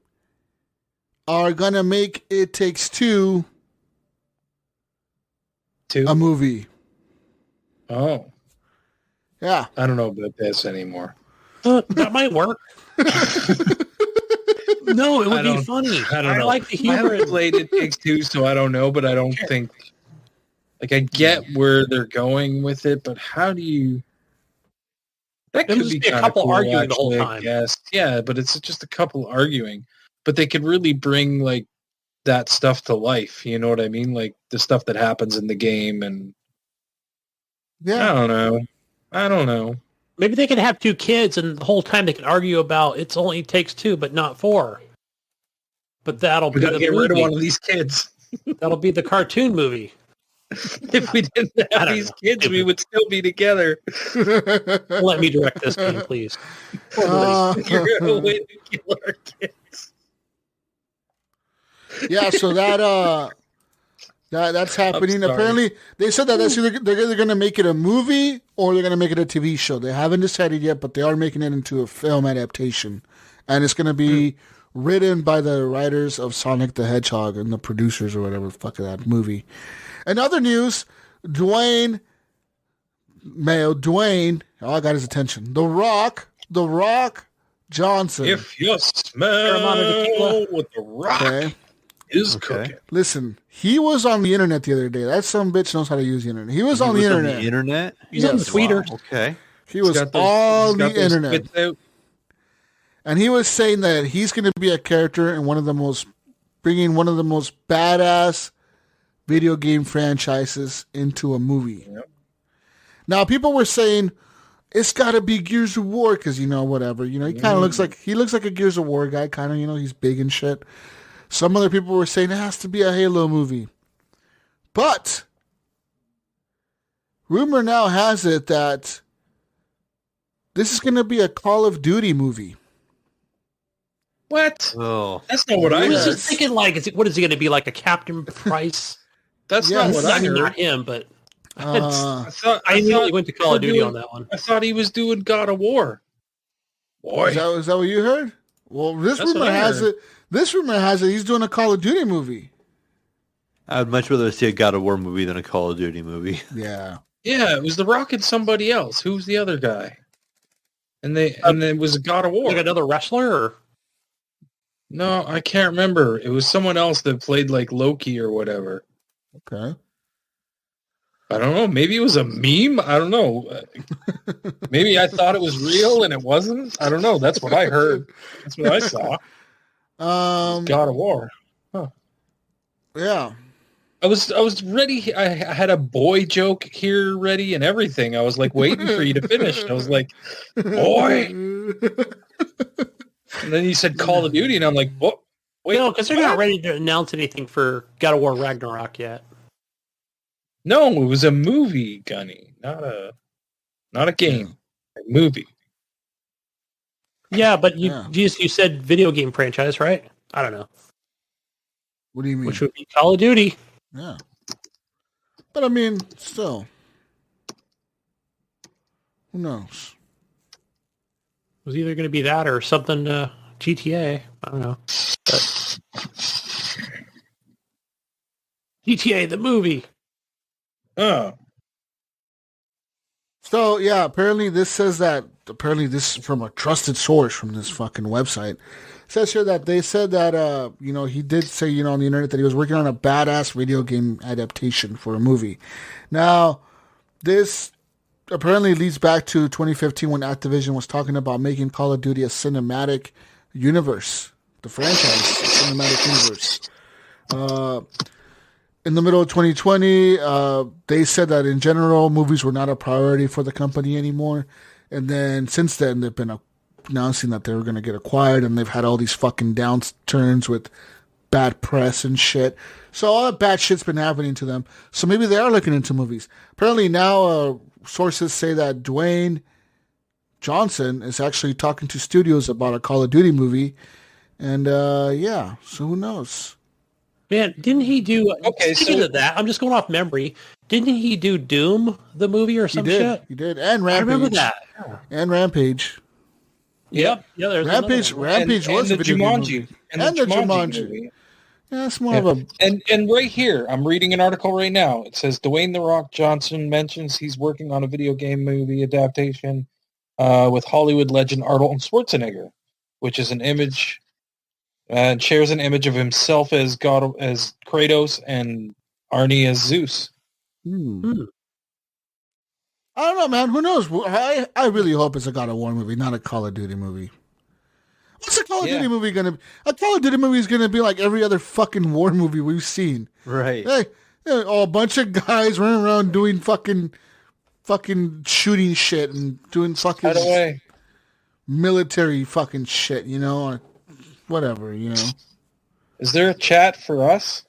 are gonna make It Takes Two a movie. Oh. Yeah. I don't know about this anymore. That might work. No, it would be funny. I don't know. Like the humor. I haven't played It Takes Two, so I don't know, but I don't think... Like, I get where they're going with it, but how do you... That could be a couple cool, arguing actually, the whole time. Yes. Yeah, but it's just a couple arguing. But they could really bring, like, that stuff to life. You know what I mean? Like, the stuff that happens in the game, and... Yeah. I don't know. Maybe they could have two kids, and the whole time they can argue about it only takes two, but not four. But that'll be the get rid of one of these kids. That'll be the cartoon movie. If we didn't have these kids, we would still be together. Let me direct this game, please. You're gonna wait to kill our kids. Yeah, so that's happening. Apparently, they said that they're either going to make it a movie or they're going to make it a TV show. They haven't decided yet, but they are making it into a film adaptation, and it's going to be written by the writers of Sonic the Hedgehog and the producers or whatever the fuck of that movie. In other news, Dwayne, I got his attention. The Rock Johnson. If you smell what The Rock is cooking. Listen, he was on the internet the other day. That some bitch knows how to use the internet. He was on the internet. He's on the Twitter. Wow. Okay. He was on the internet. And he was saying that he's going to be a character in one of the most badass video game franchises into a movie. Yep. Now, people were saying it's got to be Gears of War because, whatever. He kind of looks like a Gears of War guy. Kind of, he's big and shit. Some other people were saying it has to be a Halo movie. But rumor now has it that this is going to be a Call of Duty movie. What? Oh, that's not what I was just thinking. Like, what is he going to be, like a Captain Price? That's not what I heard. Not him, but I immediately went to Call of Duty on that one. I thought he was doing God of War. Boy, is that what you heard? Well, this rumor has it he's doing a Call of Duty movie. I'd much rather see a God of War movie than a Call of Duty movie. Yeah. Yeah, it was The Rock and somebody else. Who's the other guy? And it was a God of War. Like another wrestler? Or? No, I can't remember. It was someone else that played like Loki or whatever. Okay. I don't know. Maybe it was a meme. I don't know. Maybe I thought it was real and it wasn't. I don't know. That's what I heard. That's what I saw. God of War. Huh. Yeah. I was ready. I had a boy joke here ready and everything. I was like waiting for you to finish. I was like, boy. And then you said Call of Duty, and I'm like, what? Wait, no, because they're not ready to announce anything for God of War Ragnarok yet. No, it was a movie, Gunny, not a game, a movie. Yeah, but you said video game franchise, right? I don't know. What do you mean? Which would be Call of Duty. Yeah. But I mean, still. Who knows? It was either going to be that or something GTA. I don't know. But GTA, the movie. Oh. So, yeah, apparently this is from a trusted source from this fucking website. It says here that they said that, he did say, on the internet that he was working on a badass video game adaptation for a movie. Now, this apparently leads back to 2015 when Activision was talking about making Call of Duty a cinematic universe, the franchise cinematic universe. In the middle of 2020, they said that in general, movies were not a priority for the company anymore. And then since then, they've been announcing that they were going to get acquired, and they've had all these fucking downturns with bad press and shit. So all that bad shit's been happening to them. So maybe they are looking into movies. Apparently now sources say that Dwayne Johnson is actually talking to studios about a Call of Duty movie. And yeah, so who knows? Man, didn't he do... Okay, speaking of that, I'm just going off memory. Didn't he do Doom, the movie, or some shit? He did. And Rampage. I remember that. And Rampage. Yep. Yeah, there's Rampage was a video game movie. And the Jumanji movie. Yeah, it's more of a... And right here, I'm reading an article right now. It says, Dwayne "The Rock" Johnson mentions he's working on a video game movie adaptation with Hollywood legend Arnold Schwarzenegger, which is an image... and shares an image of himself as God, as Kratos, and Arnie as Zeus. I don't know, man. Who knows? I really hope it's a God of War movie, not a Call of Duty movie. What's a Call of Duty movie gonna be? A Call of Duty movie is gonna be like every other fucking war movie we've seen. Right. Hey, a bunch of guys running around doing fucking shooting shit and doing fucking military fucking shit, you know? Whatever, you know. Is there a chat for us?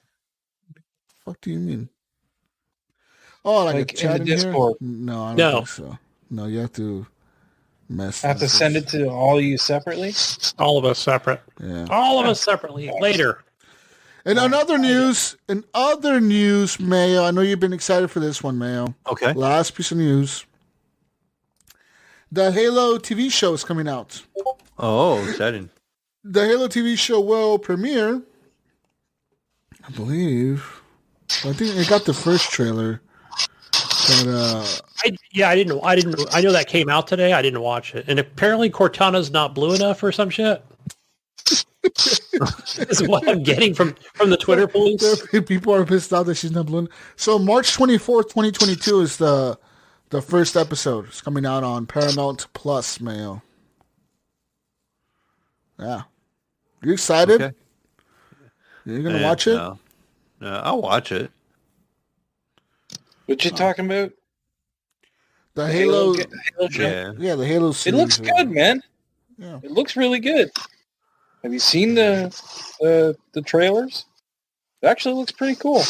What do you mean? Oh, like a chat in the Discord? Here? No, I don't think so. No, you have to have to send it to all of you separately? All of us separate. Yeah. All of us separately. Later. And in other news, Mayo, I know you've been excited for this one, Mayo. Okay. Last piece of news. The Halo TV show is coming out. Oh, exciting. The Halo TV show will premiere, I believe. I think it got the first trailer. But, I didn't. I know that came out today. I didn't watch it, and apparently Cortana's not blue enough or some shit. Is what I'm getting from the Twitter police. People are pissed off that she's not blue. So March 24th, 2022 is the first episode. It's coming out on Paramount Plus, Mayo. Yeah. You excited? Okay. You're going to watch it? No, I'll watch it. What you talking about? The Halo show? Yeah, the Halo series. It looks good, man. Yeah. It looks really good. Have you seen the trailers? It actually looks pretty cool.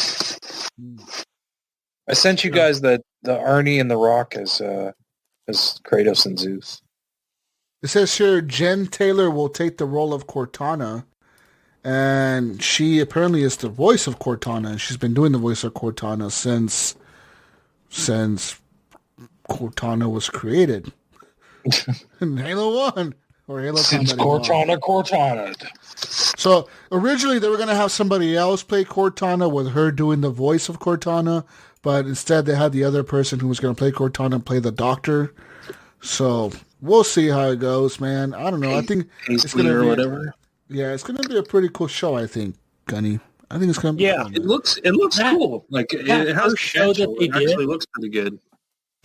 I sent you guys the Arnie and the Rock as Kratos and Zeus. It says here Jen Taylor will take the role of Cortana, and she apparently is the voice of Cortana. She's been doing the voice of Cortana since Cortana was created in Halo 1 or Halo since Cortana. So originally they were going to have somebody else play Cortana with her doing the voice of Cortana, but instead they had the other person who was going to play Cortana play the Doctor. So we'll see how it goes, man. I don't know. I think it's going to be whatever. Yeah, it's going to be a pretty cool show, I think, Gunny. I think it's going to be fun. It looks cool. Like it has show potential. that they It actually looks pretty good.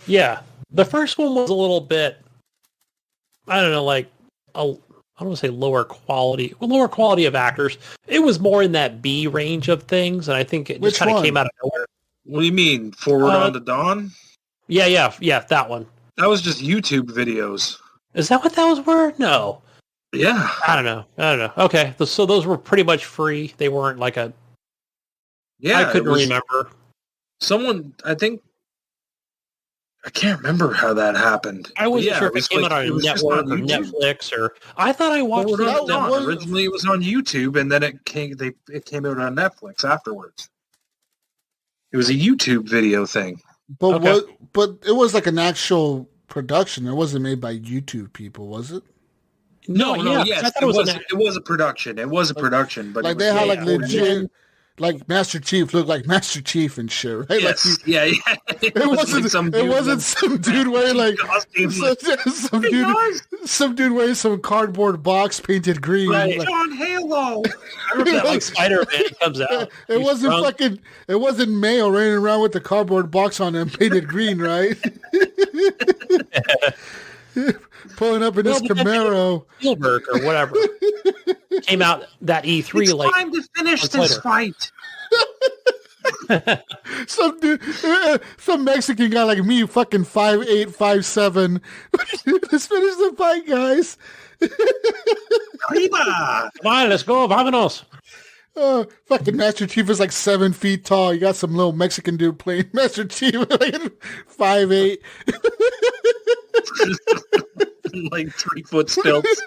Yeah. The first one was a little bit, I don't know, like, I don't want to say lower quality of actors. It was more in that B range of things, and I think it just kind of came out of nowhere. What do you mean? Forward on to Dawn? Yeah, that one. That was just YouTube videos. Is that what that were? No. Yeah. I don't know. Okay, so those were pretty much free. They weren't like a... Yeah, I couldn't remember. Someone, I can't remember how that happened. I wasn't sure if it came out on a network or Netflix or... I thought I watched it. Originally it was on YouTube, and then it came out on Netflix afterwards. It was a YouTube video thing. But it was like an actual production. It wasn't made by YouTube people, was it? Yes, it was a production. It was a production, but like they had like legit, like Master Chief looked like Master Chief and shit, right? Yes, like It wasn't some dude wearing like some dude wearing some cardboard box painted green. Right. Like, John Halo. I remember that like Spider-Man comes out. It wasn't Mayo running around with the cardboard box on him painted green, right? Pulling up in his Camaro. Spielberg or whatever came out that E3 It's like time to finish this later. fight. Some dude, some Mexican guy like me, fucking 5'8", 5'7". Let's finish the fight, guys. Arriba! Come on, let's go, vámonos. Fucking Master Chief is like 7 feet tall. You got some little Mexican dude playing Master Chief, like 5'8". Like 3 foot stilts.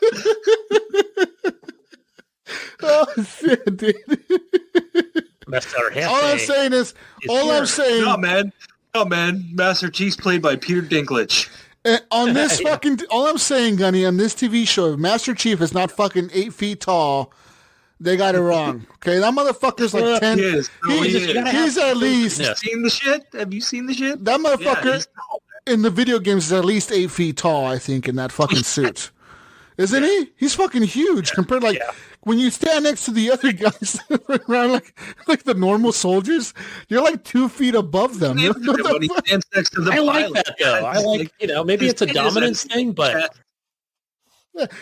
Oh shit, dude. All I'm saying is, No, man. Master Chief's played by Peter Dinklage. on this all I'm saying, Gunny, on this TV show, if Master Chief is not fucking 8 feet tall, they got it wrong. Okay, that motherfucker's like 10. He is. No, He's at least. Have you seen the shit? Have you seen the shit? That motherfucker Yeah, he's tall, in the video games is at least 8 feet tall, I think, in that fucking suit. Isn't he? He's fucking huge compared to when you stand next to the other guys around like the normal soldiers, you're like 2 feet above them. When he stands next to the I like pilot. that though. I like, maybe it's a dominance thing, but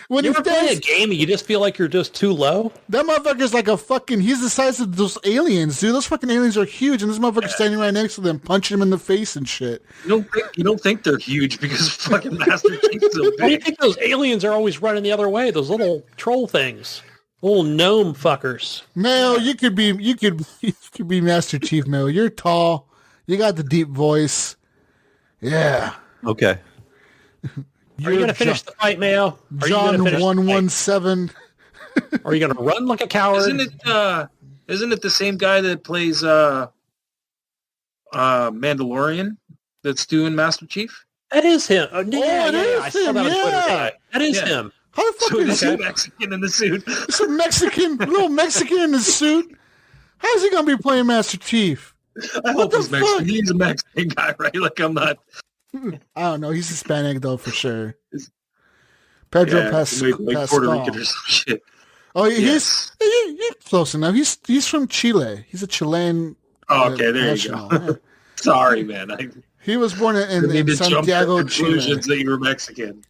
when you he ever play a stands, game and you just feel like you're just too low? that motherfucker's like he's the size of those aliens, dude. Those fucking aliens are huge, and this motherfucker's standing right next to them, punching him in the face and shit. You don't think they're huge because fucking Master Chief's so Why do you big. think those aliens are always running the other way? Those little troll things. Little gnome fuckers. Mayo, you could be Master Chief, Mayo. You're tall. You got the deep voice. Yeah. Okay. Are you going to finish the fight, Mayo? Are John you gonna finish the 117. fight? Are you going to run like a coward? Isn't it the same guy that plays Mandalorian that's doing Master Chief? That is him. Oh, yeah, it yeah, is I saw him, that on Twitter. yeah. That is Yeah. him. How the fuck So is he's a that? Mexican in the suit. Some little Mexican in his suit? How's he going to be playing Master Chief? I hope the he's Mexican. fuck? He's a Mexican guy, right? Like I'm not. I don't know. He's Hispanic, though, for sure. Pedro Pascal. like Puerto Rican or some shit. Oh, Yes. he's close enough. He's from Chile. He's a Chilean. Oh, okay, there national. you go. Sorry, man. He was born in need to jump Santiago, to Chile. conclusions that you were Mexican.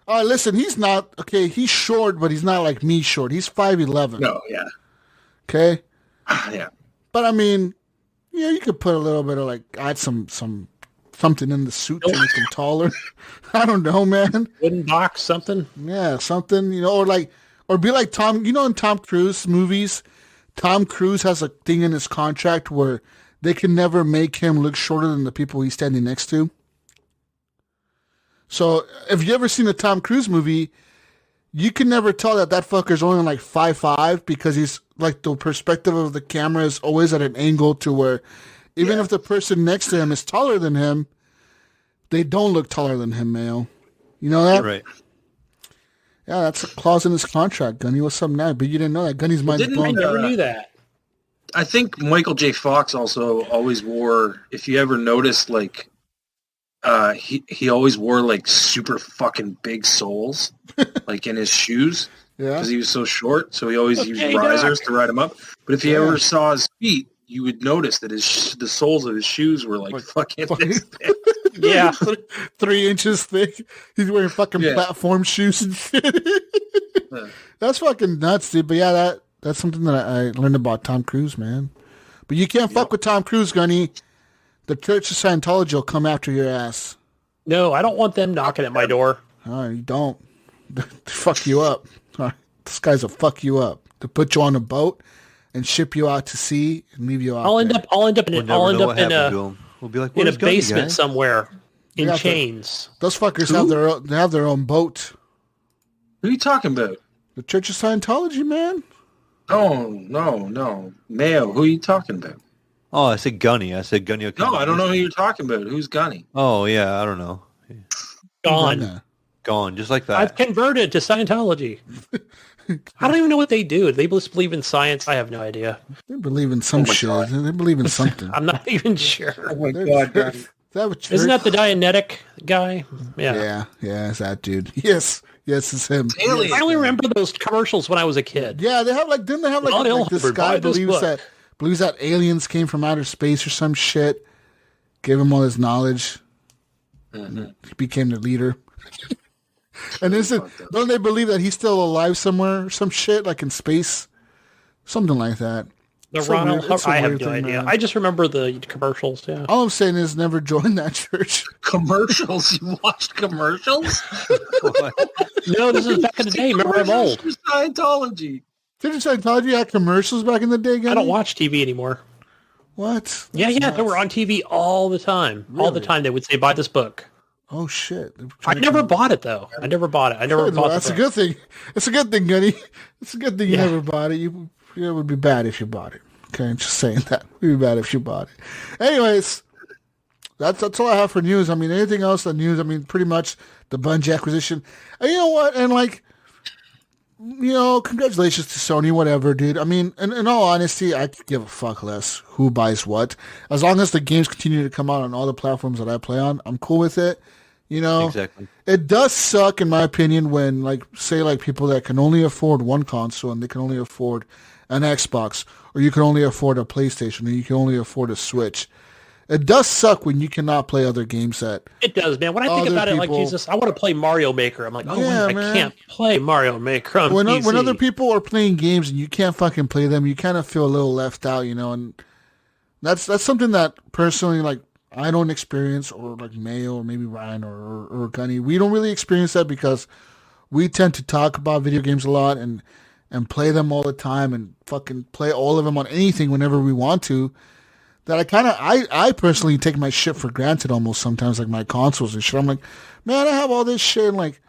Listen, he's not okay. He's short, but he's not like me short. He's 5'11". No, yeah, Okay, yeah. but I mean, yeah, you could put a little bit of add something in the suit to make him taller. I don't know, man. Wooden box, something. Yeah, something, or be like Tom. In Tom Cruise movies, Tom Cruise has a thing in his contract where they can never make him look shorter than the people he's standing next to. So, if you ever seen a Tom Cruise movie, you can never tell that fucker's only like 5'5" because he's like the perspective of the camera is always at an angle to where even if the person next to him is taller than him, they don't look taller than him, Mayo. You know that? Right. Yeah, that's a clause in his contract, Gunny. What's up now? But you didn't know that. Gunny's mind's didn't blown. I never knew that. I think Michael J. Fox also always wore. If you ever noticed, he always wore like super fucking big soles, like in his shoes, Yeah. because he was so short. So he always used Okay, risers Doc. to ride him up. But if you ever saw his feet, you would notice that the soles of his shoes were like fucking this thick. Yeah. 3 inches thick. He's wearing fucking platform shoes and shit. That's fucking nuts, dude. But yeah, that's something that I learned about Tom Cruise, man. But you can't fuck with Tom Cruise, Gunny. The Church of Scientology will come after your ass. No, I don't want them knocking at my door. You don't. They fuck you up. This guy's will fuck you up. To put you on a boat and ship you out to sea and leave you out I'll end there. up in a We'll be like, in a "Where's Gunny, basement guys?" somewhere in Yeah, but- chains. Those fuckers have their own boat. Who are you talking about? The Church of Scientology, man. No. Mayo, who are you talking about? Oh, I said Gunny. I said Gunny. No, I don't know who you're talking about. Who's Gunny? Oh, yeah, I don't know. Gone. Yeah. Gone, just like that. I've converted to Scientology. I don't even know what they do. Do they just believe in science? I have no idea. They believe in some shit. They believe in something. I'm not even sure. Oh my god, Gunny. Isn't that the Dianetic guy? Yeah. Yeah, it's that dude. Yes, it's him. Alien. I only remember those commercials when I was a kid. Yeah, they have didn't they have Well, they'll this Hubbard, guy buy this book. believes that aliens came from outer space or some shit. Gave him all his knowledge. He became the leader. And don't they believe that he's still alive somewhere or some shit, like in space? Something like that. I have no idea. I just remember the commercials, yeah. All I'm saying is never join that church. Commercials? You watched commercials? No, this is back in the day. Remember, I'm old. Scientology. Didn't Scientology have commercials back in the day, Gunny? I don't watch TV anymore. What? Yeah, they were on TV all the time. Really? All the time they would say, buy this book. Oh, shit. I never bought it, though. I never bought it. That's a good thing. It's a good thing, Gunny. It's a good thing you never bought it. It would be bad if you bought it. Okay, just saying that. It would be bad if you bought it. Anyways, that's all I have for news. I mean, anything else on news? I mean, pretty much the Bungie acquisition. And you know what? And congratulations to Sony, whatever, dude. I mean, in all honesty, I could give a fuck less who buys what. As long as the games continue to come out on all the platforms that I play on, I'm cool with it. Exactly. It does suck, in my opinion, when, people that can only afford one console and they can only afford an Xbox, or you can only afford a PlayStation, or you can only afford a Switch. It does suck when you cannot play other games that... It does, man. When I think about it, like, Jesus, I want to play Mario Maker. I'm like, I can't play Mario Maker on PC. When other people are playing games and you can't fucking play them, you kind of feel a little left out, and that's something that, personally, like, I don't experience, or like Mayo or maybe Ryan or Gunny. We don't really experience that because we tend to talk about video games a lot and play them all the time and fucking play all of them on anything whenever we want to. That I personally take my shit for granted almost sometimes, like my consoles and shit. I'm like, man, I have all this shit, and like,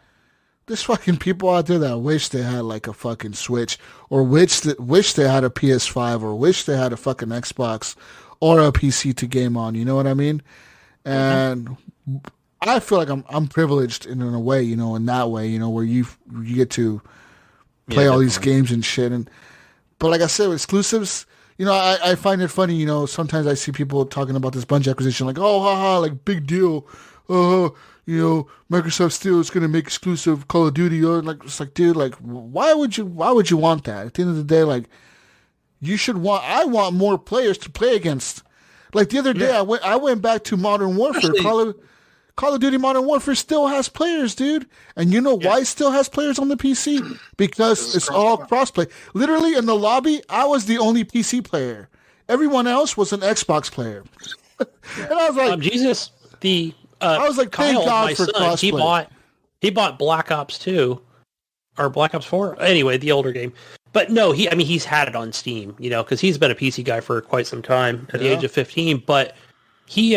there's fucking people out there that wish they had like a fucking Switch, or wish they had a PS5, or wish they had a fucking Xbox or a PC to game on. You know what I mean? And I feel like I'm privileged in a way, in that way, where you get to play all these games and shit. But like I said, exclusives, I find it funny, sometimes I see people talking about this Bungie acquisition, like, oh, haha, like, big deal. Microsoft still is going to make exclusive Call of Duty. It's like, dude, like, why would you want that? At the end of the day, like, I want more players to play against. Like, the other day, I went back to Modern Warfare. Call of Duty Modern Warfare still has players, dude. And you know why it still has players on the PC? Because it's all crossplay. Literally, in the lobby, I was the only PC player. Everyone else was an Xbox player. And I was like... Jesus, I was like, thank Kyle, God for crossplay. He bought Black Ops 2, or Black Ops 4? Anyway, the older game. But no, he's had it on Steam, because he's been a PC guy for quite some time at the age of 15. But he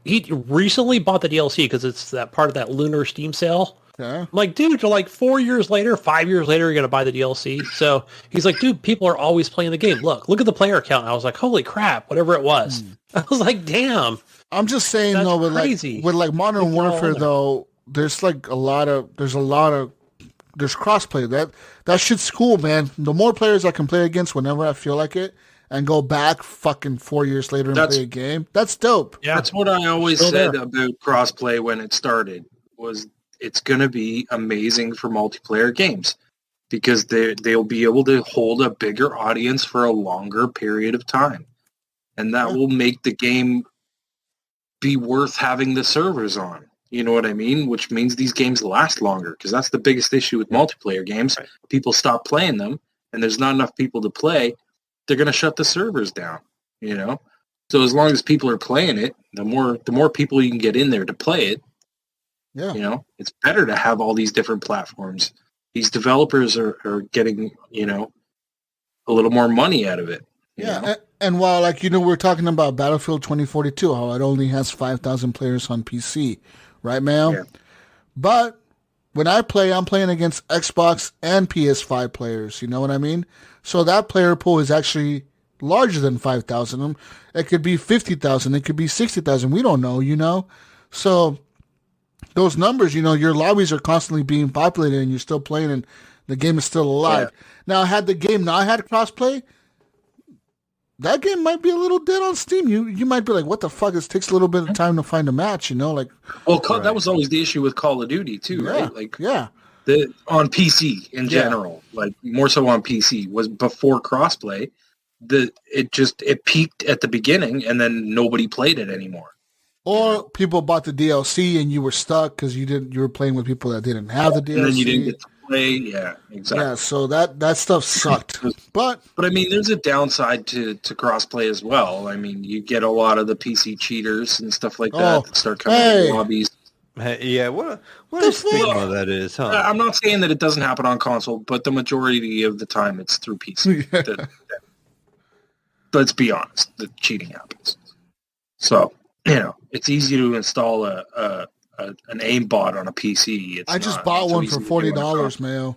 recently bought the DLC because it's that part of that lunar Steam sale. Yeah. I'm like, dude, like 4 years later, 5 years later, you're going to buy the DLC. So he's like, dude, people are always playing the game. Look at the player count. And I was like, holy crap, whatever it was. I was like, damn. I'm just saying, though, with Modern Warfare, though, there's crossplay. That shit's cool, man. The more players I can play against whenever I feel like it, and go back fucking 4 years later and play a game, that's dope. Yeah. That's what I always said about crossplay when it started, was it's going to be amazing for multiplayer games because they'll be able to hold a bigger audience for a longer period of time. And that will make the game be worth having the servers on. You know what I mean? Which means these games last longer, because that's the biggest issue with multiplayer games. Right. People stop playing them, and there's not enough people to play. They're going to shut the servers down, So as long as people are playing it, the more people you can get in there to play it, it's better to have all these different platforms. These developers are getting, a little more money out of it. Yeah, and while, we're talking about Battlefield 2042, how it only has 5,000 players on PC, right, Mayo? Yeah. But when I play, I'm playing against Xbox and PS5 players, you know what I mean? So that player pool is actually larger than 5,000. It could be 50,000. It could be 60,000. We don't know, So those numbers, your lobbies are constantly being populated and you're still playing and the game is still alive. Yeah. Now, had the game not had crossplay, that game might be a little dead on Steam. You might be like, what the fuck? It takes a little bit of time to find a match, that was always the issue with Call of Duty too, right? Like, on PC in general, like more so on PC, was before crossplay. It peaked at the beginning and then nobody played it anymore. Or people bought the DLC and you were stuck because you were playing with people that didn't have the DLC. And then you didn't get to play. Yeah, exactly. Yeah, so that stuff sucked. But I mean, there's a downside to crossplay as well. I mean, you get a lot of the PC cheaters and stuff like that start coming in lobbies. Hey, yeah, what a stigma that is, huh? I'm not saying that it doesn't happen on console, but the majority of the time it's through PC. Let's be honest, the cheating happens. So, it's easy to install an aimbot on a PC. I just bought one for $40, Mayo.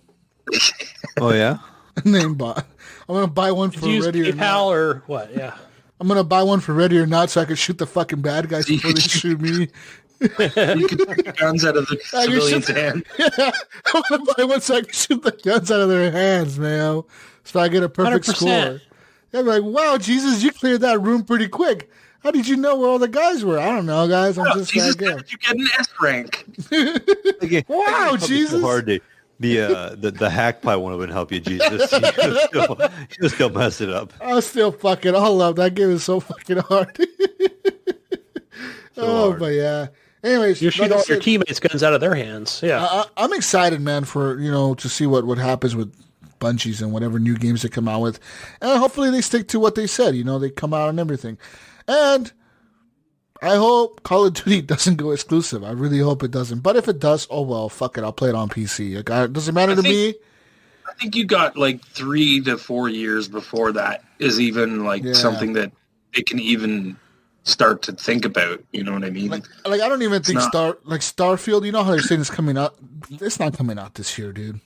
Oh, yeah? An aimbot. I'm going to buy one for Ready or Not. Or what? Yeah. I'm going to buy one for Ready or Not so I can shoot the fucking bad guys before they shoot me. You can take guns out of the civilians' hands. Yeah, I'm going to buy one so I can shoot the guns out of their hands, Mayo. So I get a perfect 100%. score. I'm like, wow, Jesus, you cleared that room pretty quick. How did you know where all the guys were? I don't know, guys. I'm just Jesus, that good. you get an S rank. Wow, Jesus. Hard to, the hack probably won't even help you, Jesus. You'll still mess it up. I'll still fucking all up. That game is so fucking hard. Hard. But yeah. Anyways, You're shooting all your teammates' guns out of their hands. Yeah. I'm excited, man, for to see what happens with Bungies and whatever new games they come out with, and hopefully they stick to what they said. They come out on everything, and I hope Call of Duty doesn't go exclusive. I really hope it doesn't. But if it does, oh well, fuck it. I'll play it on PC. It doesn't matter to me. I think you got like 3 to 4 years before that is even something that they can even start to think about. You know what I mean? Like I don't even think Starfield. You know how they're saying it's coming out? It's not coming out this year, dude.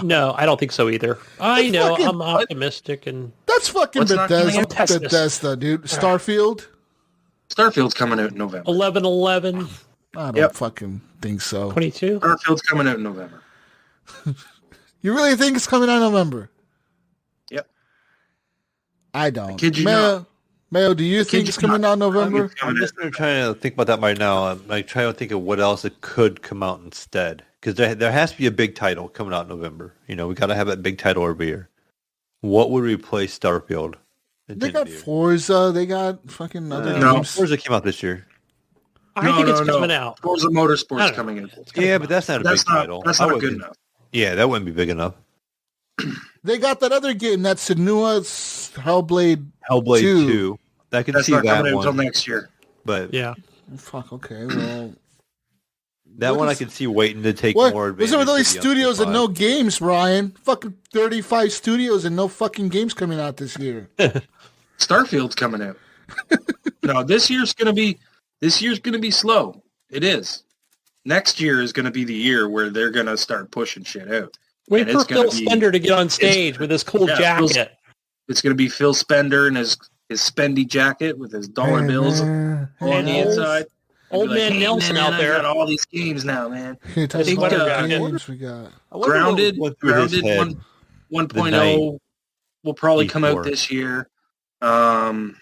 No, I don't think so either. I know. I'm optimistic, and that's fucking Bethesda, dude. Starfield's coming out in November. 11/11. I don't fucking think so. 22. Starfield's coming out in November. You really think it's coming out in November? Yep. I don't. I kid you not. Mayo, do you think it's coming out in November? I'm just trying to think about that right now. I'm trying to think of what else it could come out instead. Because there has to be a big title coming out in November. We got to have that big title every year. What would replace Starfield? They got Forza. They got fucking other games. Forza came out this year. I think it's coming out. Forza Motorsport's coming out. Yeah, but that's not a big title. That's not good enough. Yeah, that wouldn't be big enough. They got that other game, that Senua's Hellblade 2. That's not coming out until next year. But yeah. Fuck, okay, well... That one I can see waiting to take more advantage. What's up with all these studios and no games, Ryan? Fucking 35 studios and no fucking games coming out this year. Starfield's coming out. No, this year's gonna be slow. It is. Next year is gonna be the year where they're gonna start pushing shit out. Wait for Phil Spender to get on stage with his cool jacket. It's gonna be Phil Spender and his spendy jacket with his dollar bills on the inside. Old man Nelson out there. I got all these games now, man. I think what games we got. Grounded 1.0 will probably come out this year. I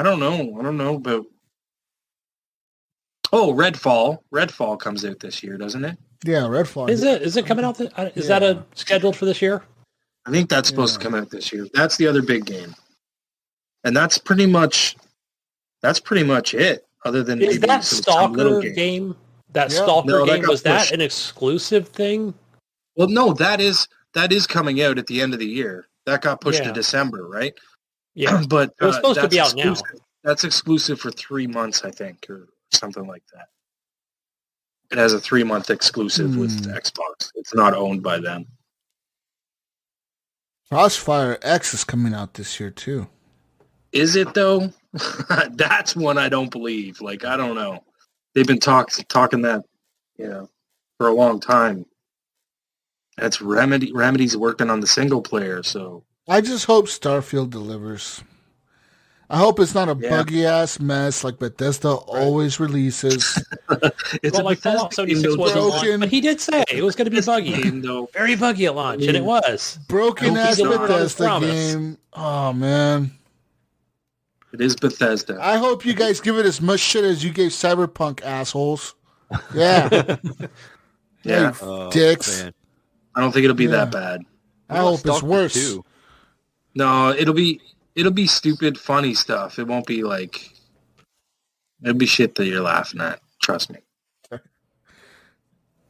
don't know, but Redfall comes out this year, doesn't it? Yeah, Redfall. Is it coming out? Is that scheduled for this year? I think that's supposed to come out this year. That's the other big game, and that's pretty much it. Other than is that Stalker game? That Stalker game was that an exclusive thing? Well, no, that is coming out at the end of the year. That got pushed to December, right? Yeah, but it was supposed to be out now. That's exclusive for 3 months, I think, or something like that. It has a 3-month exclusive with Xbox. It's not owned by them. Crossfire X is coming out this year too. Is it though? That's one I don't believe. I don't know. They've been talking that, for a long time. That's Remedy. Remedy's working on the single player, so I just hope Starfield delivers. I hope it's not a buggy ass mess like Bethesda always releases. It's like Fallout 76 wasn't broken, but he did say it was going to be buggy, very buggy at launch, and it was broken ass Bethesda game. Oh man, it is Bethesda. I hope you guys give it as much shit as you gave Cyberpunk, assholes. Yeah, yeah, dicks. Man. I don't think it'll be that bad. I hope it's worse. No, it'll be it'll be stupid, funny stuff. It won't be like it'll be shit that you're laughing at. Trust me.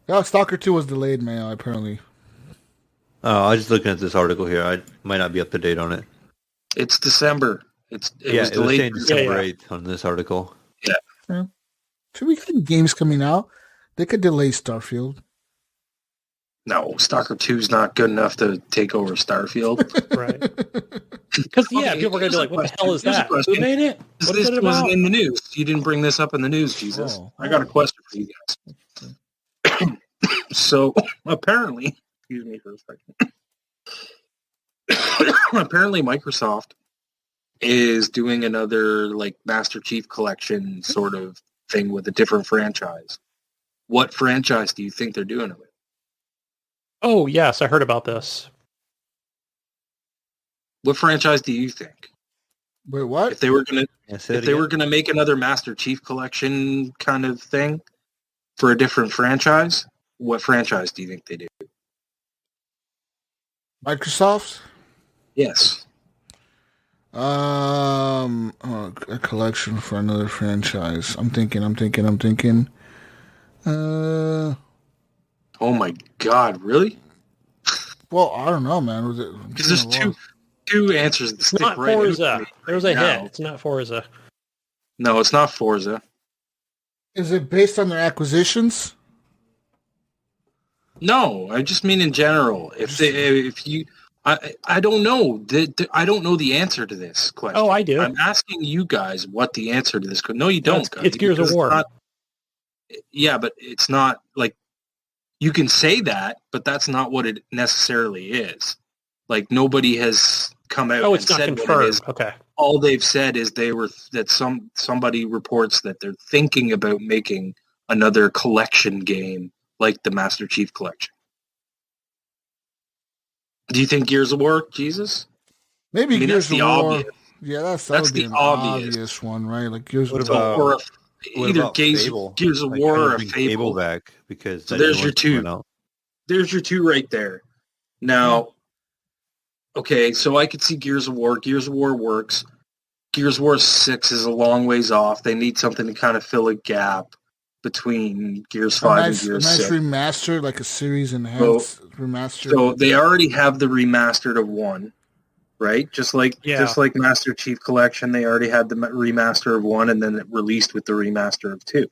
Yeah, Stalker 2 was delayed, man. Apparently. Oh, I was just looking at this article here. I might not be up to date on it. It's December. It was it delayed. was saying December 8th on this article. Yeah. 2 weeks games coming out. They could delay Starfield. No, Stalker 2 is not good enough to take over Starfield. Right. Because, people are going to be like, what the hell is that? Who made it? What is it about? Wasn't in the news. You didn't bring this up in the news, Jesus. I got a question for you guys. So, apparently, excuse me for a second. Apparently, Microsoft is doing another, Master Chief Collection sort of thing with a different franchise. What franchise do you think they're doing it with? Oh, yes, I heard about this. What franchise do you think? Wait, what? If they were gonna make another Master Chief Collection kind of thing for a different franchise, what franchise do you think they do? Microsoft? Yes. A collection for another franchise. I'm thinking. Oh my God! Really? Well, I don't know, man. Because there's two answers that stick Not right Forza. There was a now. hit. It's not Forza. No, it's not Forza. Is it based on their acquisitions? No, I just mean in general. I don't know. I don't know the answer to this question. Oh, I do. I'm asking you guys what the answer to this. No, you don't. It's Gears of War. Yeah, but it's not like you can say that, but that's not what it necessarily is. Like nobody has come out and said confirmed. what it is. Okay. All they've said is somebody reports that they're thinking about making another collection game like the Master Chief Collection. Do you think Gears of War, Jesus? Maybe Gears of War. Obvious. Yeah, that's the an obvious one, right? Like Gears of War. War. Either Gears of War or Fable. Back because so there's your two. There's your two right there. Now, okay, so I could see Gears of War. Gears of War works. Gears of War 6 is a long ways off. They need something to kind of fill a gap between Gears 5 and Gears 6. Nice remastered, like a series enhanced remastered. So they already have the remastered of 1, right? Just like Master Chief Collection, they already had the remaster of 1 and then it released with the remaster of 2.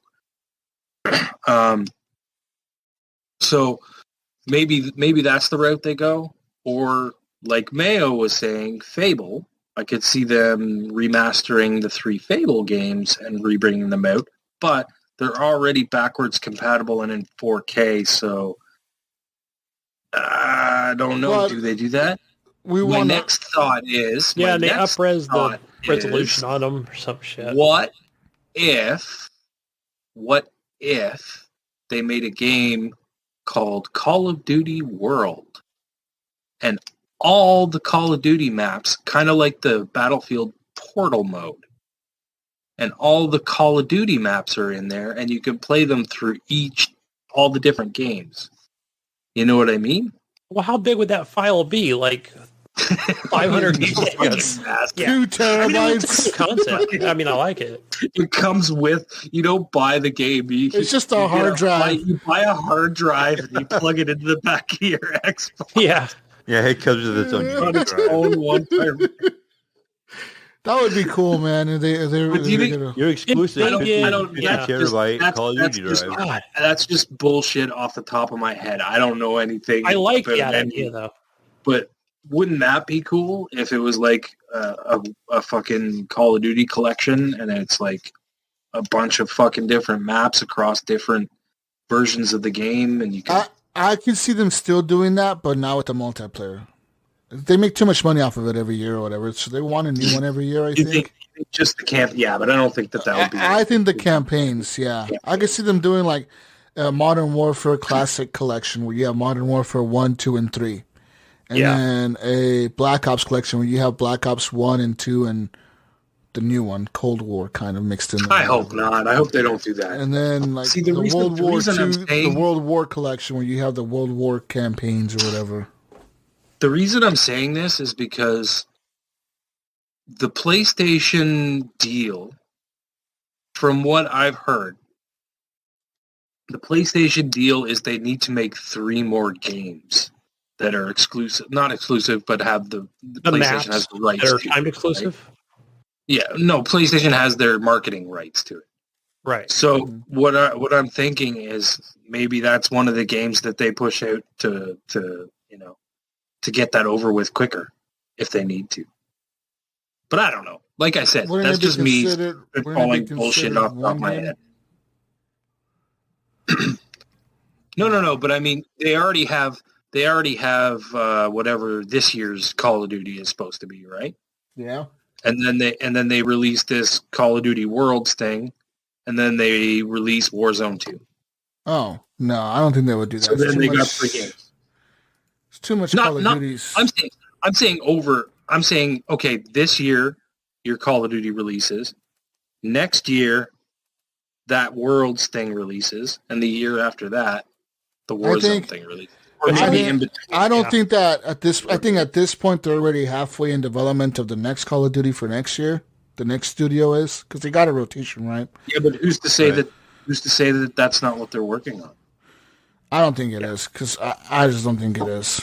So maybe that's the route they go. Or like Mayo was saying, Fable, I could see them remastering the 3 Fable games and rebringing them out. But they're already backwards compatible and in 4K, so I don't know. But do they do that? My next thought is... Yeah, they up-res the resolution on them or some shit. What if they made a game called Call of Duty World? And all the Call of Duty maps, kind of like the Battlefield Portal mode, and all the Call of Duty maps are in there, and you can play them through all the different games. You know what I mean? Well, how big would that file be? Like 500 gigs? Yeah. 2 terabytes. It's a concept. I mean, I like it. It comes with, you don't buy the game. It's just a hard drive. You buy a hard drive and you plug it into the back of your Xbox. Yeah. Yeah, it comes with its own on its own one time. That would be cool, man. You're exclusive. I don't terabyte Call of Duty drive. That's just bullshit off the top of my head. I don't know anything. I like that idea, though. But wouldn't that be cool if it was like a fucking Call of Duty collection and it's like a bunch of fucking different maps across different versions of the game and you can... I can see them still doing that, but not with the multiplayer. They make too much money off of it every year or whatever, so they want a new one every year, I think. Just the camp, yeah, but I don't think that would be... I think the campaigns, yeah. I can see them doing like a Modern Warfare Classic Collection where you have Modern Warfare 1, 2, and 3. And then a Black Ops Collection where you have Black Ops 1 and 2 and the new one, Cold War, kind of mixed in. I hope not. I hope they don't do that. And then like the World War II, the World War Collection where you have the World War campaigns or whatever. The reason I'm saying this is because the PlayStation deal, from what I've heard, the PlayStation deal is they need to make 3 more games that are exclusive, not exclusive, but have the PlayStation has the rights that are to. timed exclusive? Right? Yeah, no, PlayStation has their marketing rights to it. Right. So what I'm thinking is maybe that's one of the games that they push out to get that over with quicker if they need to. But I don't know. Like I said, that's just me calling bullshit off the top of my head. No. But I mean, they already have whatever this year's Call of Duty is supposed to be, right? Yeah. And then they released this Call of Duty Worlds thing, and then they released Warzone 2. Oh no, I don't think they would do that. So then they got 3 games. It's too much Call of Duties. I'm saying, okay, this year your Call of Duty releases. Next year, that Worlds thing releases, and the year after that, the Warzone thing releases. I don't think that at this. I think at this point they're already halfway in development of the next Call of Duty for next year. The next studio is because they got a rotation, right? Yeah, but who's to say that? Who's to say that that's not what they're working on? I don't think it is because I just don't think it is.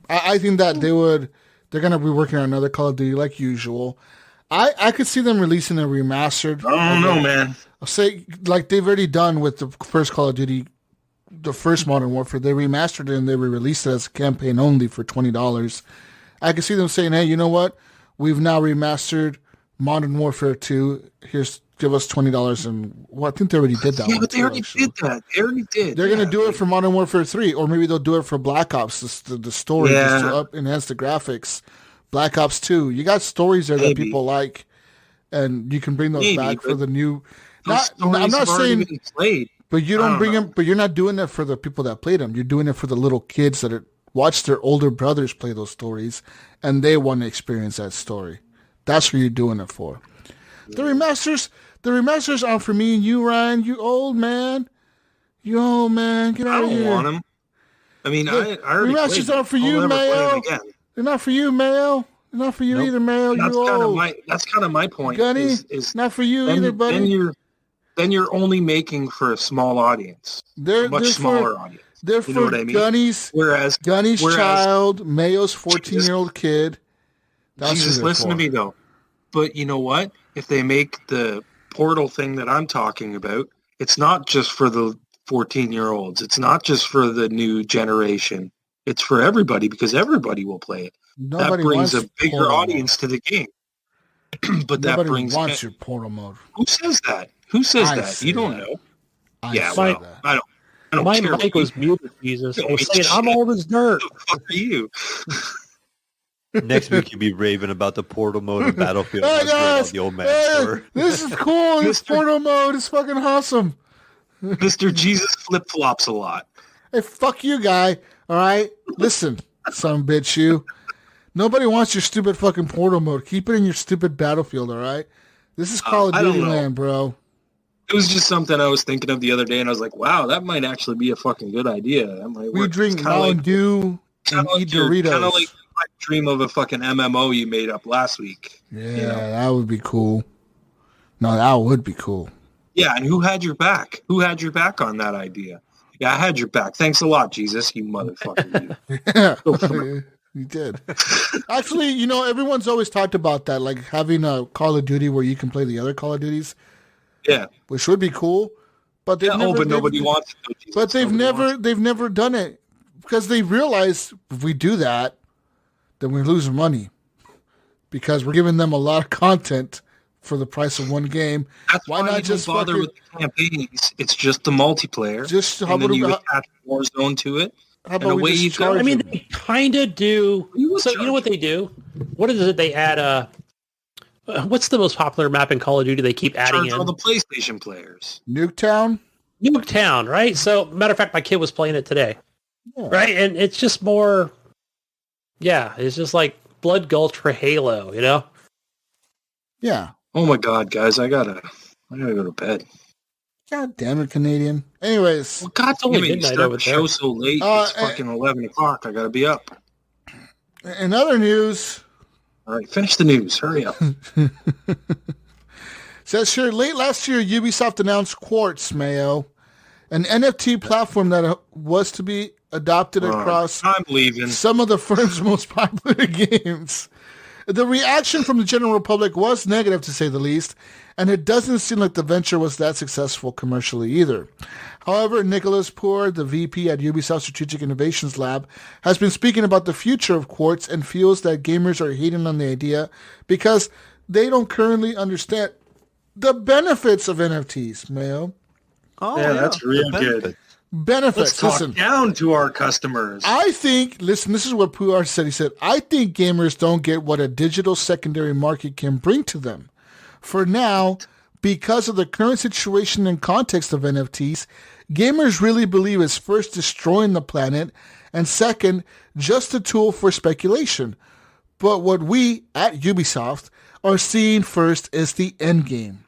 I think that they're going to be working on another Call of Duty like usual. I could see them releasing a remastered. I don't know, man. I'll say like they've already done with the first Call of Duty, the first Modern Warfare. They remastered it and they released it as a campaign only for $20. I could see them saying, "Hey, you know what? We've now remastered Modern Warfare 2. Give us $20." And I think they already did that. Yeah, but they already did that. They already did. They're going to do it for Modern Warfare 3, or maybe they'll do it for Black Ops, the story, just to enhance the graphics. Black Ops 2. You got stories there that people like, and you can bring those back for the new. I'm not saying played. But you don't bring them. But you're not doing it for the people that played them. You're doing it for the little kids that watch their older brothers play those stories, and they want to experience that story. That's what you're doing it for. The remasters aren't for me and you, Ryan. You old man. Get out of here. I don't want them. I mean, I already remasters aren't for you, Mayo. They're not for you, Mayo. They're not for you either, Mayo. That's kind of my point. Gunny, is not for you either, buddy. Then you're only making for a small audience. A much smaller audience. They're for Gunny's child, Mayo's 14-year-old kid. Jesus, listen to me, though. But you know what? If they make the Portal thing that I'm talking about, it's not just for the 14-year-olds. It's not just for the new generation. It's for everybody because everybody will play it. That brings a bigger audience to the game. But nobody that brings wants your Portal mode. Who says that? Who says that? You don't know. I don't My care. mic was muted, Jesus. I was saying, I'm old as dirt. What are you? Next week you'll be raving about the Portal mode of Battlefield. Hey guys, the old man this is cool. This Portal mode is fucking awesome. Mr. Jesus flip-flops a lot. Hey, fuck you, guy. All right? Listen, son bitch, you. Nobody wants your stupid fucking Portal mode. Keep it in your stupid Battlefield, all right? This is Call of Duty land, bro. It was just something I was thinking of the other day, and I was like, wow, that might actually be a fucking good idea. We drink Mountain Dew and eat Doritos. Kind of like my dream of a fucking MMO you made up last week. Yeah, that would be cool. No, that would be cool. Yeah, and who had your back? Who had your back on that idea? Yeah, I had your back. Thanks a lot, Jesus, you motherfucker. Yeah, you did. Actually, everyone's always talked about that, like having a Call of Duty where you can play the other Call of Duties. Yeah, which would be cool, but nobody wants it. But they've never done it because they realize if we do that, then we lose money because we're giving them a lot of content for the price of one game. That's why not just bother with the campaigns? It's just the multiplayer. You attach Warzone to it. How about we just charge them? They kind of do. So you know what they do? What is it? They add what's the most popular map in Call of Duty? They keep adding in all the PlayStation players. Nuketown, right? So, matter of fact, my kid was playing it today, right? And it's just more, it's just like Blood Gulch for Halo, Yeah. Oh my God, guys, I gotta go to bed. God damn it, Canadian. Anyways, God damn it, you start the show so late. It's fucking 11 o'clock. I gotta be up. In other news, All right, finish the news. Hurry up. Says here, late last year, Ubisoft announced Quartz, Mayo, an NFT platform that was to be adopted across I'm leaving. some of the firm's most popular games. The reaction from the general public was negative, to say the least, and it doesn't seem like the venture was that successful commercially either. However, Nicholas Poor, the VP at Ubisoft Strategic Innovations Lab, has been speaking about the future of Quartz and feels that gamers are hating on the idea because they don't currently understand the benefits of NFTs, Mayo. Oh, Yeah, that's real benefits. good. Benefits. Let's talk down to our customers. I think, listen, this is what Puar said. He said, I think gamers don't get what a digital secondary market can bring to them. For now, because of the current situation and context of NFTs, gamers really believe it's first destroying the planet and second, just a tool for speculation. But what we at Ubisoft are seeing first is the end game.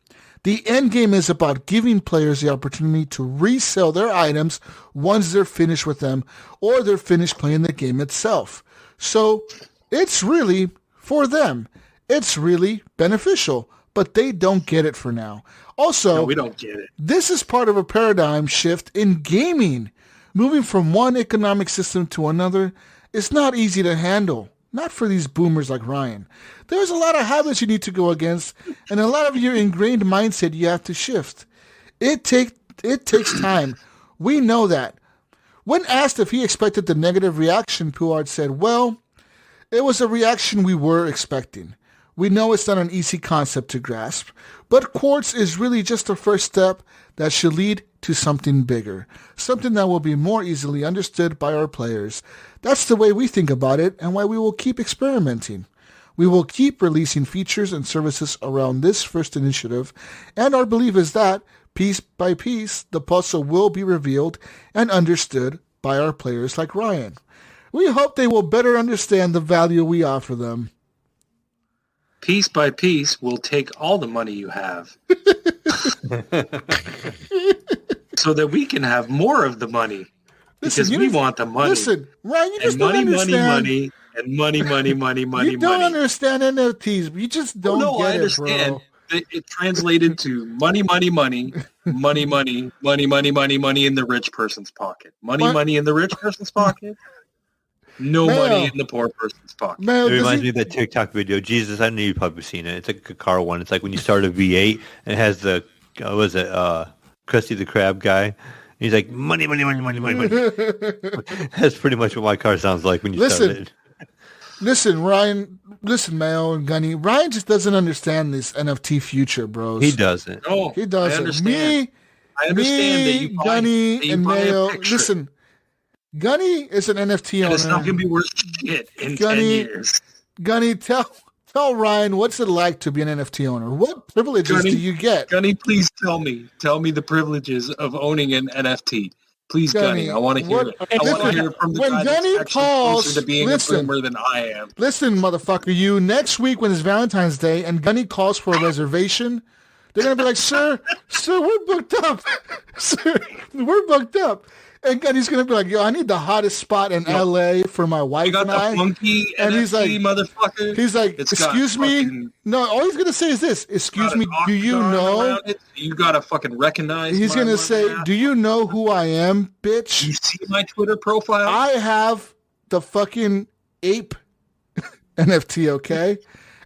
The end game is about giving players the opportunity to resell their items once they're finished with them or they're finished playing the game itself. So it's really for them. It's really beneficial, but they don't get it for now. Also, No, we don't get it. this is part of a paradigm shift in gaming. Moving from one economic system to another is not easy to handle. Not for these boomers like Ryan. There's a lot of habits you need to go against, and a lot of your ingrained mindset you have to shift. It takes time. We know that. When asked if he expected the negative reaction, Puard said, well, it was a reaction we were expecting. We know it's not an easy concept to grasp, but Quartz is really just the first step that should lead to something bigger, something that will be more easily understood by our players. That's the way we think about it and why we will keep experimenting. We will keep releasing features and services around this first initiative, and our belief is that, piece by piece, the puzzle will be revealed and understood by our players like Ryan. We hope they will better understand the value we offer them. Piece by piece, we'll take all the money you have. So that we can have more of the money. Because we want the money. Listen, Ryan, you just and money, don't understand. money, and money. You don't understand NFTs. You just don't get I it, understand. bro. It translated to money in the rich person's pocket. Money in the rich person's pocket. No Mayo. money in the poor person's pocket. Mayo, It does reminds he- me of that TikTok video. Jesus, I know you've probably seen it. It's like a car one. It's like when you start a V8 and it has the, what was it, Krusty the Krab guy. He's like, money. That's pretty much what my car sounds like when you start it. Listen, Ryan. Listen, Mayo and Gunny. Ryan just doesn't understand this NFT future, bros. He doesn't. No, He doesn't. I understand. I understand that you buy, Gunny, that you and buy a Mayo. picture, Listen, Gunny is an NFT and owner. it's not going to be worth shit in 10 Gunny, years. Gunny, tell Ryan, what's it like to be an NFT owner? What privileges Gunny, do you get? Gunny, please tell me the privileges of owning an NFT. Please, Gunny, I want to hear it. I want to hear it from the when guy Gunny that's actually calls, closer to being listen. a boomer than I am. Listen, motherfucker, you, next week when it's Valentine's Day and Gunny calls for a reservation, they're going to be like, sir, we're booked up. Sir, we're booked up. And Gunny's going to be like, yo, I need the hottest spot in L.A. for my wife You got and the I. funky And NFT, he's like, motherfucker. He's like, It's got excuse me? fucking- No, all he's going to say is this. Excuse me, do you octagon know? around it. You got to fucking recognize He's my going to work say, app. do you know who I am, bitch? You see my Twitter profile? I have the fucking ape NFT, okay?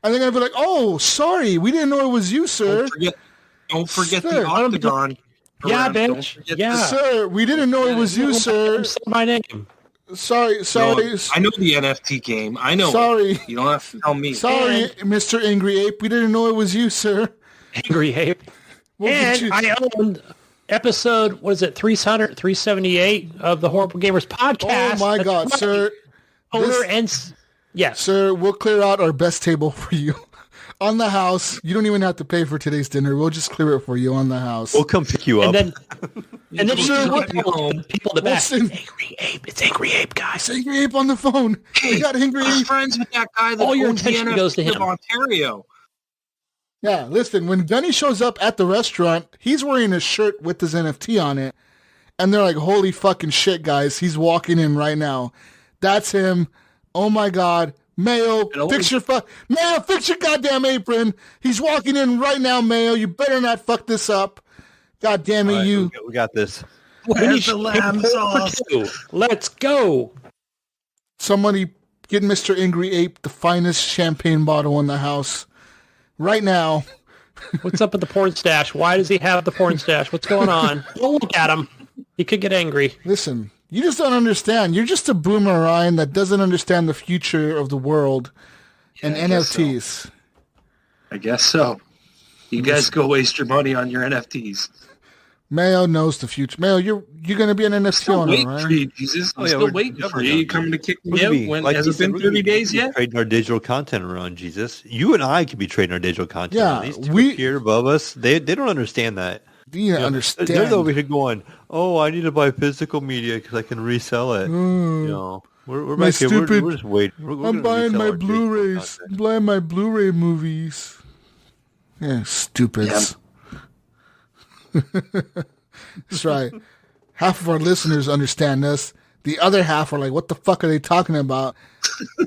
And they're going to be like, oh, sorry, we didn't know it was you, sir. Don't forget Sir, the octagon. Yeah, around. Don't bitch. forget Yeah. Sir, we didn't know it was you, sir. My name. Sorry. I know the NFT game. I know. Sorry. It. You don't have to tell me. Sorry, Mr. Angry Ape. We didn't know it was you, sir. Angry Ape. We'll get And you- I owned episode, what is it, 378 of the Horrible Gamers podcast. Oh, my That's God, right. sir. Owner and... Yes. Sir, we'll clear out our best table for you. On the house. You don't even have to pay for today's dinner. We'll just clear it for you on the house. We'll come pick you up. And then you Sure, can we'll- tell people in the back. Listen. Angry Ape. It's Angry Ape, guys. It's Angry Ape on the phone. We got Angry I'm Ape. friends with that guy that All your owns the attention goes to NFT of him. Ontario. Yeah, listen, when Gunny shows up at the restaurant, he's wearing a shirt with his NFT on it. And they're like, holy fucking shit, guys. He's walking in right now. That's him. Oh, my God. Mayo, fix your goddamn apron. He's walking in right now, Mayo. You better not fuck this up. God damn it, right, you. We got this. Where's the lamb sauce? Let's go. Somebody get Mr. Angry Ape the finest champagne bottle in the house right now. What's up with the porn stash? Why does he have the porn stash? What's going on? Don't look at him. He could get angry. Listen, you just don't understand. You're just a boomer, Ryan, that doesn't understand the future of the world and NFTs. So. I guess so. You guys go waste your money on your NFTs. Mayo knows the future. Mayo, you're going to be an NFT owner, right? For you, Jesus. I'm still waiting for you. You coming to kick me out? Has it been 30 days yet? Trading our digital content around, Jesus. You and I could be trading our digital content. Yeah, These two here above us, they don't understand that. You understand. They're over here going, "Oh, I need to buy physical media because I can resell it." We're my back stupid. here. We're just waiting. I'm buying my Blu-rays. I'm buying my Blu-ray movies. Yeah, stupids. Yeah. That's right. Half of our listeners understand us. The other half are like, "What the fuck are they talking about?"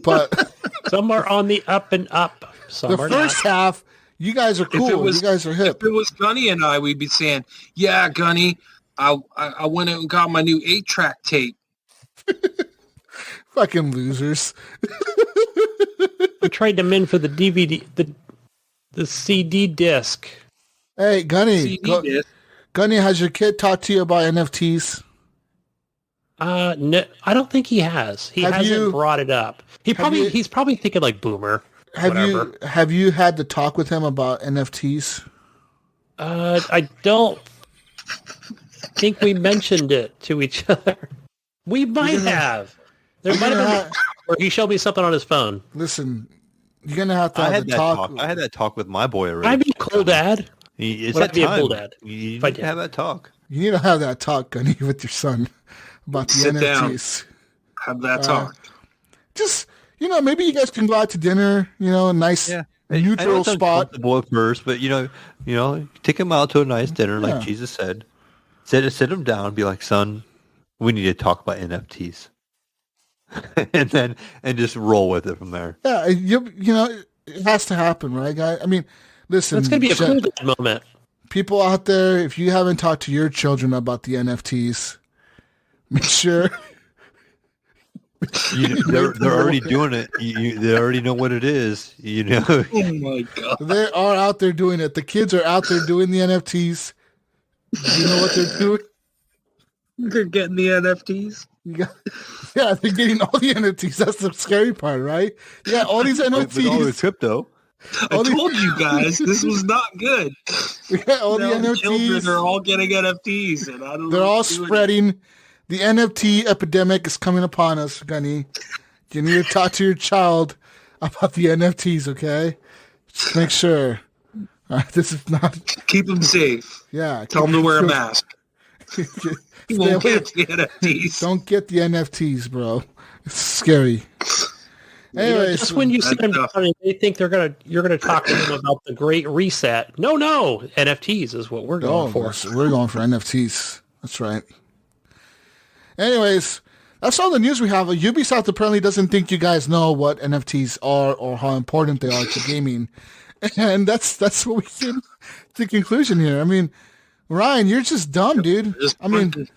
But some are on the up and up. Some the first half. You guys are cool. You guys are hip. If it was Gunny and I, we'd be saying, "Yeah, Gunny, I went out and got my new 8-track tape." Fucking losers. We tried them in for the DVD, the CD disc. Hey, Gunny. Gunny, has your kid talked to you about NFTs? No, I don't think he has. He hasn't brought it up. He's probably thinking like boomer. Have you had to talk with him about NFTs? I don't think we mentioned it to each other. We might have. There might have been where he showed me something on his phone. Listen, you're gonna have to have the talk. I had that talk with my boy already. I'd be a cool dad. It's that time. Cool dad. You need to have that talk. You need to have that talk, Gunny, with your son about the NFTs. Down. Have that talk. Just. Maybe you guys can go out to dinner. A nice neutral spot. The boy first, but take him out to a nice dinner, like Jesus said. Sit him down, and be like, "Son, we need to talk about NFTs," and just roll with it from there. Yeah, it has to happen, right, guys? I mean, listen, it's gonna be a cool moment. People out there, if you haven't talked to your children about the NFTs, make sure. They're already doing it. They already know what it is. Oh my god! They are out there doing it. The kids are out there doing the NFTs. You know what they're doing? They're getting the NFTs. Yeah, they're getting all the NFTs. That's the scary part, right? Yeah, all these NFTs. With all the crypto. I told you guys this was not good. Yeah, all the NFTs. Children are all getting NFTs, and I don't know. They're all spreading. The NFT epidemic is coming upon us, Gunny. You need to talk to your child about the NFTs, okay? Just make sure. This is not... Keep them safe. Yeah. Tell them to wear a mask. You won't get the NFTs. Don't get the NFTs, bro. It's scary. Anyways, just when you see them down, they think you're gonna talk to them about the Great Reset. No, NFTs is what we're going for. We're going for NFTs. That's right. Anyways, that's all the news we have. Ubisoft apparently doesn't think you guys know what NFTs are or how important they are to gaming, and that's what we came to the conclusion here. I mean, Ryan, you're just dumb, dude. Just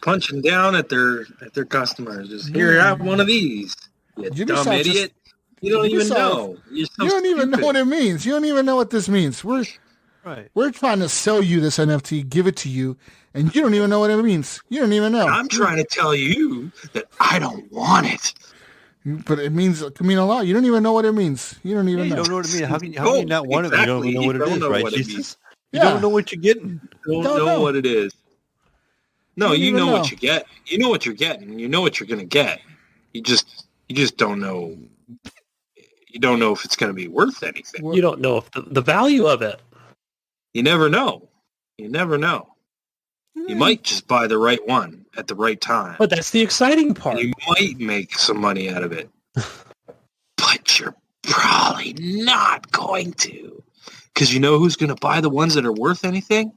punching down at their customers. Just here, have one of these. You dumb idiot. You don't even know. You don't even know what it means. You don't even know what this means. We're trying to sell you this NFT, give it to you, and you don't even know what it means. You don't even know. I'm trying to tell you that I don't want it. But it can mean a lot. You don't even know what it means. You don't even know. You don't know what it means. How can you not want it? You don't know what it is, right, Jesus? You don't know what you're getting. You don't know what it is. No, you know what you get. You know what you're getting. You know what you're going to get. You just don't know. You don't know if it's going to be worth anything. You don't know if the value of it. You never know. You never know. You might just buy the right one at the right time. But that's the exciting part. And you might make some money out of it. But you're probably not going to. Because you know who's going to buy the ones that are worth anything?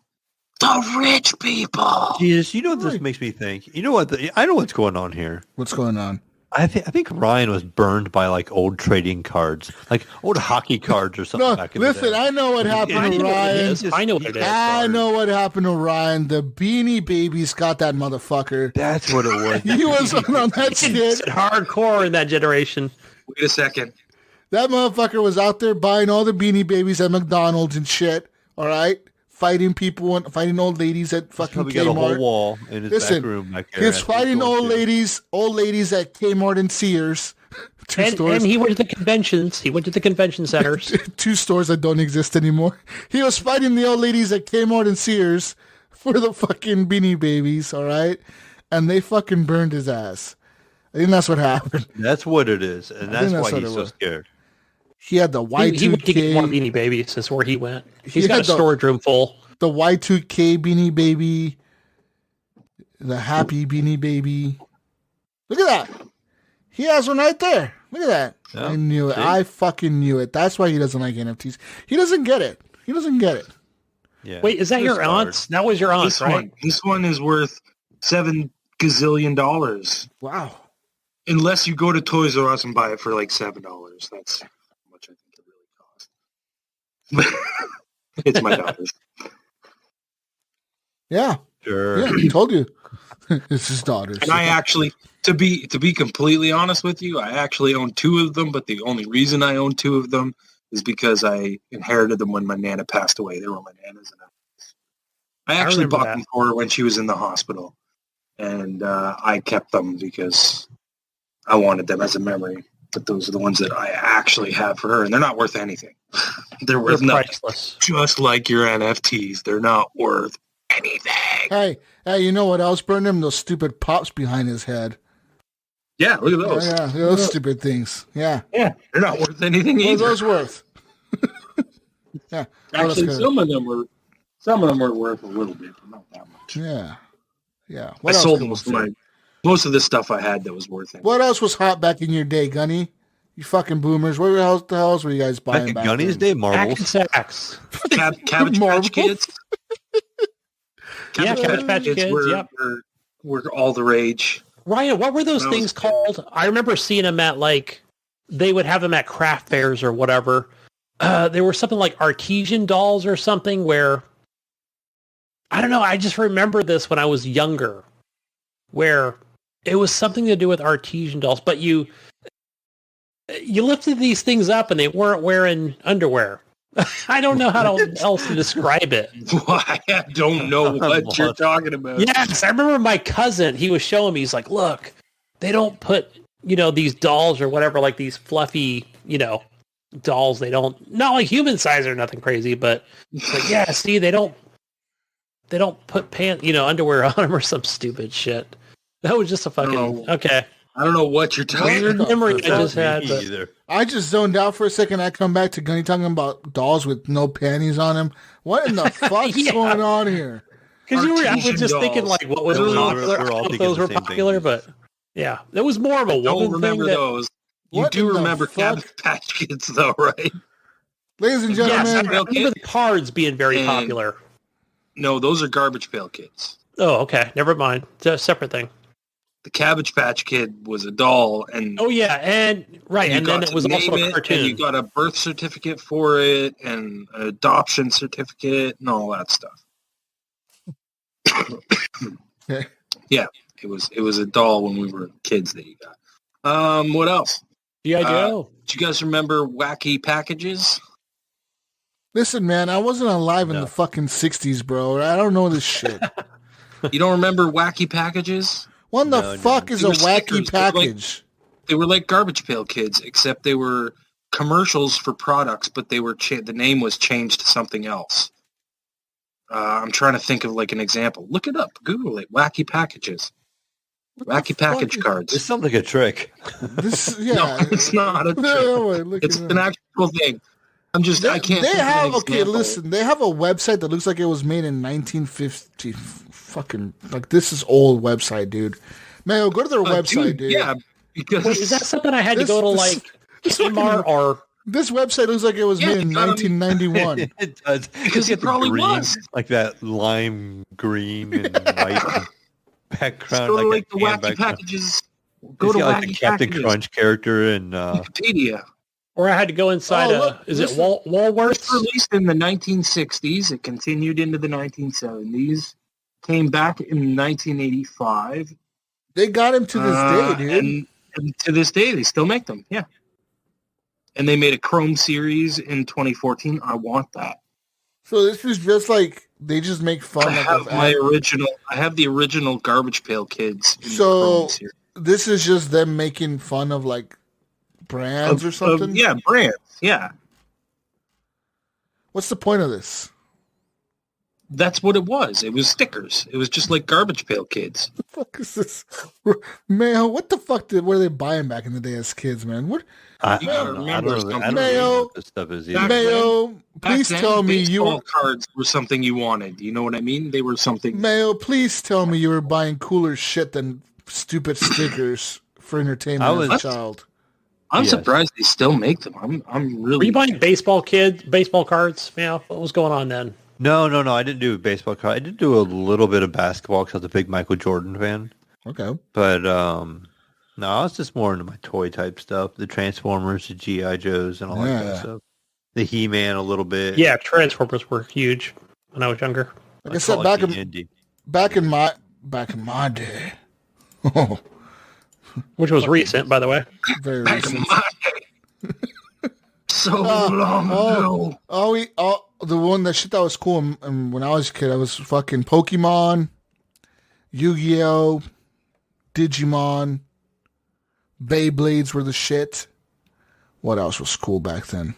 The rich people. Jesus, you know what this makes me think? You know what? I know what's going on here. What's going on? I think Ryan was burned by like old trading cards, like old hockey cards or something. No, back in the listen, day. I know what happened to Ryan. I know what it is. I know what happened to Ryan. The Beanie Babies got that motherfucker. That's what it was. He was on that shit. Hardcore in that generation. Wait a second. That motherfucker was out there buying all the Beanie Babies at McDonald's and shit. All right, fighting people and fighting old ladies at fucking Probably got a whole Kmart. wall in his back room back there. He was fighting old ladies at Kmart and Sears. Two stores. And he went to the conventions. He went to the convention centers. Two stores that don't exist anymore. He was fighting the old ladies at Kmart and Sears for the fucking Beanie Babies, all right? And they fucking burned his ass. I think that's what happened. That's what it is, and that's why he's so scared. He had the Y2K. He went to get more Beanie Babies. That's where he went. He's got a storage room full. The Y2K Beanie Baby. The Happy Beanie Baby. Look at that. He has one right there. Look at that. Yeah, I knew it. See? I fucking knew it. That's why he doesn't like NFTs. He doesn't get it. He doesn't get it. Yeah. Wait, is that your aunt's? That was your aunt's, right? This one is worth $7 gazillion. Wow. Unless you go to Toys R Us and buy it for like $7. That's how much I think it really costs. It's my daughter's. Yeah. Sure. Yeah, he told you. It's his daughter's. And I actually, to be completely honest with you, I actually own two of them, but the only reason I own two of them is because I inherited them when my Nana passed away. They were my Nana's. And I actually bought them for her when she was in the hospital. And I kept them because I wanted them as a memory. But those are the ones that I actually have for her. And they're not worth anything. They're worth nothing. Priceless. Just like your NFTs. They're not worth anything. Hey, you know what else burned him? Those stupid pops behind his head. Yeah, look at those. Yeah, those stupid things. Yeah. Yeah, they're not worth anything either. What are those worth? Yeah. Actually, some of them were worth a little bit, but not that much. Yeah. Yeah. I sold most of the stuff I had that was worth it. What else was hot back in your day, Gunny? You fucking boomers. What the hell were you guys buying back Gunny's day? Marbles. Sacks. Cabbage Patch Kids. Cabbage Patch Kids, were all the rage. Ryan, what were those things called? I remember seeing them at, like, they would have them at craft fairs or whatever. There were something like artesian dolls or something where, I don't know, I just remember this when I was younger, where it was something to do with artesian dolls, but you lifted these things up and they weren't wearing underwear. I don't know how else to describe it. I don't know what you're talking about. Yes, I remember my cousin, he was showing me, he's like, look, they don't put, these dolls or whatever, like these fluffy, dolls, they don't, not like human size or nothing crazy, but it's like, yeah, see, they don't put underwear on them or some stupid shit. That was just a fucking, okay. I don't know what you're talking about. Memory I just had. But I just zoned out for a second. I come back to Gunny talking about dolls with no panties on them. What in the fuck's going on here? Because I was just thinking, like, what was popular? I don't know if those were popular, but yeah, that was more of a woman thing. Those. You do remember Cabbage Patch Kids, though, right? Ladies and gentlemen, yes, I remember the cards being very popular. No, those are Garbage Pail Kids. Oh, okay. Never mind. It's a separate thing. The Cabbage Patch Kid was a doll, and and then it was also a cartoon. And you got a birth certificate for it, and an adoption certificate, and all that stuff. Yeah, it was a doll when we were kids that you got. What else? G.I. Joe. Do you guys remember Wacky Packages? Listen, man, I wasn't alive in the fucking 60s, bro. I don't know this shit. You don't remember Wacky Packages? What the fuck is a wacky package? They were like Garbage Pail Kids, except they were commercials for products, but they were the name was changed to something else. I'm trying to think of like an example. Look it up. Google it. Wacky Packages. Wacky package cards. This sounds like a trick. No, it's not a trick. It's an actual thing. I can't. They have listen. They have a website that looks like it was made in 1950. Fucking like this is old website, dude. Mayo, go to their website, dude. Yeah, because is that something I had to go to like Kmart or? This website looks like it was made in 1991. It does because it probably was like that lime green and white background, like the Wacky Packages Go to like the Captain Crunch character in Wikipedia. Or I had to go inside is it Walworth's? It was released in the 1960s. It continued into the 1970s. Came back in 1985. They got him to this day, dude. And to this day, they still make them. Yeah. And they made a Chrome series in 2014. I want that. So this is just like they just make fun of I have the original Garbage Pail Kids. In the Chrome series. This is just them making fun of like brands or something. Yeah, brands. Yeah. What's the point of this? That's what it was. It was stickers. It was just like Garbage Pail Kids. What the fuck is this? Mayo, what the fuck were they buying back in the day as kids, man? What? I don't know what this stuff is either. Mayo, please tell me baseball cards were something you wanted. You know what I mean? They were something. Mayo, please tell me you were buying cooler shit than stupid stickers for entertainment as a child. I'm surprised they still make them. I'm really. Were you buying baseball cards? Yeah, what was going on then? No. I didn't do baseball card. I did do a little bit of basketball because I was a big Michael Jordan fan. Okay. But no, I was just more into my toy type stuff, the Transformers, the G.I. Joes, and all that kind of stuff. The He-Man a little bit. Yeah, Transformers were huge when I was younger. Like I said, back in my day. Which was recent, by the way. Very recent. So long ago. The one that was cool when I was a kid, I was fucking Pokemon, Yu-Gi-Oh, Digimon, Beyblades were the shit. What else was cool back then?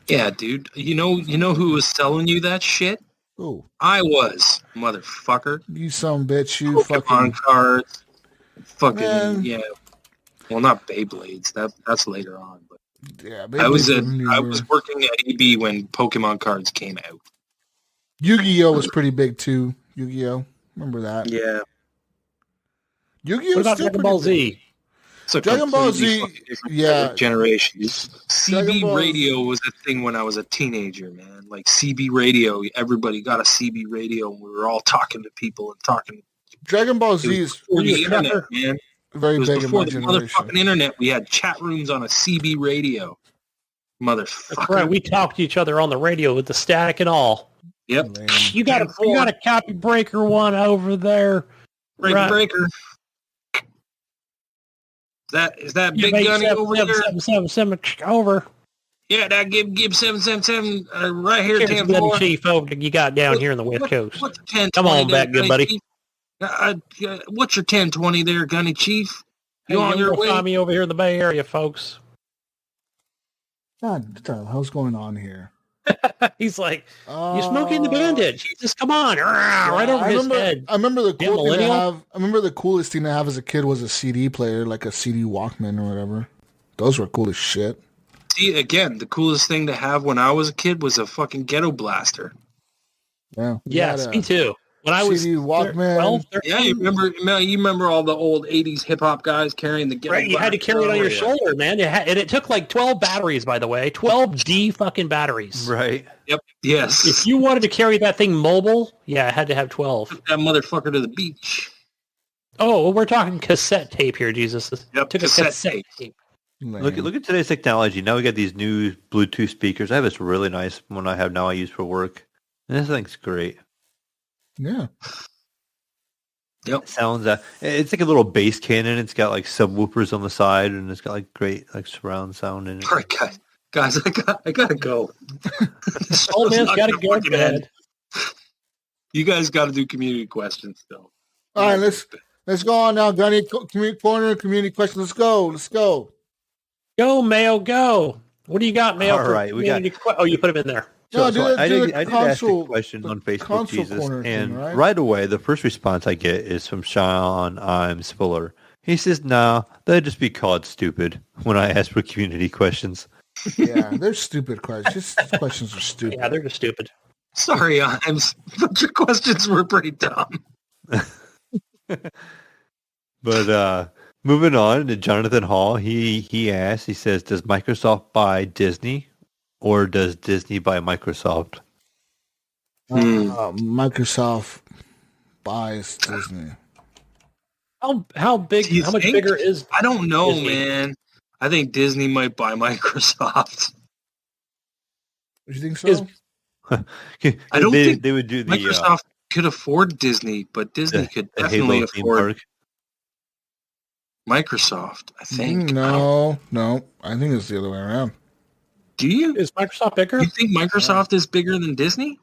Yeah, dude. You know who was selling you that shit? Oh, I was, motherfucker. You son of a bitch, you Pokemon fucking cards. Fucking Man. Yeah. Well, not Beyblades. That's later on. But yeah. I was working at EB when Pokemon cards came out. Yu-Gi-Oh was pretty big too. Yu-Gi-Oh, remember that? Yeah. Yu-Gi-Oh. What about Dragon Ball Z? So Dragon Ball Z, yeah. Generations. CB radio was a thing when I was a teenager, man. Like CB radio, everybody got a CB radio, and we were all talking to people and talking. Dragon Ball Z is before the internet, man. Very big in before my the generation. motherfucking internet. We had chat rooms on a CB radio, motherfucker. That's right. We talked to each other on the radio with the static and all. Yep. You got a copy breaker one over there. Breaker. Is that big Gunny over there? 777 over. Yeah, that Gibb8777 right here, Here's 10 the chief over you got down here in the West Coast. What's 10, Come on back, good buddy. What's your 1020 there, Gunny Chief? You on your way? Find me over here in the Bay Area, folks. God, what the hell's going on here? He's like, you're smoking the bandit. Jesus, come on. Right over his head. I remember the cool thing to have. I remember the coolest thing to have as a kid was a CD player, like a CD Walkman or whatever. Those were cool as shit. See, again, the coolest thing to have when I was a kid was a fucking ghetto blaster. Yeah. Yes, me too. When I was CD Walkman. 12, 13, yeah, you remember all the old 80s hip-hop guys carrying the ghetto right, you had to carry it on your shoulder, man. And it took like 12 batteries, by the way. 12 D fucking batteries. Right. Yep. Yes. If you wanted to carry that thing mobile, yeah, it had to have 12. Took that motherfucker to the beach. Oh, well, we're talking cassette tape here, Jesus. Yep, Took a cassette tape. Look at today's technology. Now we got these new Bluetooth speakers. I have this really nice one I use for work. And this thing's great. Yeah. Yep. It sounds it's like a little bass cannon. It's got like subwoofers on the side, and it's got like great like surround sound in it. All right, guys, I gotta go. Old man's gotta go to bed. You guys got to do community questions still. All right, let's go on now, Gunny. Community corner, community question. Let's go. Go, Mayo, go. What do you got, Mayo? All right, we got. Oh, you put him in there. I did ask a question on Facebook, Jesus, and right away, the first response I get is from Sean I'm Spiller. He says, "No, they'd just be called stupid when I ask for community questions." Yeah, they're stupid questions. Questions are stupid. Yeah, they're just stupid. Sorry, but your questions were pretty dumb. But moving on to Jonathan Hall, he asks, he says, "Does Microsoft buy Disney? Or does Disney buy Microsoft?" Microsoft buys Disney. How big? How much bigger is? I don't know, Disney? man. I think Disney might buy Microsoft. You think so? I don't think they would do the Microsoft could afford Disney, but Disney could definitely afford Microsoft. I think. No. I think it's the other way around. Do you? Is Microsoft bigger? You think Microsoft is bigger than Disney?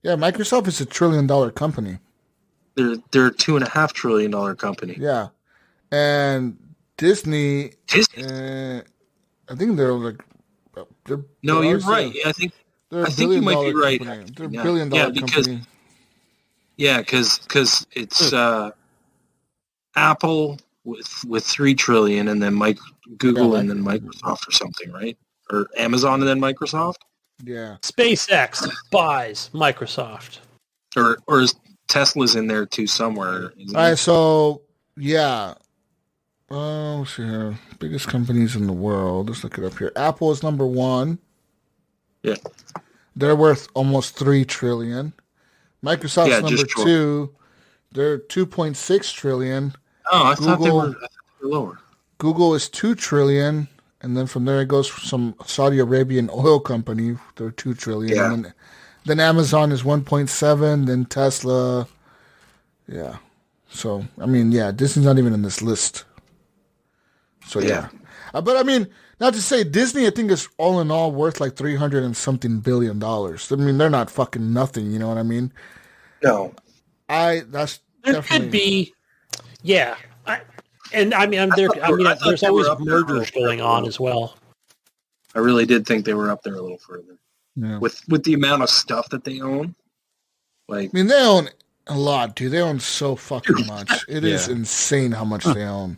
Yeah, Microsoft is $1 trillion company. They're a $2.5 trillion company. Yeah, and Disney. I think they're like. No, you're right. I think you might be right. Company. They're $1 billion company. Yeah, because it's Apple with $3 trillion, and then Google, and then Microsoft or something, right? Or Amazon and then Microsoft. Yeah. SpaceX buys Microsoft. Or is Tesla's in there too somewhere? All right, so yeah. Oh, see here. Biggest companies in the world. Let's look it up here. Apple is number 1. Yeah. They're worth almost $3 trillion. Microsoft's number 2. They're $2.6 trillion. Oh, I thought they were lower. Google is $2 trillion. And then from there it goes for some Saudi Arabian oil company. They're $2 trillion. Yeah. And then Amazon is 1.7. Then Tesla. Yeah. So, I mean, yeah, Disney's not even in this list. So, yeah. But, I mean, not to say Disney, I think, is all in all worth like $300 and something billion. I mean, they're not fucking nothing. You know what I mean? No. That's there definitely... could be, yeah. There's always mergers going on as well. I really did think they were up there a little further. Yeah. With the amount of stuff that they own. Like, I mean, they own a lot, dude. They own so fucking much. It is insane how much they own.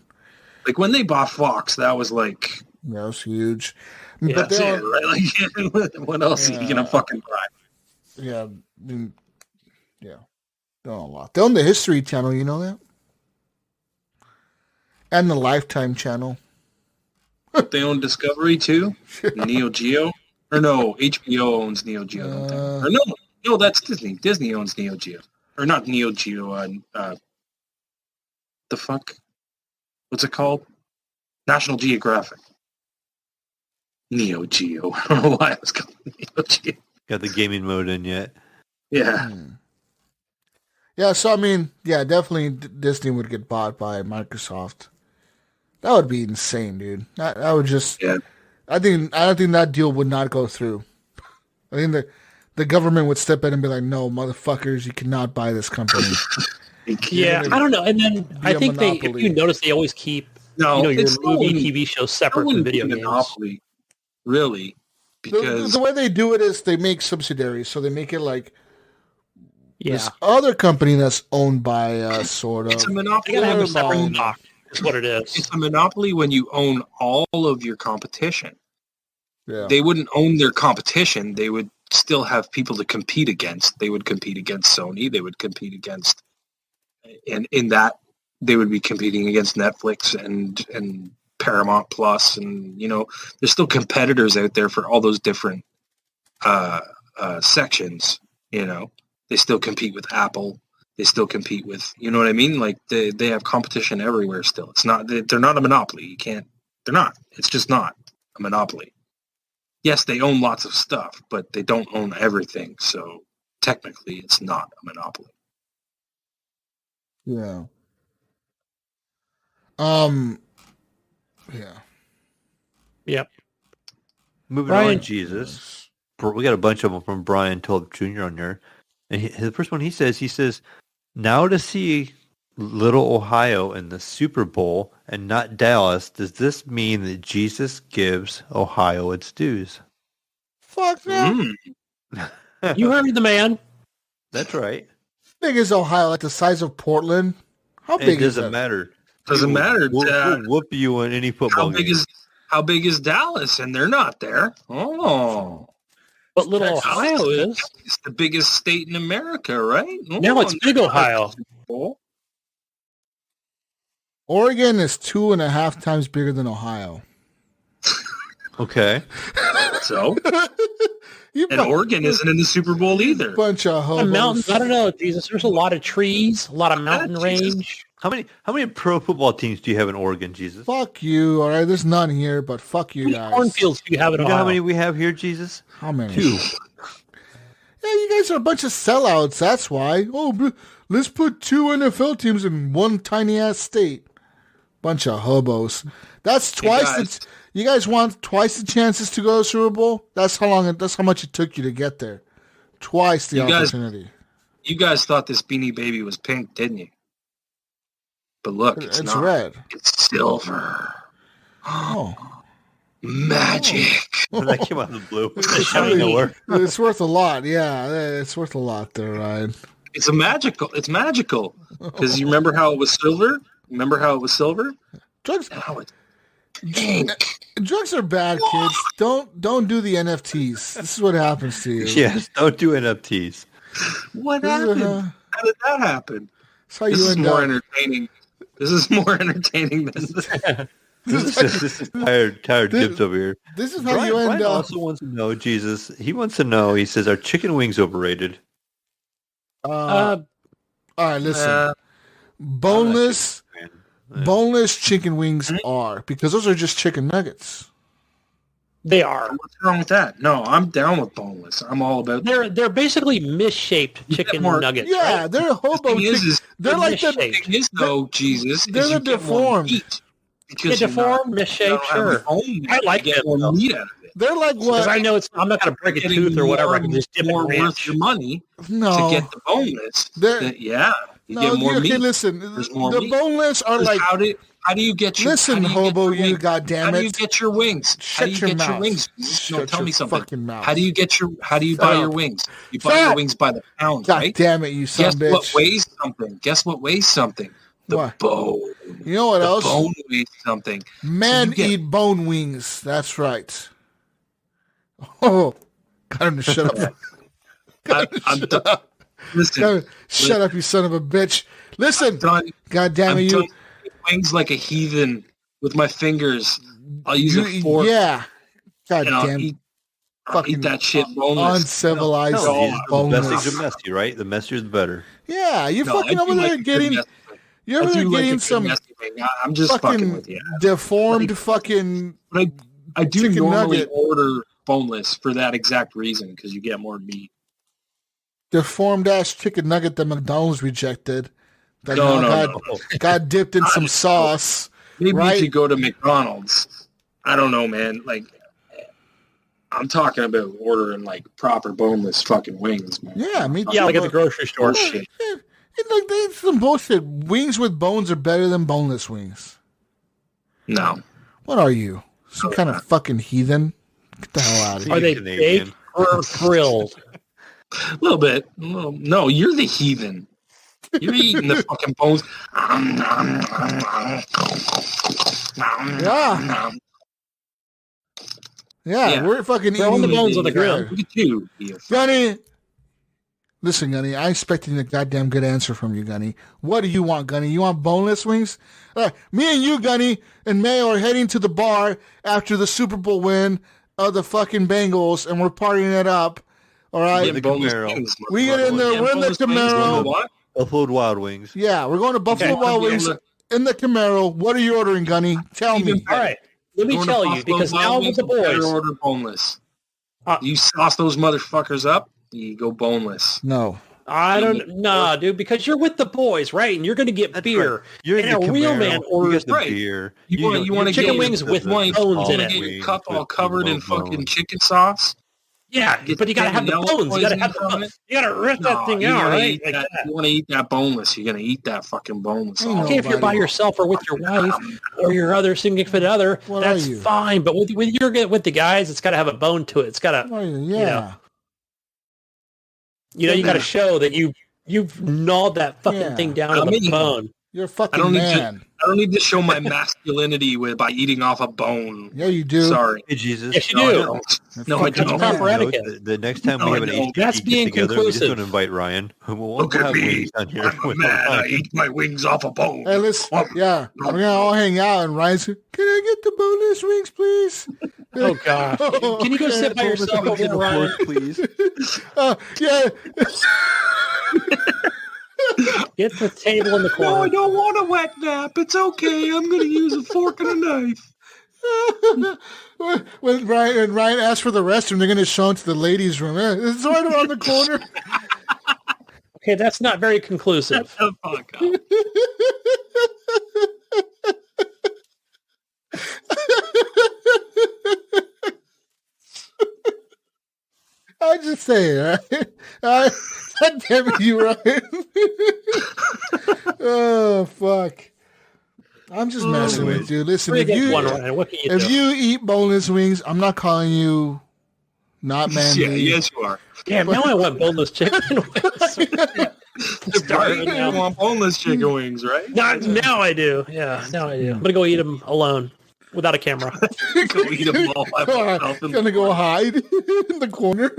Like, when they bought Fox, that was like... That was huge. Yeah, but that's it, right? Like, what else are you going to fucking buy? Yeah. I mean, yeah. They own a lot. They own the History Channel, you know that? And the Lifetime Channel. They own Discovery, too? Neo Geo? Or no, HBO owns Neo Geo, don't they? Or no, that's Disney. Disney owns Neo Geo. Or not Neo Geo, the fuck? What's it called? National Geographic. Neo Geo. I don't know why it was called Neo Geo. Got the gaming mode in yet? Yeah. Yeah, so I mean, yeah, definitely Disney would get bought by Microsoft. That would be insane, dude. That would just... Yeah. I don't think that deal would not go through. I think the government would step in and be like, no, motherfuckers, you cannot buy this company. Yeah, I don't know. And then I think if you notice, they always keep your movie, TV shows separate from video games. Monopoly, really. Because the way they do it is they make subsidiaries. So they make it like this other company that's owned by sort of... It's a monopoly. They gotta have a separate stock. Is what it is. It's a monopoly when you own all of your competition. Yeah. They wouldn't own their competition. They would still have people to compete against. They would compete against Sony. They would compete against, and in that they would be competing against Netflix and Paramount Plus, and there's still competitors out there for all those different sections. They still compete with Apple. They still compete with, you know what I mean? Like they have competition everywhere still. It's not, they're not a monopoly. They're not. It's just not a monopoly. Yes, they own lots of stuff, but they don't own everything. So technically it's not a monopoly. Yeah. Yeah. Yep. Moving Brian. on, Jesus. We got a bunch of them from Brian Tulp Jr. on there. And the first one he says, now to see Little Ohio in the Super Bowl and not Dallas, does this mean that Jesus gives Ohio its dues? Fuck no. You heard the man. That's right. Big is Ohio? Like the size of Portland? How big is that? It doesn't matter. Doesn't matter. We'll whoop you on any football game. How big is Dallas? And they're not there. Oh. But Little Ohio is. It's the biggest state in America, right? Now it's Big Ohio. Oregon is 2.5 times bigger than Ohio. Okay. So? And Oregon isn't in the Super Bowl either. Bunch of hobos. Mountains, I don't know, Jesus. There's a lot of trees, a lot of mountain range. How many pro football teams do you have in Oregon, Jesus? Fuck you. All right, there's none here, but fuck you guys. Cornfields do you have in You Ohio? know how many we have here, Jesus? How many? 2. Yeah, you guys are a bunch of sellouts. That's why. Oh, let's put 2 NFL teams in one tiny ass state. Bunch of hobos. That's twice. You guys want twice the chances to go to Super Bowl? That's how much it took you to get there. Twice the opportunity. You guys thought this Beanie Baby was pink, didn't you? But look, it's not. Red. It's silver. Oh. Magic. That came out of the blue. Out of nowhere. It's worth a lot. Yeah, it's worth a lot there, Ryan. It's magical. Because you remember how it was silver? Drugs. Now it's pink. Drugs are bad, kids. Don't do the NFTs. This is what happens to you. Yes, don't do NFTs. What happened? How did that happen? That's how you end up. Entertaining. This is more entertaining than This is tired Gibbs over here. This is how Brian, you end Brian up. also wants to know, Jesus. He wants to know. He says, "Are chicken wings overrated?" All right, listen. Boneless chicken wings are, because those are just chicken nuggets. They are. What's wrong with that? No, I'm down with boneless. I'm all about that. They're basically misshaped chicken nuggets. Yeah, right? they're hobo chicken. They're like the thing is, though, Jesus. They're the deformed. They're deformed, misshaped, sure. I like get more meat out of it. They're like what? Because I know I'm not going to break a tooth or whatever. I can just dip more it in worth your money No. to get the boneless. You get more meat. Listen. There's more The meat. boneless are like. How do you get your? Listen, hobo, you goddammit. How do you get your wings? How do you get your wings? No, tell me something. How do you get your? How do you buy your wings? You buy your wings by the pound, right? God damn it, you son of a bitch. Guess what weighs something? The bone. You know what else? Bone weighs something. Men eat bone wings. That's right. Oh, got him to shut up. I'm done. Listen, shut up, you son of a bitch. Listen, God damn it, you. Wings like a heathen with my fingers. I'll use a fork. Yeah. God damn. I'll eat that shit boneless. Uncivilized The boneless. best things are messy, right? The messier the better. Yeah, you're fucking over there getting. You're over there getting some. I'm just fucking with you. Deformed fucking. I do normally nugget. order boneless for that exact reason, because you get more meat. Deformed ass chicken nugget that McDonald's rejected. That got dipped in some sauce. Maybe you should go to McDonald's. I don't know, man. Like, I'm talking about ordering like proper boneless fucking wings, man. Yeah, me too. Yeah, like at the grocery store. Bullshit. It's some bullshit. Wings with bones are better than boneless wings. No. What are you? Some kind of fucking heathen? Get the hell out of here. Are they baked or grilled? A little bit. No, you're the heathen. You're eating the fucking bones. Yeah, we're fucking eating the bones on the ground. Look at you. Gunny. Listen, Gunny, I expected a goddamn good answer from you, Gunny. What do you want, Gunny? You want boneless wings? Me and you, Gunny, and Mayo are heading to the bar after the Super Bowl win of the fucking Bengals, and we're partying it up. All right? The Camaro. We get in there. We're in the Camaro. Buffalo Wild Wings. Yeah, we're going to Buffalo Wild Wings in the Camaro. What are you ordering, Gunny? Tell me. All right. Let me tell you, because now with the boys. Order boneless. You sauce those motherfuckers up, you go boneless. No. I don't know, dude, because you're with the boys, right? And you're going to get beer. Right. You're in and a real man orders beer. You want to chicken get wings with bones in it. Get your cup all covered in fucking chicken sauce. Yeah, but you got to have the bones. You got to have you got to rip that thing out, right? You want to eat that boneless. You're going to eat that fucking boneless. Okay, if you're by yourself or with your wife or your other significant other, that's fine. But with the guys, it's got to have a bone to it. It's got to, you got to show that you've gnawed that fucking thing down to the bone. You're a fucking man. I don't need to show my masculinity by eating off a bone. Yeah, you do. Sorry. Hey, Jesus. Yes, you do. No, I don't. Proper etiquette. The next time we have an HGP That's being together, we just conclusive. want to invite Ryan. Look at me. I'm a man. I eat my wings off a bone. Hey, listen. Yeah, we're going to all hang out and Ryan's, can I get the boneless wings, please? Oh, gosh. Can you go sit by yourself over there, Ryan? Please. Yeah. Get the table in the corner. No, I don't want a wet nap. It's okay. I'm going to use a fork and a knife. When Ryan asks for the restroom, they're going to show him to the ladies' room. It's right around the corner. Okay, that's not very conclusive. Shut the fuck up. I just say, right? God damn it, you Ryan. Oh, fuck. I'm just messing with you. Listen, if you eat boneless wings, I'm not calling you not manly. Yeah, yes, you are. Damn, now I want boneless chicken wings. You want boneless chicken wings, right? Now I do. Yeah, now I do. I'm going to go eat them alone without a camera. Go eat them all. He's going to go hide in the corner.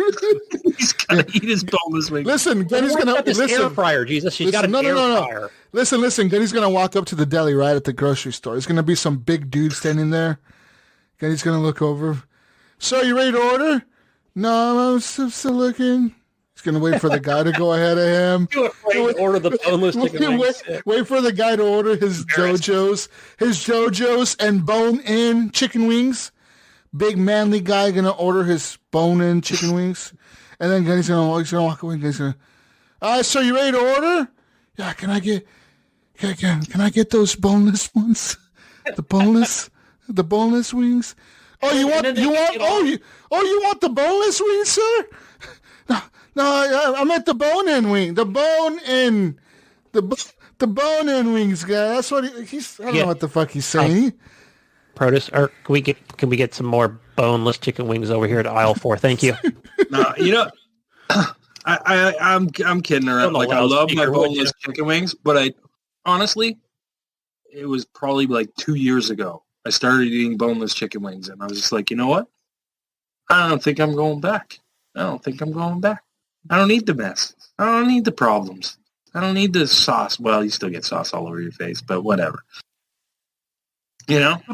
He's going to eat his boneless wings. Listen, Gunny's going to... Listen, air fryer, Jesus. She's got an air fryer. Listen. Gunny's going to walk up to the deli right at the grocery store. There's going to be some big dude standing there. Gunny's going to look over. So, you ready to order? No, I'm still looking. He's going to wait for the guy to go ahead of him. You're afraid to order the boneless chicken wings. Wait for the guy to order his JoJo's and bone-in chicken wings. Big manly guy going to order his bone-in chicken wings. And then he's going to walk away. He's going to, all right, so you ready to order? Yeah, can I get those boneless ones? The boneless wings? Oh, you want the boneless wings, sir? No, I meant the bone-in wing. The bone-in wings, guy. That's what he's. I don't know what the fuck he's saying. Produce, or can we get some more boneless chicken wings over here at aisle 4? Thank you. No, I'm kidding around. Like, I love my boneless chicken wings, but honestly, it was probably like 2 years ago. I started eating boneless chicken wings, and I was just like, you know what? I don't think I'm going back. I don't need the mess. I don't need the problems. I don't need the sauce. Well, you still get sauce all over your face, but whatever. But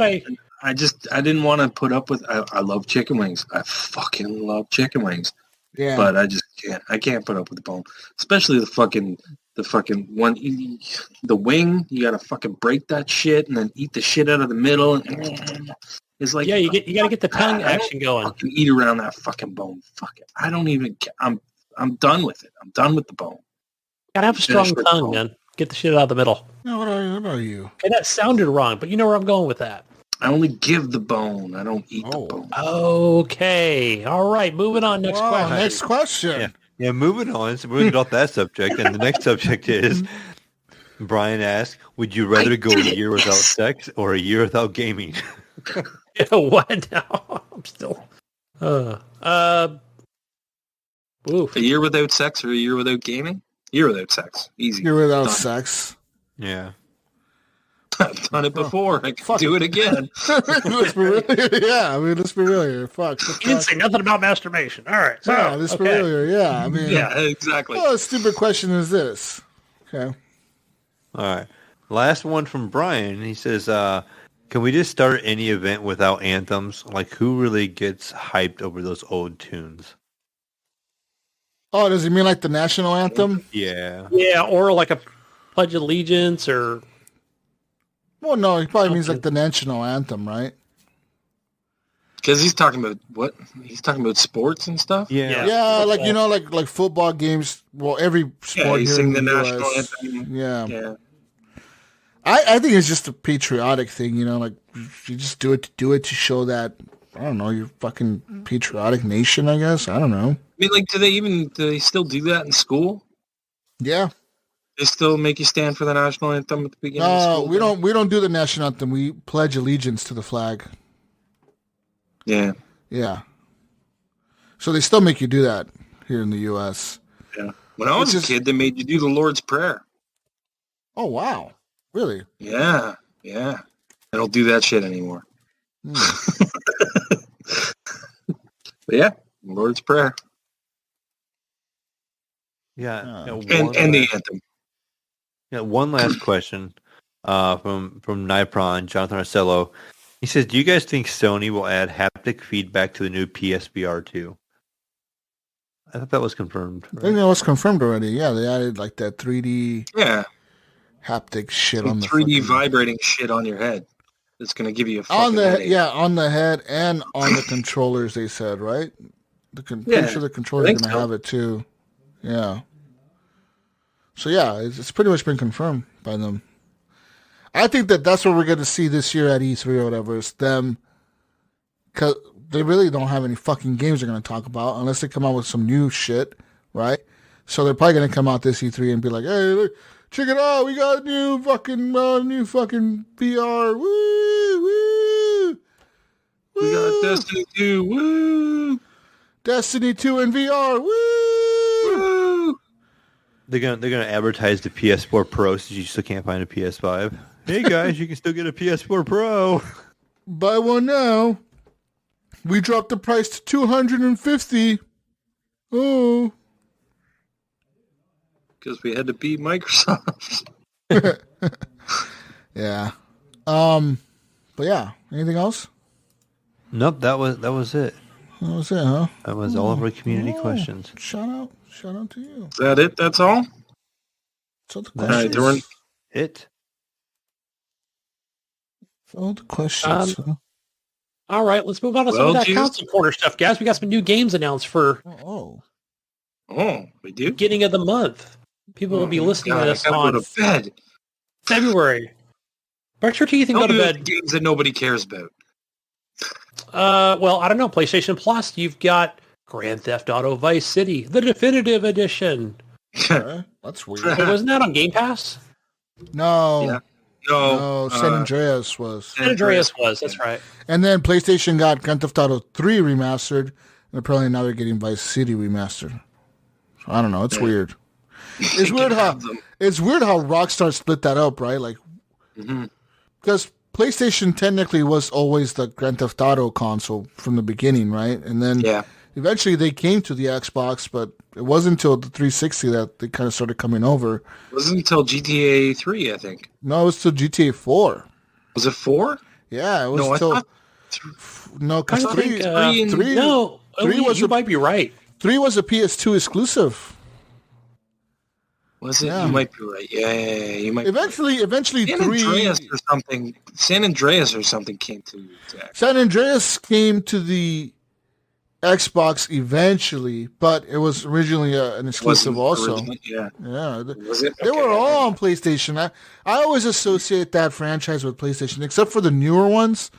I didn't want to put up with. I love chicken wings. I fucking love chicken wings. Yeah. But I just can't. I can't put up with the bone, especially the fucking one. The wing. You gotta fucking break that shit and then eat the shit out of the middle. And it's like, yeah, you gotta get the tongue action going. Fucking eat around that fucking bone. Fuck it. I don't even. I'm done with it. I'm done with the bone. Gotta have a strong tongue, man. Get the shit out of the middle. No, what are you? Hey, that sounded wrong, but you know where I'm going with that. I only give the bone. I don't eat the bone. Okay. All right. Moving on. Next question. Next question. Yeah, moving on. So we're going to get off that subject. And the next subject is, Brian asked, would you rather go a year without sex or a year without gaming? What now? I'm still... Oof. A year without sex or a year without gaming? Year without sex. Easy. Year without sex. Yeah. I've done it before. I can do it again. Let's be real here. Fuck. You didn't say nothing about masturbation. All right. So, let's be real here. Yeah, yeah, exactly. What a stupid question is this? Okay. All right. Last one from Brian. He says, can we just start any event without anthems? Like, who really gets hyped over those old tunes? Oh, does he mean like the national anthem? Yeah. Yeah, or like a Pledge of Allegiance or... Well, no, he probably means like the national anthem, right? Because he's talking about what? He's talking about sports and stuff? Yeah, like, like football games. Well, every sport you here sing in the US. national anthem. Yeah. I think it's just a patriotic thing, like you just do it to show that, I don't know, you're fucking patriotic nation, I guess. I don't know. I mean, like, do they still do that in school? Yeah. They still make you stand for the national anthem at the beginning of school? We don't do the national anthem. We pledge allegiance to the flag. Yeah. Yeah. So they still make you do that here in the U.S. Yeah. When I was a kid, they made you do the Lord's Prayer. Oh, wow. Really? Yeah. Yeah. I don't do that shit anymore. But yeah, Lord's Prayer. Yeah. And the anthem. Yeah, one last question from Nipron, Jonathan Arcello. He says, do you guys think Sony will add haptic feedback to the new PSVR 2? I thought that was confirmed. I think that was confirmed already. Yeah, they added like that 3D haptic shit on the 3D vibrating shit on your head. It's going to give you a fucking on the headache. on the head and on the controllers. They said, right? Pretty sure the controllers are going to have it too. Yeah. So yeah, it's pretty much been confirmed by them. I think that's what we're going to see this year at E3 or whatever. It's them, because they really don't have any fucking games they're going to talk about unless they come out with some new shit, right? So they're probably going to come out this E3 and be like, "Hey, look, check it out! We got a new fucking VR! Woo, woo! We got Destiny 2! Woo! Destiny 2 in VR! Woo! Woo! They're gonna advertise the PS4 Pro since you still can't find a PS5. Hey guys, you can still get a PS4 Pro. Buy one now. We dropped the price to $250. Oh. Because we had to beat Microsoft. Yeah. But yeah, anything else? Nope, that was it. That was it, huh? That was all of our community questions. Shout out to you. Is that it? That's all? So the All right, questions. It. All the questions. Huh? All right, let's move on to some of that console corner stuff, guys. We got some new games announced for Oh, we do? beginning of the month. People will be listening to this on go to bed. February. Brush your teeth and go to bed. Games that nobody cares about. Well, I don't know. PlayStation Plus, you've got Grand Theft Auto Vice City, the definitive edition. Okay, that's weird. Hey, wasn't that on Game Pass? No. Yeah. No, San Andreas was. San Andreas was, that's right. And then PlayStation got Grand Theft Auto 3 remastered, and apparently now they're getting Vice City remastered. So I don't know. It's weird. It's weird how Rockstar split that up, right? Like, because PlayStation technically was always the Grand Theft Auto console from the beginning, right? And then eventually they came to the Xbox, but it wasn't until the 360 that they kind of started coming over. It wasn't until GTA 3, I think. No, it was till GTA 4. Was it 4? Yeah, it was No, till... No, because 3 no, was you might be right. 3 was a PS2 exclusive. Was it? Yeah. You might be right. Yeah, you might. Eventually, San Andreas or something came to. San Andreas came to the Xbox eventually, but it was originally an exclusive also. Yeah. Was it? They were all on PlayStation. I always associate that franchise with PlayStation, except for the newer ones.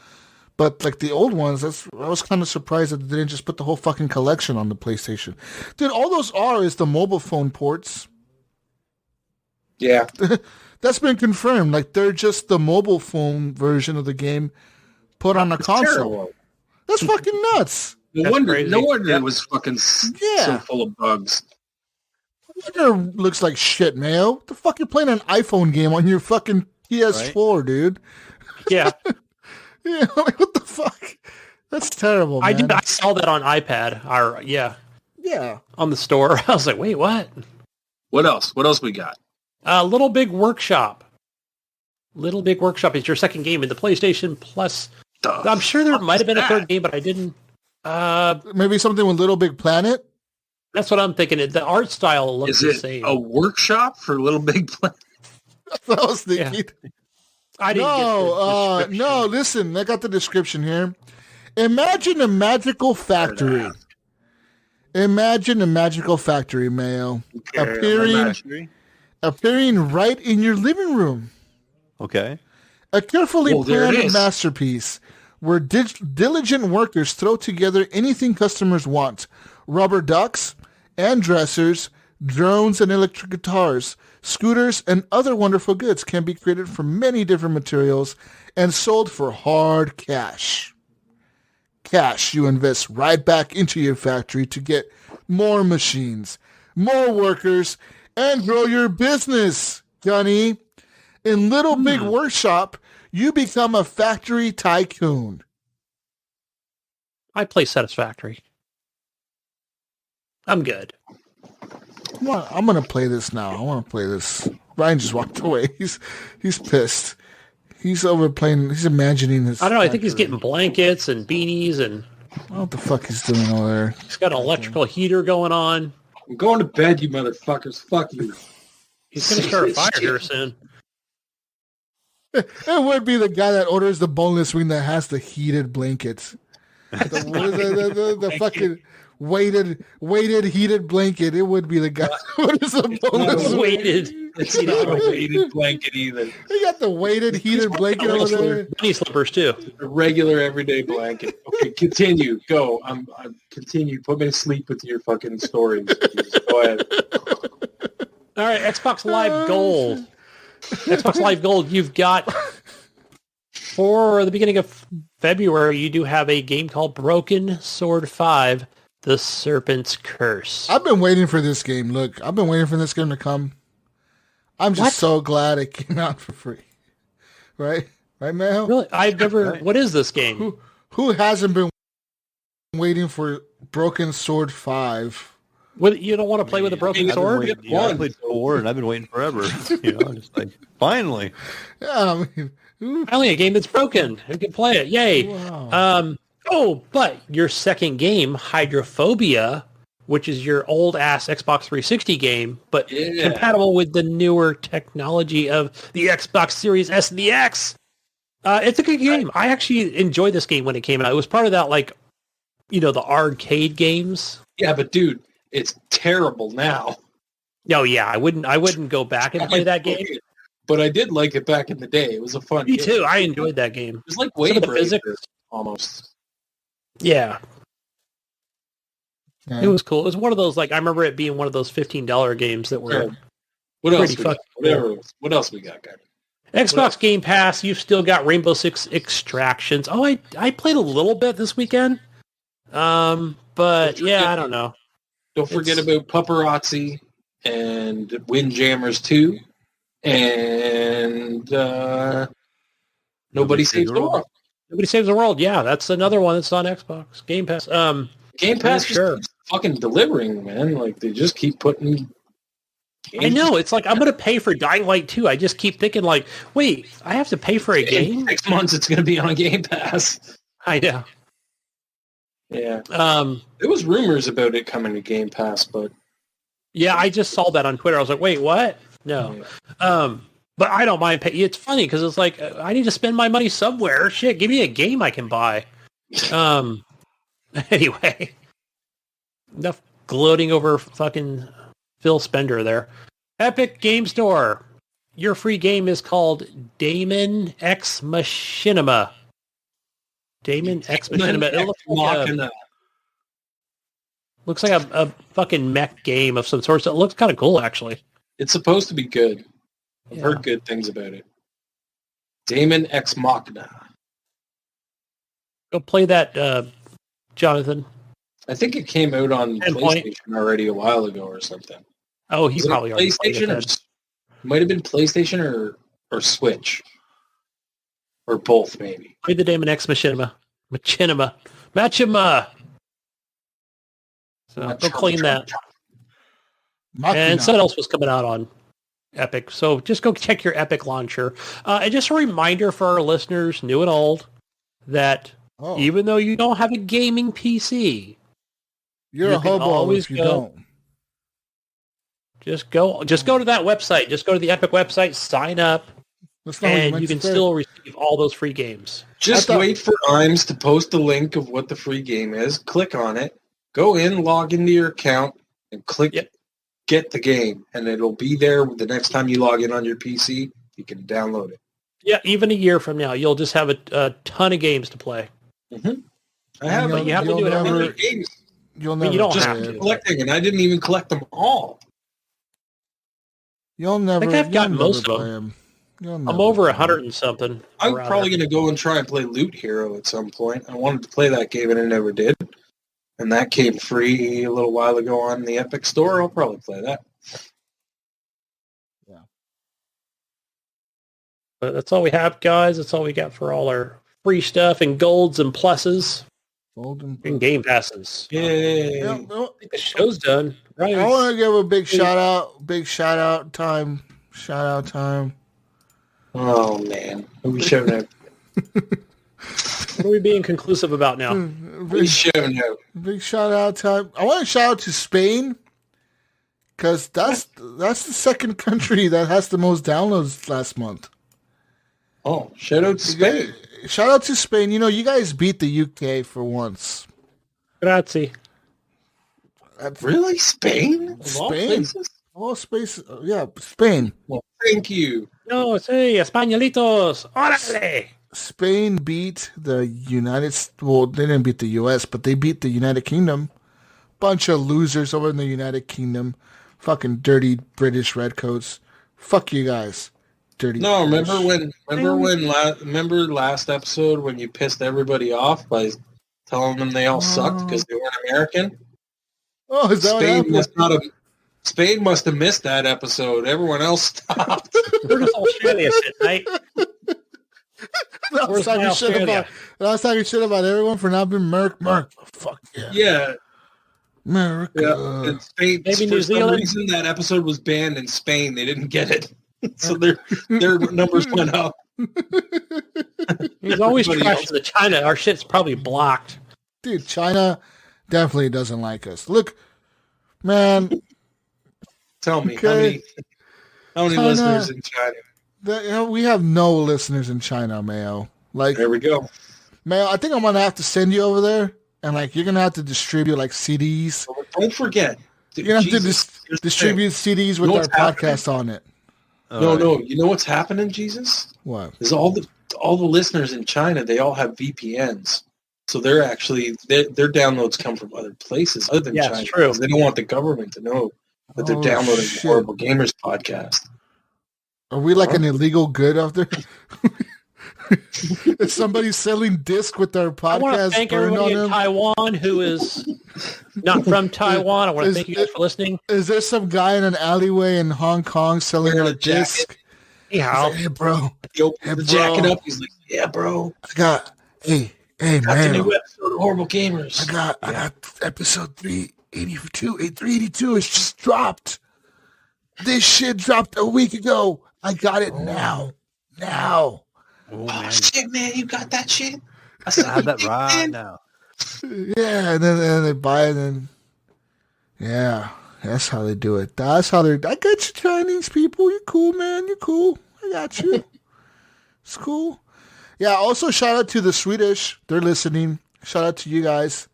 But like the old ones, I was kind of surprised that they didn't just put the whole fucking collection on the PlayStation. Dude, all those are is the mobile phone ports. Yeah. That's been confirmed. Like they're just the mobile phone version of the game put on a console. Terrible. That's fucking nuts. No wonder it was fucking so full of bugs. No wonder it looks like shit, Mayo. What the fuck, you're playing an iPhone game on your fucking PS4, right? Dude. Yeah. Yeah, like, what the fuck? That's terrible, man. I saw that on iPad. Yeah. On the store. I was like, wait, what? What else? What else we got? Little Big Workshop. Little Big Workshop is your second game in the PlayStation Plus. I'm sure there might have been a third game, but I didn't. Maybe something with Little Big Planet? That's what I'm thinking. The art style looks the same. Is it a workshop for Little Big Planet? That's what I was thinking. Yeah. I didn't get the description. No, listen, I got the description here. Imagine a magical factory. Imagine a magical factory, Mayo. Appearing right in your living room. Okay. A carefully planned masterpiece where diligent workers throw together anything customers want. Rubber ducks and dressers, drones and electric guitars, scooters, and other wonderful goods can be created from many different materials and sold for hard cash. Cash you invest right back into your factory to get more machines, more workers, and grow your business, Gunny. In Little Big Workshop, you become a factory tycoon. I play Satisfactory. I'm good. I'm going to play this now. I want to play this. Ryan just walked away. He's pissed. He's over playing. He's imagining his. I don't know. I think he's getting blankets and beanies and What the fuck he's doing over there? He's got an electrical heater going on. I'm going to bed, you motherfuckers. Fuck you. He's going to start a fire here soon. It would be the guy that orders the boneless wing that has the heated blankets. The fucking weighted heated blanket. It would be the guy who orders the boneless weighted. It's not a weighted blanket either. He got the weighted heated blanket over there. Bunny slippers too. A regular everyday blanket. Okay, continue. Go. I'm continue. Put me to sleep with your fucking stories. Go ahead. All right, Xbox Live Gold. Xbox Live Gold, you've got for the beginning of February, you do have a game called Broken Sword 5, The Serpent's Curse. I've been waiting for this game. Look, I've been waiting for this game to come. I'm just so glad it came out for free. Right? Right, Mayo? Really? I've never... What is this game? Who hasn't been waiting for Broken Sword 5? What, you don't want to play with a broken sword? I played 4 and I've been waiting forever. Just like, finally. Yeah, I mean... Finally, a game that's broken. Who can play it? Yay. Wow. But your second game, Hydrophobia, which is your old-ass Xbox 360 game, but compatible with the newer technology of the Xbox Series S and the X. It's a good game. I actually enjoyed this game when it came out. It was part of that, the arcade games. Yeah, but dude, it's terrible now. Oh, yeah. I wouldn't go back and play that game. But I did like it back in the day. It was a fun game. Me too. I enjoyed that game. It was like Wave Racer, physics almost. Yeah. It was cool. It was one of those, I remember it being one of those $15 games that were what else pretty fucking What else we got, guys? Xbox Game Pass, you've still got Rainbow Six Extractions. Oh, I played a little bit this weekend. But, I don't know. Don't forget about Paparazzi and Windjammers 2 and Nobody Saves the World. Nobody Saves the World. Yeah, that's another one that's on Xbox Game Pass. Game Pass keeps fucking delivering, man. They just keep putting games. I know. It's I'm going to pay for Dying Light 2. I just keep thinking wait, I have to pay for a game? In 6 months it's going to be on Game Pass. I know. Yeah. There was rumors about it coming to Game Pass, but... Yeah, I just saw that on Twitter. I was like, wait, what? No. Yeah. But I don't mind paying. It's funny because it's I need to spend my money somewhere. Shit, give me a game I can buy. Anyway. Enough gloating over fucking Phil Spender there. Epic Game Store. Your free game is called Daemon X Machinima. Daemon X Machinima. It looks like a fucking mech game of some sort. So it looks kind of cool, actually. It's supposed to be good. I've heard good things about it. Daemon X Machina. Go play that, Jonathan. I think it came out on PlayStation already a while ago or something. Oh, he probably already PlayStation played it. Might have been PlayStation or Switch. Or both, maybe. Play the Daemon X Machinima. So go claim that. And something else was coming out on Epic. So just go check your Epic launcher. And just a reminder for our listeners, new and old, that even though you don't have a gaming PC, you're a hobo if you don't. Just go to that website. Just go to the Epic website, sign up, and you can still receive all those free games. Just wait for Imes to post the link of what the free game is. Click on it. Go in, log into your account, and click get the game. And it'll be there the next time you log in on your PC. You can download it. Yeah, even a year from now, you'll just have a ton of games to play. Mm-hmm. You have to do it every games. You'll never you don't just have to. Collecting, and I didn't even collect them all. You'll never. I think I've gotten most of them. I'm over 100 and something. I'm probably going to go and try and play Loot Hero at some point. I wanted to play that game and I never did. And that came free a little while ago on the Epic Store. I'll probably play that. Yeah. But that's all we have, guys. That's all we got for all our free stuff and golds and pluses. And game passes. Yay. I think the show's done. Right. I want to give a big shout out time. Shout out time. Oh, man. Who we shouting at? What are we being conclusive about now? We show no. Big shout out to. I want to shout out to Spain because that's the second country that has the most downloads last month. Oh, shout out to Spain. Shout out to Spain. You know, you guys beat the UK for once. Grazie. Really? Spain? Spain? All space. Yeah, Spain. Well, thank you. No, sí, españolitos. Órale. Spain beat the United States. Well, they didn't beat the U.S., but they beat the United Kingdom. Bunch of losers over in the United Kingdom. Fucking dirty British redcoats. Fuck you guys. Dirty. No, British. remember last episode when you pissed everybody off by telling them they all sucked because they weren't American? Oh, is that Spain must have missed that episode. Everyone else stopped. Where does Australia sit, mate? I was talking shit about everyone for not being Merc. Fuck yeah. Yeah. America. Yeah. And Spain, Maybe for New some Zealand? reason, that episode was banned in Spain. They didn't get it. So their numbers went up. He's always trashing the China. Our shit's probably blocked. Dude, China definitely doesn't like us. Look, man. Tell me, Okay. how many China. listeners in China? We have no listeners in China, Mayo. Like, There we go. Mayo, I think I'm gonna have to send you over there, and like you're gonna have to distribute like CDs. Don't forget. You're gonna have Jesus, to distribute CDs with You know our what's podcast on it. No. You know what's happening, Jesus? What? Is all the listeners in China, they all have VPNs. So they're actually their downloads come from other places other than China. It's true. They don't want the government to know that they're downloading the Horrible Gamers podcast. Are we like an illegal good out there? Is somebody selling disc with our I want to podcast thank burned on everybody in them? Taiwan who is not from Taiwan. I want to thank you guys for listening. Is there some guy in an alleyway in Hong Kong selling Wearing our a jacket. disc? Hey, how? Hey, bro. He opens the jacket up. He's like, "Yeah, bro, I got, hey, got the man. new episode of Horrible Gamers." I got episode 382. It's just dropped. This shit dropped a week ago. I got it now. Oh shit, man, you got that shit? I have that right now. Yeah, and then they buy it, and yeah, that's how they do it. That's how they're. I got you, Chinese people. You cool, man. You cool. I got you. It's cool. Yeah. Also, shout out to the Swedish. They're listening. Shout out to you guys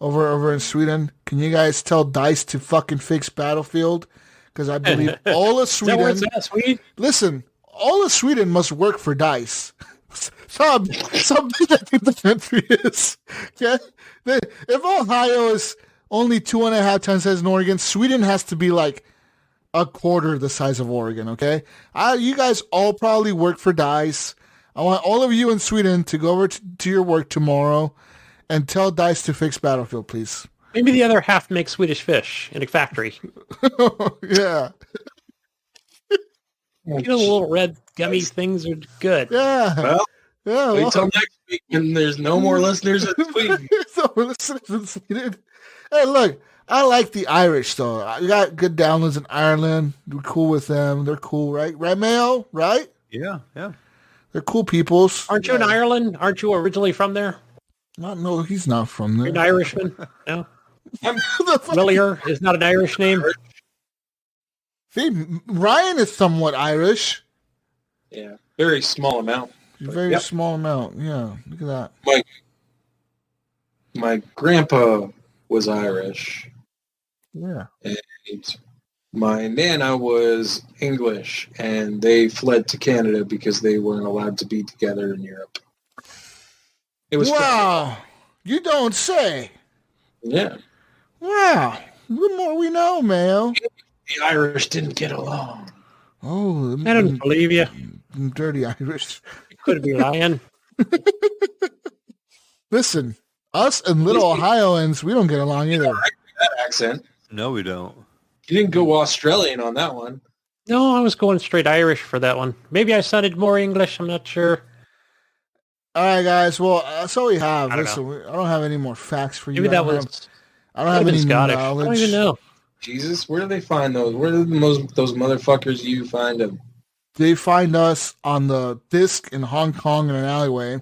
over in Sweden. Can you guys tell DICE to fucking fix Battlefield? Because I believe all of Sweden. Is that where it's at, Sweden? Listen, all of Sweden must work for DICE. Some that the country is. Okay? If Ohio is only 2.5 times the size of Oregon, Sweden has to be like a quarter the size of Oregon, okay? You guys all probably work for DICE. I want all of you in Sweden to go over to your work tomorrow and tell DICE to fix Battlefield, please. Maybe the other half makes Swedish fish in a factory. Yeah. You know, the little red gummy things are good. Yeah. Well, Yeah. wait till next week and there's no more listeners in Sweden. So we're listening to Sweden. Hey, look, I like the Irish though. I got good downloads in Ireland. We're cool with them. They're cool, right? Right, Mayo? Right? Yeah. They're cool peoples. Aren't you in Ireland? Aren't you originally from there? No, he's not from there. You're an Irishman? No. The fuck- Willier is not an Irish name. See, Ryan is somewhat Irish. Yeah, very small amount. Very Yep. small amount. Yeah, look at that. My grandpa was Irish. Yeah. And my nana was English, and they fled to Canada because they weren't allowed to be together in Europe. It was Wow. You don't say. yeah. Wow. The more we know, Mayo. The Irish didn't get along. Oh, I don't believe you. dirty Irish. Could be lying. Listen, us and little Ohioans, we don't get along either. That accent. No, we don't. You didn't go Australian on that one. No, I was going straight Irish for that one. Maybe I sounded more English. I'm not sure. All right, guys. Well, that's all we have. I don't Listen, I don't have any more facts for you. Maybe that was I don't have any Scottish. knowledge. I don't even know. Jesus, where do they find those? Where do those motherfuckers you find them? They find us on the disc in Hong Kong in an alleyway.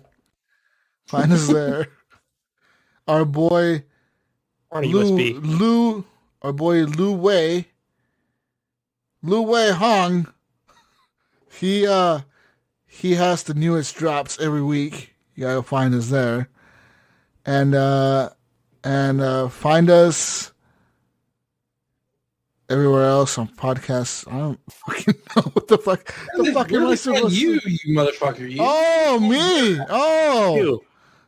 Find us there. Our boy Lou, our boy Lu Wei Hong. He has the newest drops every week. You gotta find us there, and find us everywhere else on podcasts. I don't fucking know what the fuck. The fuck am I supposed to? You motherfucker! You. Oh, me! Oh, You.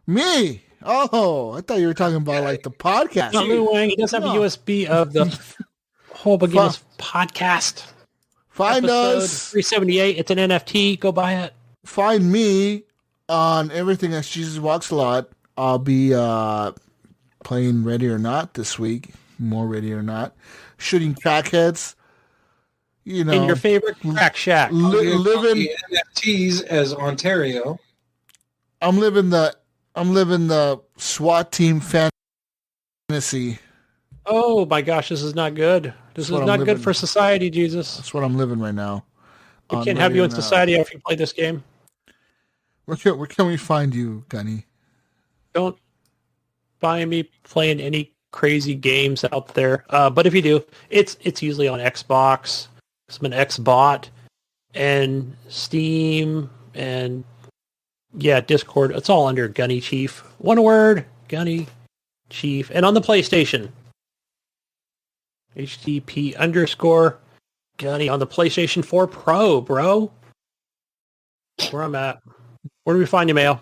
me! Oh, I thought you were talking about like the podcast. Not Lou Wang. He does have a USB of the whole Beginners podcast. Find Episode us. 378. It's an NFT. Go buy it. Find me on everything that's JesusWalksAlot. I'll be playing Ready or Not this week. More Ready or Not. Shooting crackheads. You know, In your favorite crack shack. living. NFTs as Ontario. I'm living the SWAT team fantasy. Oh my gosh, this is not good. This is not good for society, Jesus. That's what I'm living right now. We can't have you in society after you play this game. Where can we find you, Gunny? Don't find me playing any crazy games out there. But if you do, it's usually on Xbox. It's an Xbot and Steam and Discord. It's all under Gunny Chief. One word, Gunny Chief. And on the PlayStation, HGP _Gunny on the PlayStation 4 Pro, bro. Where I'm at. Where do we find you, Mayo?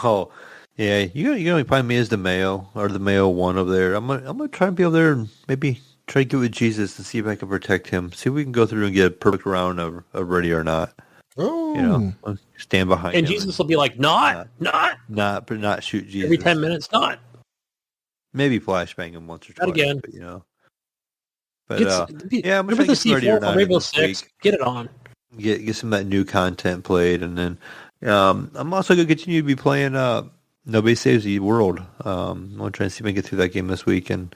Oh, yeah. You can only find me as the Mayo or the Mayo 1 over there. I'm gonna try and be over there and maybe try to get with Jesus and see if I can protect him. See if we can go through and get a perfect round of Ready or Not. Oh, You know, I'll stand behind And him. Jesus will be like, not shoot Jesus. every 10 minutes, not. Maybe flashbang him once or Not twice. again. But, But I'm remember trying the to get Ready or C4 Not from Rainbow this Six? week. Get it on. Get some of that new content played, and then I'm also gonna continue to be playing Nobody Saves the World. I'm gonna try and see if I can get through that game this week and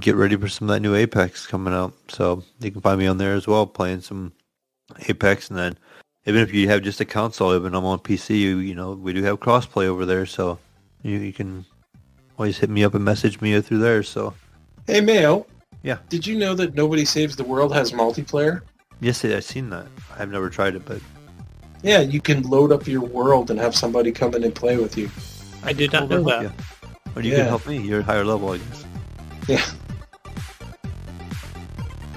get ready for some of that new Apex coming out. So you can find me on there as well, playing some Apex, and then even if you have just a console, even I'm on PC, you know we do have crossplay over there, so you can always hit me up and message me through there. So Hey, Mayo. Yeah. Did you know that Nobody Saves the World has multiplayer? yes, I've seen that. I've never tried it, but Yeah, you can load up your world and have somebody come in and play with you. I did not know that. Or you can help me. You're at higher level, I guess. Yeah.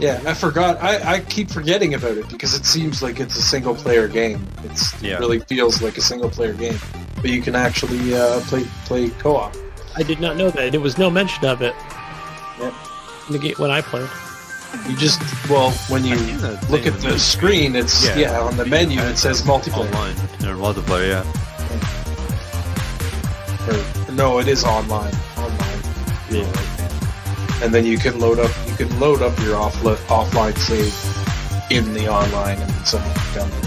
Yeah, I forgot. I keep forgetting about it because it seems like it's a single-player game. It really feels like a single-player game. But you can actually play co-op. I did not know that. There was no mention of it Yep. in the game when I played. You just, when you look at the screen, it's, on the menu, it says multiplayer. Online. Or multiplayer, yeah. Or, no, it is online. Yeah. And then you can load up your offline save in the online, and then someone can come in.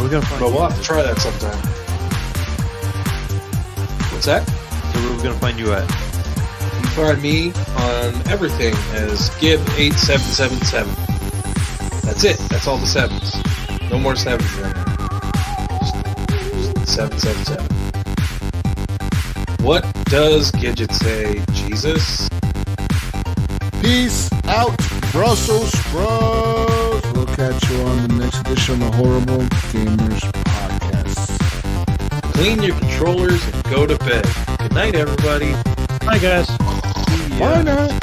We're gonna find But we'll have to try that sometime. What's that? So where are we gonna find you at? You can find me on everything as Gibb8777. That's it. That's all the sevens. No more sevens right now. Just 777. What does Gidget say, Jesus? peace out, Brussels sprouts. We'll catch you on the next edition of the Horrible Gamers Podcast. Clean your controllers and go to bed. Good night, everybody. Bye, guys. Bye now.